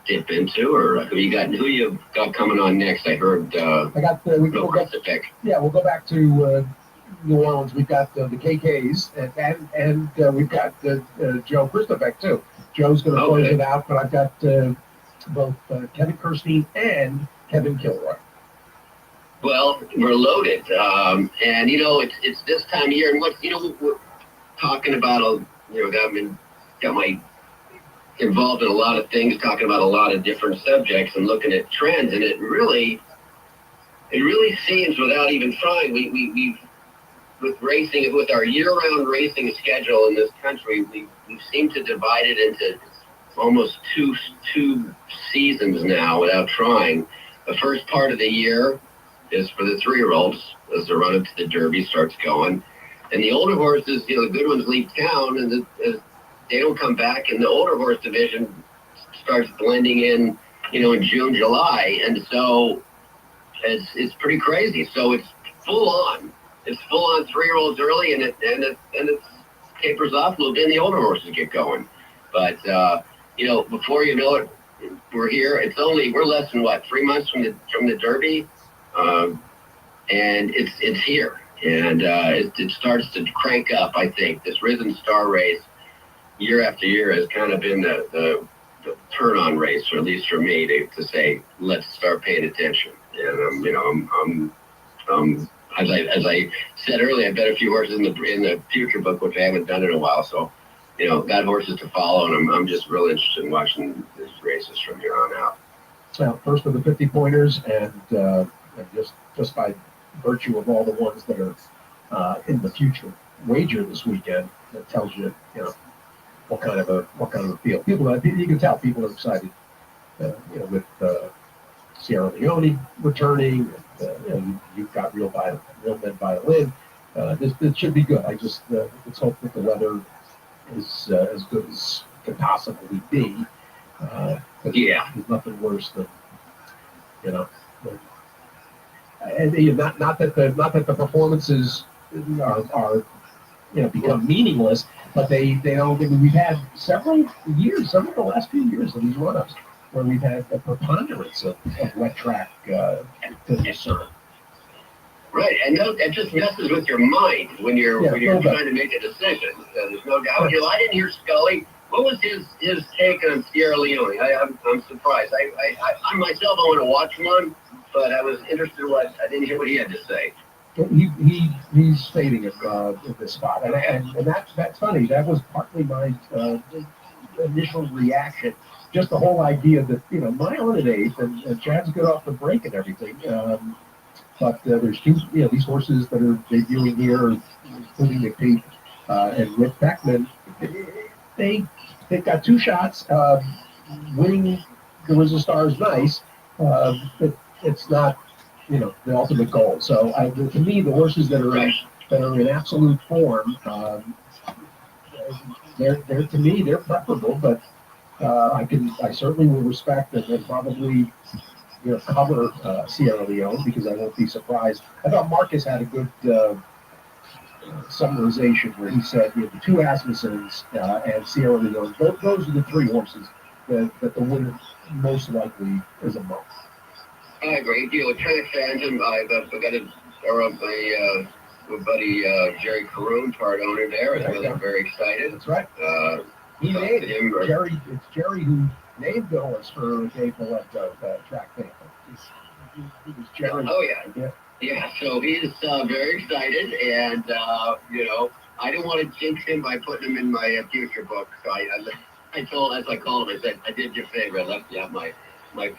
dip into, or who you got coming on next? I heard. I got we'll go back to New Orleans. We've got the KKs and we've got Joe Christopek too. Joe's going to close it out, but I've got both Kevin Kirstein and Kevin Kilroy. Well, we're loaded, and it's this time of year, and we're talking about. Got my involved in a lot of things, talking about a lot of different subjects and looking at trends, and it really seems, without even trying, we've with racing, with our year-round racing schedule in this country, we seem to divide it into almost two seasons now without trying. The first part of the year is for the 3-year-olds as the run up to the Derby starts going, and the older horses, the good ones leave town, and they don't come back, and the older horse division starts blending in, in June, July, and so it's pretty crazy. So it's full on. It's full on 3-year-olds early, and it tapers off a little bit, and the older horses get going. But before you know it, we're here. We're less than 3 months from the Derby, and it's here, and it starts to crank up. I think this Risen Star race, year after year, has kind of been the turn-on race, or at least for me, to say, let's start paying attention. And as I said earlier, I bet a few horses in the future book, which I haven't done in a while. So, got horses to follow, and I'm just real interested in watching these races from here on out. Well, first of the 50-pointers, and just by virtue of all the ones that are in the future wager this weekend, that tells you, what kind of a field. You can tell people are excited, with Sierra Leone returning. You've got Real Men Violin. This should be good. Let's hope that the weather is as good as could possibly be. There's nothing worse than, and not that the performances are become meaningless, but they don't. We've had several of the last few years of these run-ups where we've had a preponderance of wet track to discern. Right, and that just messes with your mind when you're trying to make a decision. There's no doubt. I didn't hear Scully. What was his take on Sierra Leone? I'm surprised. I myself, I want to watch one, but I was interested in I didn't hear what he had to say. He's fading in this spot, and that's funny. That was partly my initial reaction. Just the whole idea that mile and an eighth, and Chad's good off the break and everything. But there's two, these horses that are debuting here, including McPeak and Rick Beckman. They've got two shots. Winning the Risen Star is nice, but it's not the ultimate goal. So to me, the horses that are in absolute form, they're preferable. But I certainly will respect and probably cover Sierra Leone, because I won't be surprised. I thought Marcus had a good summarization where he said the two Asmussens and Sierra Leone, those are the three horses that the winner most likely is among. I agree. Track Phantom, I've got my buddy Jerry Caroon, part owner there, is really very excited. That's right. He named him. It's Jerry who named the horse for Dave Valento, Track Phantom. He was Jerry. Oh, yeah. Yeah, so he's very excited, and, I didn't want to jinx him by putting him in my future book. So I told, as I called him, I said, I did your favor. I left you out my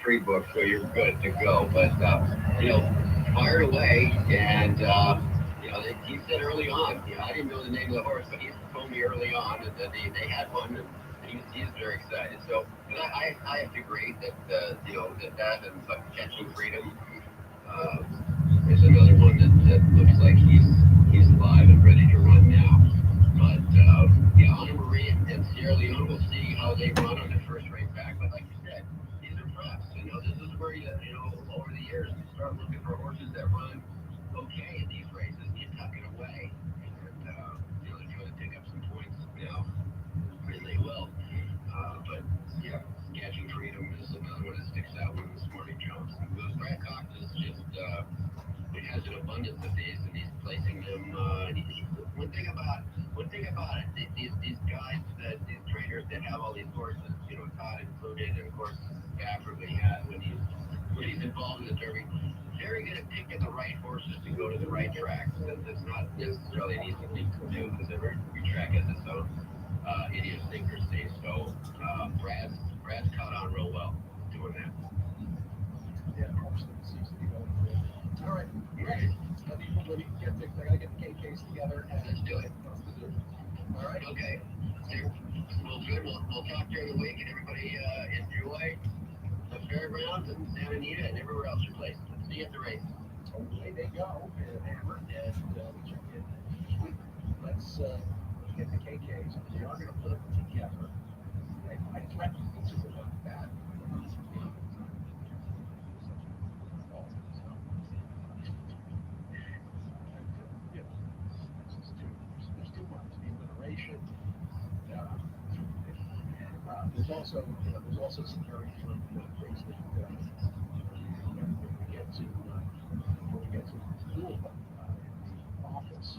free book, so you're good to go. But, fired away, and he said early on, I didn't know the name of the horse, but he told me early on that they had one, and he's very excited. So I have to agree that, that and like Catching Freedom is another one that looks like he's live and ready to run now. But, Anna Marie and Sierra Leone, we'll see how they run on their first race back. But like you said, these are preps. This is where, over the years, you start looking for horses that run okay in these races, and you tuck it away. And, they're trying to pick up some points now. And they will. But, Catching Freedom is another one that sticks out when the morning jumps. And those Brad Cox is just, it has an abundance of these, and he's placing them. One thing about it, these guys, these trainers that have all these horses, Todd included, and of course Stafford when he's involved in the Derby, very good at picking the right horses to go to the right tracks. That's not necessarily an easy thing to do because every track has its own idiosyncrasy. So Brad's caught on real well doing that. Yeah, obviously it seems to be going good. All right, ready. Let me get the KKs together and Let's do it. All right. Okay. Well, good. We'll talk during the week, and everybody enjoy the fairgrounds and Santa Anita and everywhere else you're placed. See you at the race. Away they go, Hammer, and we check in next week. Let's get the KKs. We are going to put them together. I threatened to go like that. There's too much. The alliteration. There's also some very fun things that when we get to school office.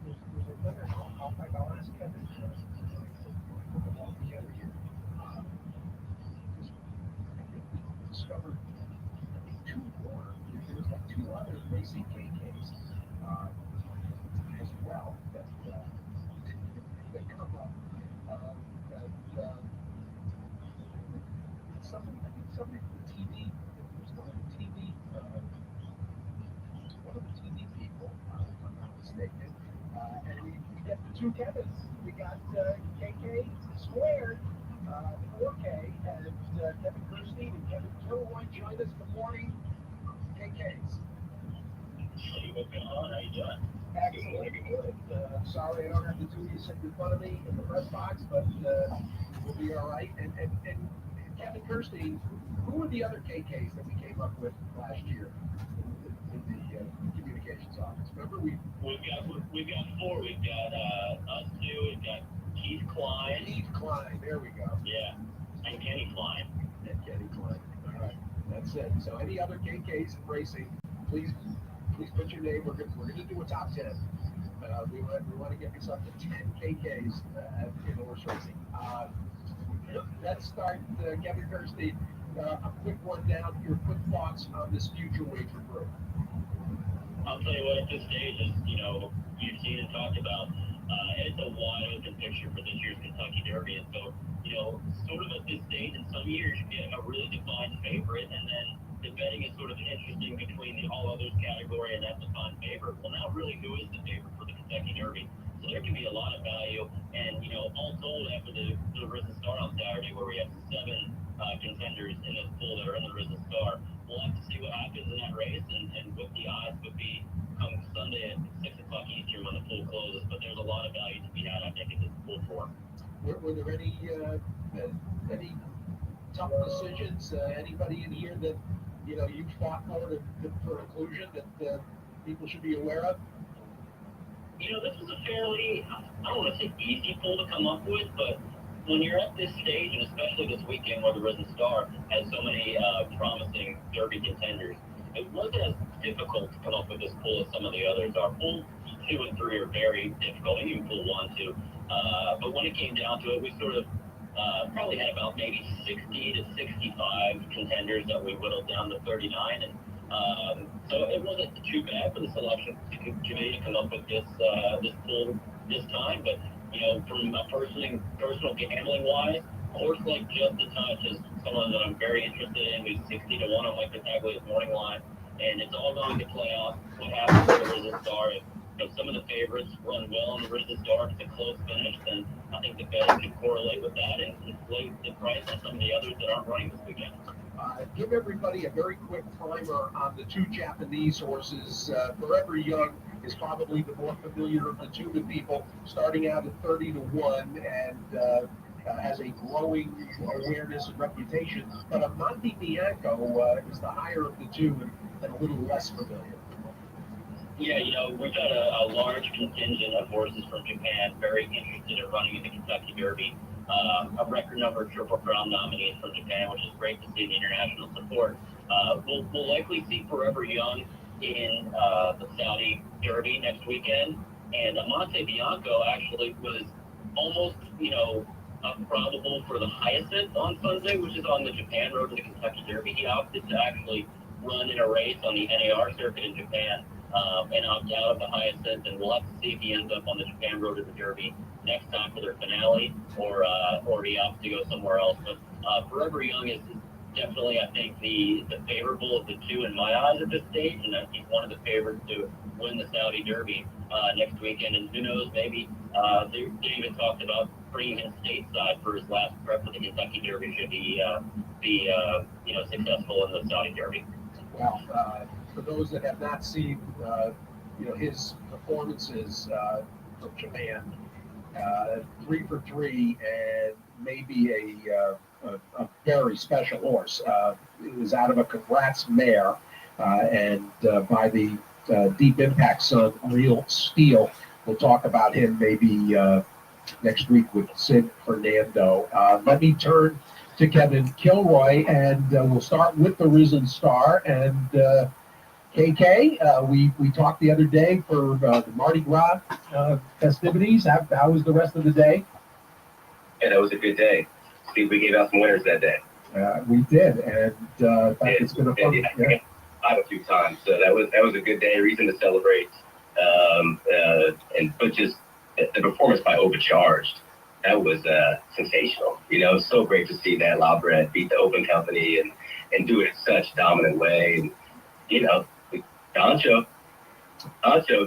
There's another. I'll ask Kevin. Put them all together here. Discovered two more. There's like two other racing KKs as well that come up. Somebody from the TV. There's one of the TV. One of the TV people, if I'm not mistaken. And we get the two Kevins. We got KK Squared, 4K, and Kevin Kirstein and Kevin Kilroy join us. Good morning, KKs. Hey, what's going on? How you doing? Excellent. Good. Sorry I don't have the two of you sitting in front of me in the press box, but we'll be all right. And Kevin Kirstein, who were the other KKs that we came up with last year in the communications office? Remember we've got four. We've got us two. We've got Keith Klein. There we go. Yeah, and Kenny Klein. All right, that's it. So any other KKs in racing, please put your name. We're going to do a top 10. We want to get this up to 10 KKs in horse racing. Let's start, Kevin Kirstein. A quick rundown, your quick thoughts on this future wager group. I'll tell you what, at this stage, as you've seen and talked about, it's a wide open picture for this year's Kentucky Derby. And so, sort of at this stage, in some years, you get a really defined favorite, and then the betting is sort of interesting between the all others category and that defined favorite. Well, now really, who is the favorite for the Kentucky Derby? So there can be a lot of value. And, all told, after the Risen Star on Saturday, where we have 7 contenders in this pool that are in the Risen Star, we'll have to see what happens in that race and what the odds would be come Sunday at 6 o'clock Eastern when the pool closes. But there's a lot of value to be had, I think, in this pool for. Were there any tough decisions? Anybody in here that you fought for inclusion that people should be aware of? This was a fairly, I don't want to say easy pool to come up with, but when you're at this stage, and especially this weekend where the Risen Star has so many promising Derby contenders, it wasn't as difficult to come up with this pool as some of the others are. Pool 2 and 3 are very difficult, and even pool 1 too. But when it came down to it, we sort of probably had about maybe 60 to 65 contenders that we whittled down to 39, and so it wasn't too bad for the selection committee to come up with this pool this time. But from a personal gambling wise, a horse like Just a Touch is someone that I'm very interested in. Who's 60 to 1 on Mike Battaglia's morning line. and it's all going to play out what happens with the Risen Star. If some of the favorites run well in the Risen Star to the close finish, then I think the bettors can correlate with that and inflate the price on some of the others that aren't running this weekend. Give everybody a very quick primer on the two Japanese horses. Forever Young is probably the more familiar of the two to people, starting out at 30 to 1 and has a growing awareness and reputation. But Amandi Bianco is the higher of the two and a little less familiar. Yeah, we've got a large contingent of horses from Japan very interested in running in the Kentucky Derby. A record number of Triple Crown nominees from Japan, which is great to see the international support. We'll likely see Forever Young in the Saudi Derby next weekend. And Amante Bianco actually was almost, probable for the Hyacinth on Sunday, which is on the Japan road to the Kentucky Derby. He opted to actually run in a race on the NAR circuit in Japan and opt out of the Hyacinth. And we'll have to see if he ends up on the Japan road to the Derby next time for their finale, or he opts to go somewhere else. But Forever Young is definitely, I think, the favorable of the two in my eyes at this stage, and I think one of the favorites to win the Saudi Derby next weekend. And who knows, maybe David talked about bringing him stateside for his last prep for the Kentucky Derby should he be successful in the Saudi Derby. Well, for those that have not seen, his performances from Japan, 3 for 3, and maybe a very special horse. It was out of a Congrats mare, and by the Deep Impact son, Real Steel. We'll talk about him maybe next week with Sid Fernando. Let me turn to Kevin Kilroy, and we'll start with the Risen Star. And KK, we talked the other day for the Mardi Gras festivities. How was the rest of the day? Yeah, that was a good day. Steve, we gave out some winners that day. We did, and in fact, it's been a fun. Yeah. A few times, so that was a good day. Reason to celebrate, but just the performance by Overcharged, that was sensational. So great to see that Labred beat the Open Company and do it in such a dominant way. And Doncho,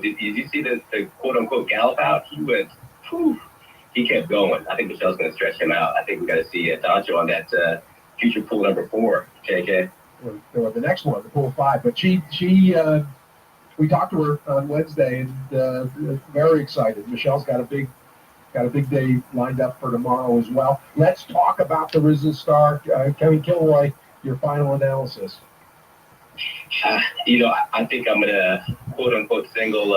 did you see the quote unquote gallop out? He went, whew, he kept going. I think Michelle's going to stretch him out. I think we got to see Doncho on that future pool number 4, JK. Or the next one, the pool 5. But she we talked to her on Wednesday, and very excited. Michelle's got a big day lined up for tomorrow as well. Let's talk about the Risen Star. Kevin Kilroy, your final analysis. I think I'm gonna quote unquote single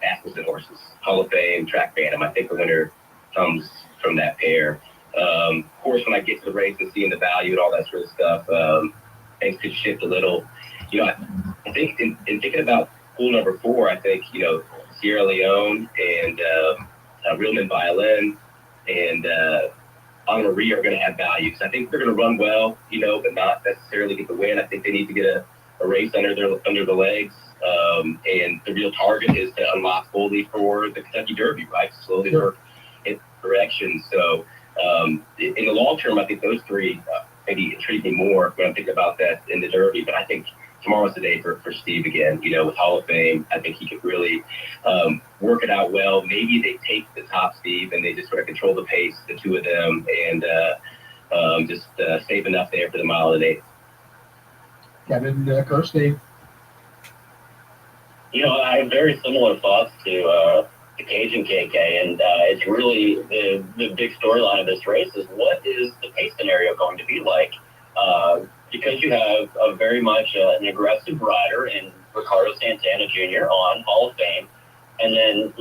Asmussen horses, Hall of Fame, Track Phantom. I think the winner comes from that pair. Of course, when I get to the race and seeing the value and all that sort of stuff, things could shift a little. I think in thinking about pool number 4, I think, Sierra Leone and Reelman Violin and Anna Marie are going to have value. So I think they're going to run well, but not necessarily get the win. I think they need to get a race under the legs. And the real target is to unlock fully for the Kentucky Derby, right? Slowly work in direction. So in the long term, I think those 3 maybe intrigue me more when I'm thinking about that in the Derby. But I think tomorrow's the day for Steve again, with Hall of Fame. I think he could really work it out well. Maybe they take the top, Steve, and they just sort of control the pace, the two of them, and just save enough there for the mile and 8. Kevin Kirstein. I have very similar thoughts to Cage and KK, and it's really the big storyline of this race is what is the pace scenario going to be like? Because you have a very much an aggressive rider in Ricardo Santana Jr. on Hall of Fame, and then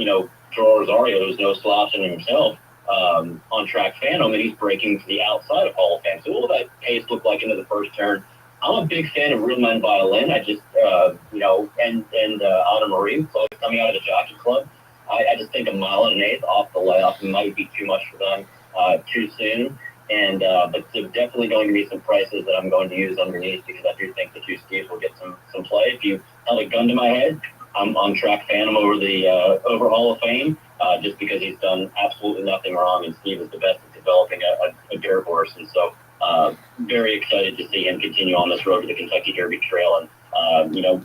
Joel Rosario, who's no slouch in himself, on Track Phantom, and he's breaking to the outside of Hall of Fame. So what will that pace look like into the first turn? I'm a big fan of Real Men Violin. I just and Anna Marie coming out of the Jockey Club. I just think a mile and an eighth off the layoff might be too much for them too soon. And but there's definitely going to be some prices that I'm going to use underneath because I do think the 2 Steves will get some play. If you held a gun to my head, I'm on Track Phantom over Hall of Fame just because he's done absolutely nothing wrong, and Steve is the best at developing a dirt horse. And so very excited to see him continue on this road to the Kentucky Derby Trail. And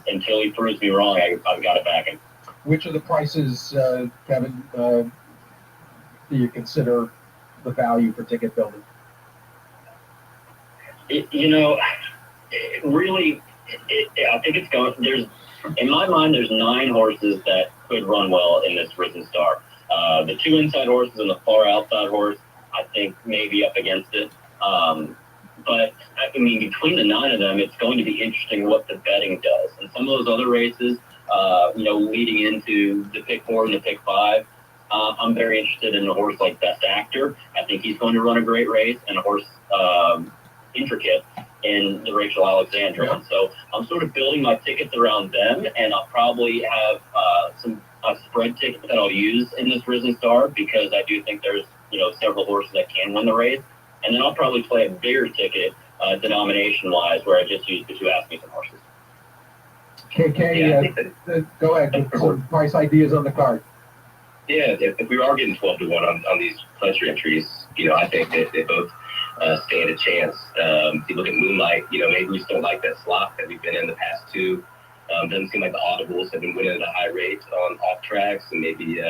until he proves me wrong, I've got to back him. Which of the prices, Kevin, do you consider the value for ticket building? I think it's going. In my mind, there's 9 horses that could run well in this Risen Star. The 2 inside horses and the far outside horse, I think, maybe up against it. But I mean, between the 9 of them, it's going to be interesting what the betting does. And some of those other races, leading into the pick 4 and the pick 5, I'm very interested in a horse like Best Actor. I think he's going to run a great race, and a horse Intricate in the Rachel Alexandra. Yeah. And so I'm sort of building my tickets around them, and I'll probably have a spread ticket that I'll use in this Risen Star, because I do think there's several horses that can win the race. And then I'll probably play a bigger ticket denomination-wise, where I just use the 2 Ask Me Some horses. KK, go ahead with some price ideas on the card. Yeah, if we are getting 12 to 1 on these pleasure entries, I think that they both stand a chance. If you look at Moonlight, maybe we still like that slot that we've been in the past 2. Doesn't seem like the audibles have been winning at a high rate on off tracks, and maybe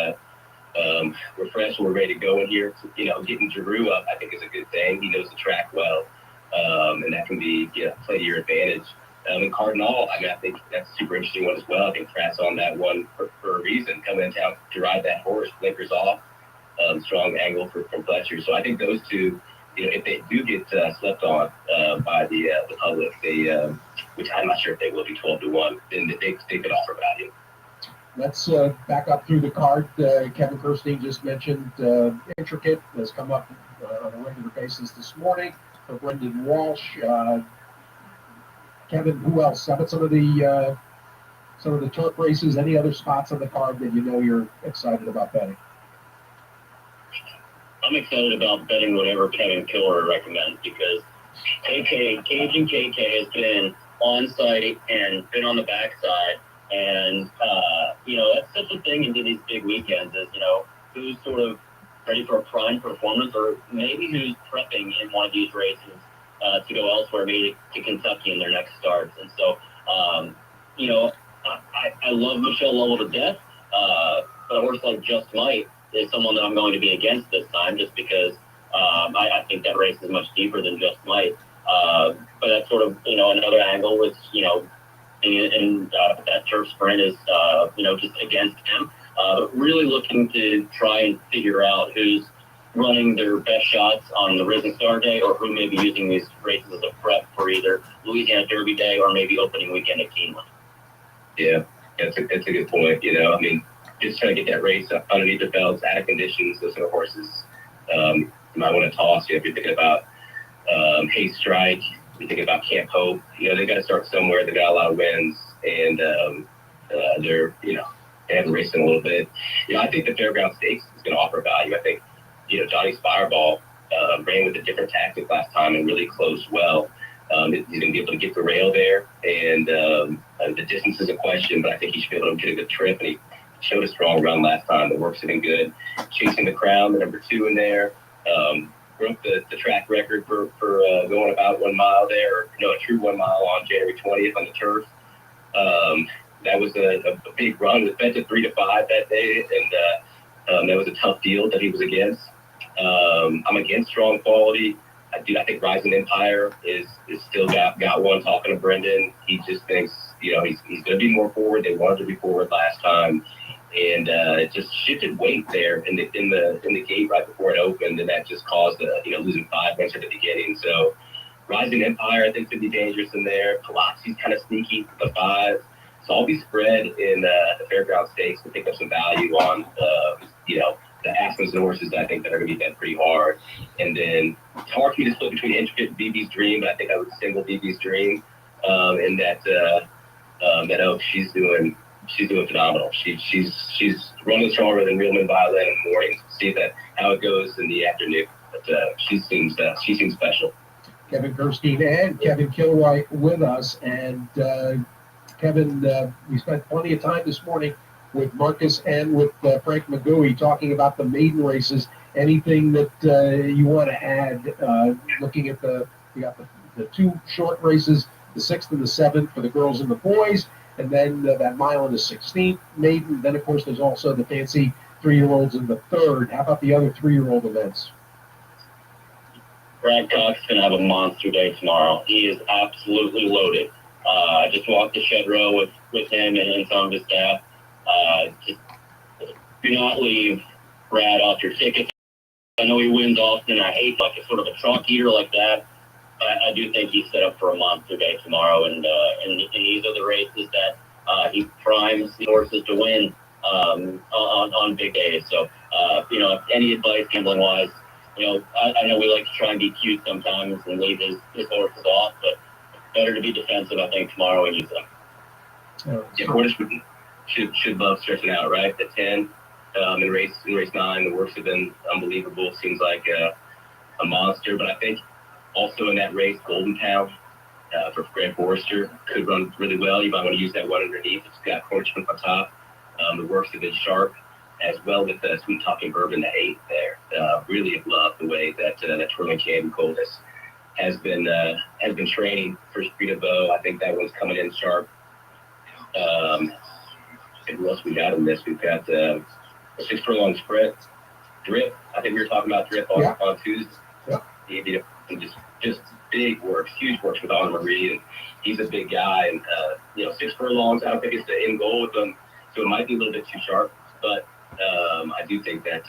we're fresh and we're ready to go in here. Getting Giroux up, I think, is a good thing. He knows the track well, and that can be play to your advantage. And Cardinal, I think that's a super interesting one as well. I think Pratt's on that one for a reason, coming in town to ride that horse, blinkers off, strong angle from Fletcher. So I think those 2, if they do get slept on by the public, which I'm not sure if they will be 12 to 1, then they could offer value. Let's back up through the card. Kevin Kirstein just mentioned Intricate has come up on a regular basis this morning for Brendan Walsh. Kevin, who else? How about some of the turf races? Any other spots on the card that you're excited about betting? I'm excited about betting whatever Kevin Kilroy recommends, because Cajun KK has been on site and been on the backside. And, that's such a thing into these big weekends is, who's sort of ready for a prime performance, or maybe who's prepping in one of these races to go elsewhere, maybe to Kentucky in their next starts. And so, I love Michelle Lovell to death, but a horse like Just Might is someone that I'm going to be against this time, just because I think that race is much deeper than Just Might. But that's sort of, another angle with, and that turf sprint is, just against him. Really looking to try and figure out who's running their best shots on the Risen Star Day, or who may be using these races as a prep for either Louisiana Derby Day or maybe opening weekend at Keeneland. Yeah, that's a good point. Just trying to get that race up underneath the belts, out of conditions, those sort of horses. You might want to toss. If you're thinking about Haste Strike, you think about Camp Hope. They got to start somewhere. They got a lot of wins, and they're they haven't raced in a little bit. I think the Fairground Stakes is going to offer value. I think Johnny's Fireball ran with a different tactic last time and really closed well. He's going to be able to get the rail there, and the distance is a question, but I think he should be able to get a good trip. And he showed a strong run last time. The work's been good. Chasing the Crown, the number 2 in there. Broke the track record for going about 1 mile there, a true 1 mile on January 20th on the turf. That was a big run. It was bet to 3 to 5 that day, and that was a tough deal that he was against. I'm against Strong Quality. I think Rising Empire is still got one. Talking to Brendan, he just thinks he's going to be more forward. They wanted to be forward last time, and it just shifted weight there in the gate right before it opened, and that just caused losing 5 lengths at the beginning. So Rising Empire, I think, could be dangerous in there. Palazzi's kind of sneaky for the 5. So I'll be spread in the Fairground Stakes to pick up some value on the Aspens and horses that I think that are going to be bet pretty hard. And then it's hard for me to split between Intricate and BB's Dream, but I think I would single BB's Dream. In that Oak, she's doing phenomenal. She's running stronger than Realman Violin in the morning. See how it goes in the afternoon, but she seems special. Kevin Kirstein and Kevin Kilroy with us, and Kevin, we spent plenty of time this morning with Marcus and with Frank McGooey talking about the maiden races. Anything that you want to add? Looking at you got the 2 short races the 6th and the 7th for the girls and the boys, and then that mile and the 16th maiden. Then, of course, there's also the fancy 3-year-olds in the 3rd. How about the other 3-year-old events? Brad Cox is going to have a monster day tomorrow. He is absolutely loaded. I just walked the shed row with him and some of his staff. Just do not leave Brad off your tickets. I know he wins often. I hate like a sort of a chalk eater like that. I do think he's set up for a monster day tomorrow, and these are the races that he primes the horses to win on big days. So, any advice gambling wise, I know we like to try and be cute sometimes and leave his horses off, but better to be defensive, I think, tomorrow and use them. Yeah, horses should love stretching out, right? The 10 in race 9, the works have been unbelievable. Seems like a monster, but I think also in that race, Golden Town for Grant Forrester could run really well. You might want to use that one underneath. It's got Corchman on top. The works have been sharp, as well with the Sweet Talking Bourbon, the 8 there. Really have loved the way that Twirling Candy Cold has been training for Speed of Bow. I think that one's coming in sharp. And who else we got in this? We've got a 6 furlong sprint. Drip. I think we were talking about Drip on Tuesday. Yeah. And just big works, huge works with Anna Marie, and he's a big guy. And 6 furlongs. I don't think it's the end goal with them, so it might be a little bit too sharp. But I do think that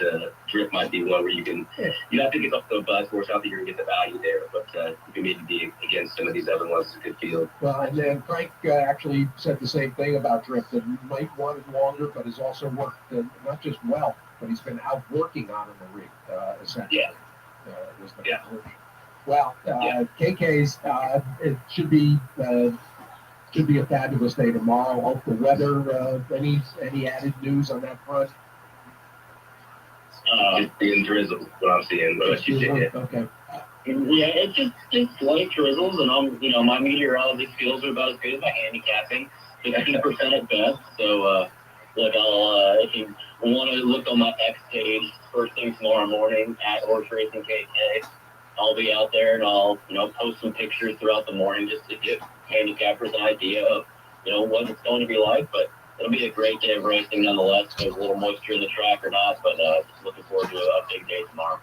Drip might be one where you can. You have to get off the buzz horse. I don't think you're gonna get the value there, but you can maybe be against some of these other ones. It's a good field. Well, and then Frank actually said the same thing about Drip, that he might want it longer, but has also worked not just well, but he's been out working on Marie, essentially. Yeah. Was the Yeah. conclusion. Well, KK's it should be a fabulous day tomorrow. Hope the weather. Any added news on that front? Just being drizzle, what I'm seeing. What else you see? Okay. Yeah, it's just light drizzles, and my meteorology skills are about as good as my handicapping, 50% at best. So, I'll if you want to look on my X page first thing tomorrow morning at Horse Racing KK, I'll be out there and I'll post some pictures throughout the morning just to give handicappers an idea of what it's going to be like. But it'll be a great day of racing nonetheless. There's a little moisture in the track or not, but just looking forward to a big day tomorrow.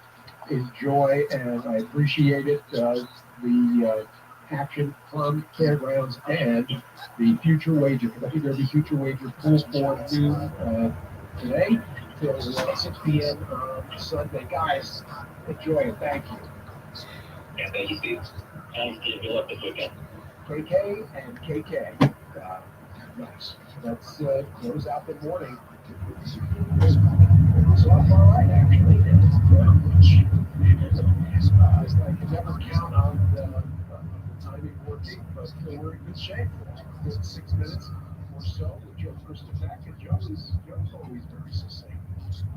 Enjoy, and I appreciate it. The action from Fairgrounds and the Future Wager, Kentucky Derby Future Wager pool for noon today till 6 p.m. on Sunday. Guys, enjoy it. Thank you. Yeah, thank you, Steve. Thanks, Steve. Good luck this weekend. KK and KK. Nice. Let's close out the morning. It's off all right, actually. I can never count on the timing working, but we're in good shape. Good 6 minutes or so with Joe Christopher, and Joe's always very succinct.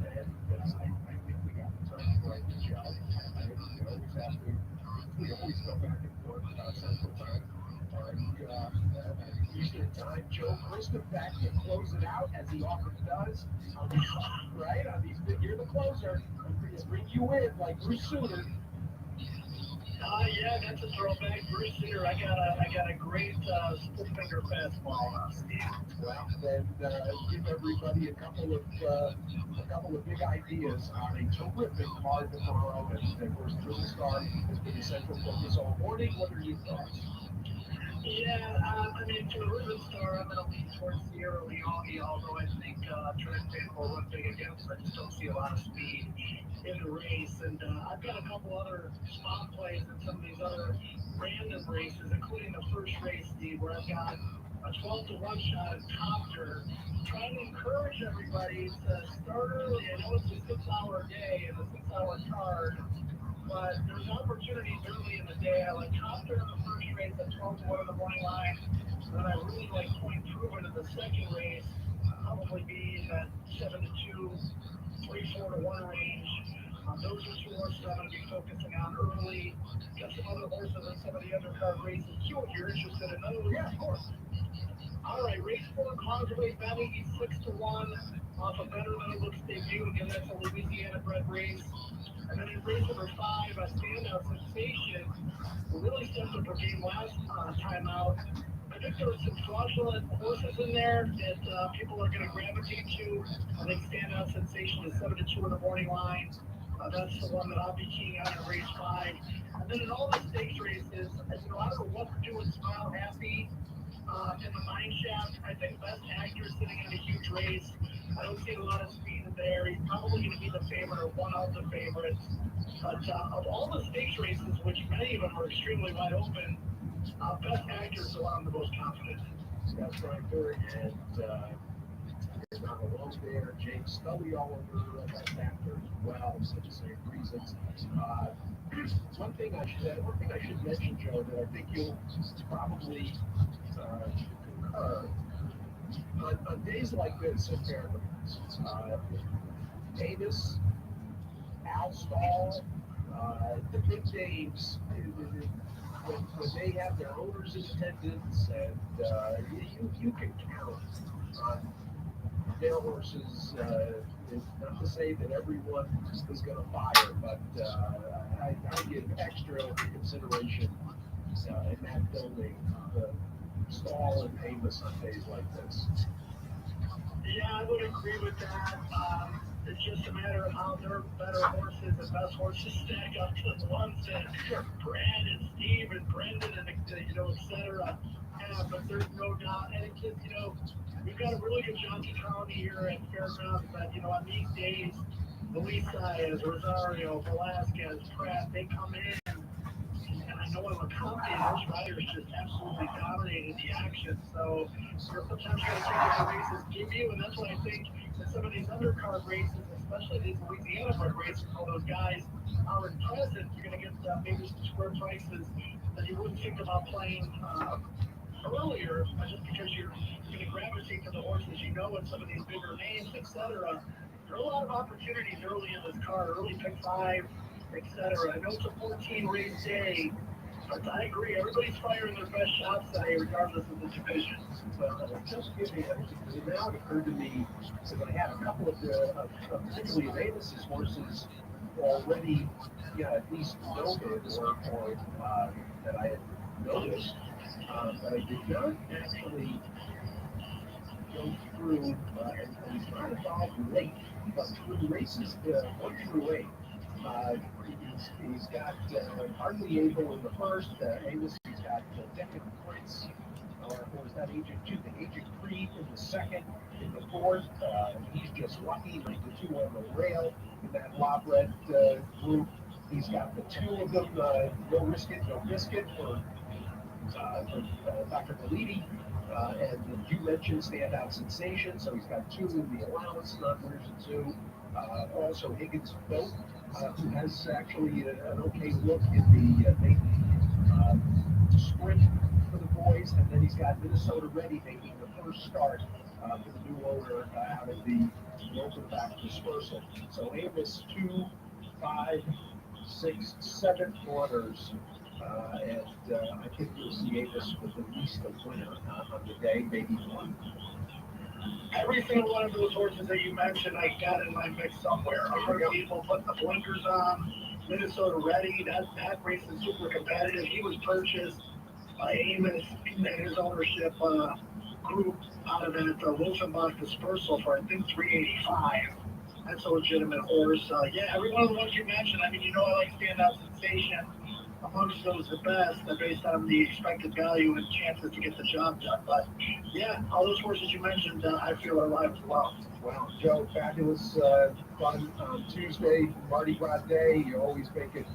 And I think we got the time right with Joe. We always go back and forth about Central Time. Eastern Time, Joe Christopher back to close it out, as he often does. Right? You're the closer. Bring you in like Bruce Sutter. Yeah, that's a throwback. Bruce Sutter, I got a great split finger fastball, Steve. Well, then give everybody a couple of big ideas on a terrific card tomorrow. And of course, Drizzle Star has been the central focus all morning. What are your thoughts? Yeah, for the Ribbon Star, I'm going to lean towards Sierra Leone, although I think Trent will run big against. I just don't see a lot of speed in the race. And I've got a couple other spot plays in some of these other random races, including the first race, Steve, where I've got a 12-1 shot at Copter, trying to encourage everybody to start early. I know it's a 6-hour day and a 6-hour card, but there's opportunities early in the day. I like Copter in the first race at 12-1 in the morning line. Then I really like Point Proven in the second race, probably be in that 7-2, 3-4-1 range. Those are 2 horses I'm going to be focusing on early. Got some other horses in some of the undercard races too, if you're interested in those. Yeah, of course. All right, race 4, Causeway Valley, he's 6-1 off a better than it looks debut. Again, that's a Louisiana bred race. And then in race number 5, a standout sensation, who really stepped up her game last time out. I think there were some fraudulent horses in there that people are going to gravitate to. I think standout sensation is 7-2 in the morning line. That's the one that I'll be keying on in race 5. And then in all the stakes races, I don't know what to do with Smile Happy. In the mine shaft, I think best actor sitting in a huge race. I don't see a lot of speed in there. He's probably going to be the favorite or one of the favorites. But of all the stakes races, which many of them are extremely wide open, best actor is the one I'm the most confident. That's right, Gary. And on the low there, James Scully all over best actor as well, for the same reasons. One thing I should mention, Joe, that I think you'll probably concur. On days like this at Fairgrounds, Davis, Al Stall, the big names, when they have their owners in attendance, and you can count on their horses. Not to say that everyone is going to fire, but I give extra consideration in that building, Stall and Amos on days like this. Yeah, I would agree with that. It's just a matter of how their better horses and best horses stack up to the ones that Brad and Steve and Brendan and et cetera have. But there's no doubt, and it's just we've got a really good jockey colony here at Fairgrounds. But on these days, Luisa, Rosario, Velasquez, Pratt, they come in. And I know in LeCompte, those riders just absolutely dominated the action. So you're sometimes going to take what the races give you, and that's why I think that some of these undercard races, especially these Louisiana bred races, all those guys are in present, you're going to get maybe some square prices that you wouldn't think about playing earlier, just because you're going to gravitate to the horses and some of these bigger names, etc. There are a lot of opportunities early in this card, early pick 5, etc. I know it's a 14 race day, but I agree. Everybody's firing their best shots today, regardless of the division. Well, just give me it now occurred to me that I had a couple of particularly Davis's horses already, at least noted or that I had noticed, but I did not actually go through and he's not involved late, but through races 1 through 8. He's got hardly able in the first. Amos, he's got Deccan Prince, or is that Agent 2? The Agent Creed in the second. In the fourth, he's just lucky. Like the 2 on the rail in that Lobred group. He's got the 2 of them. No Risk It, No Biscuit for Dr. Galiti. And you mentioned Standout Sensation, so he's got 2 in the allowance, not version 2. Also Higgins Boat, who has actually an okay look in the sprint for the boys, and then he's got Minnesota Ready making the first start for the new owner out of the open back dispersal. So Amos 2, 5, 6, 7 corners. And I think you'll see Amos with at least a winner on the day, maybe 1. Every single one of those horses that you mentioned, I got in my mix somewhere. I heard people put the blinkers on. Minnesota Ready, that race is super competitive. He was purchased by Amos and his ownership group out of that Wilsonbach dispersal for I think $385. That's a legitimate horse. Every one of the ones you mentioned. I mean, I like Standout Sensation amongst those the best, based on the expected value and chances to get the job done. But all those horses you mentioned, I feel are alive as well. Well, Joe, fabulous fun on Tuesday, Mardi Gras Day. You always make it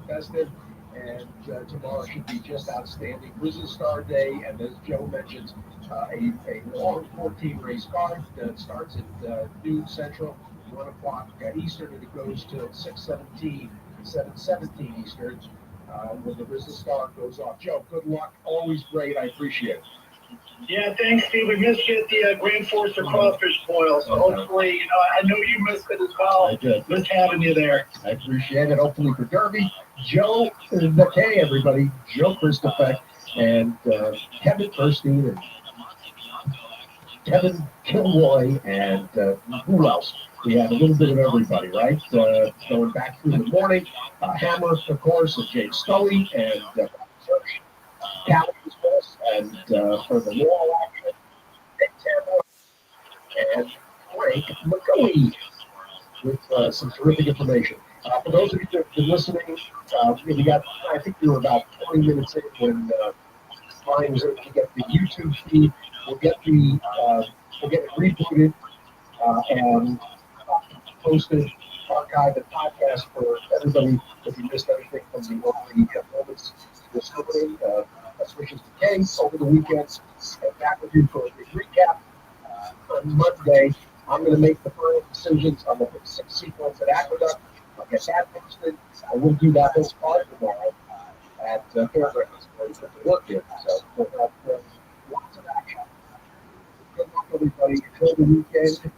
festive, and tomorrow should be just outstanding. Grizzly Star Day, and as Joe mentioned, a long 14 race card that starts at noon Central, 1 o'clock Eastern, and it goes till 6:17, 7:17 Eastern. When the Business Star goes off. Joe, good luck. Always great. I appreciate it. Yeah, thanks, Steve. We missed you at the Grand Forster Crawfish Boil, so hopefully, I know you missed it as well. I did. Missed having you there. I appreciate it. Hopefully for Derby, Joe McKay, everybody, Joe Christopher, and Kevin Burstein, and Kevin Kilroy, and who else? We had a little bit of everybody, right? Going back through the morning. Hammer, of course, and Jake Scully, and Callie was with us, and for the law action, Nick Tamor, and Frank McCoy with some terrific information. For those of you that have been listening, we got, I think we were about 20 minutes in when Brian was able to get the YouTube feed. We'll get it rebooted and posted, archived, and podcast for everybody if you missed anything from the early moments this morning. Best wishes to Kay over the weekend. And back with you for a big recap on Monday. I'm going to make the final decisions on the 6 sequence at Aqueduct. I'll get that posted. I will do that whole part tomorrow at Fairgrounds where we put the work in. So we'll have lots of action. Good luck, everybody. Enjoy the weekend.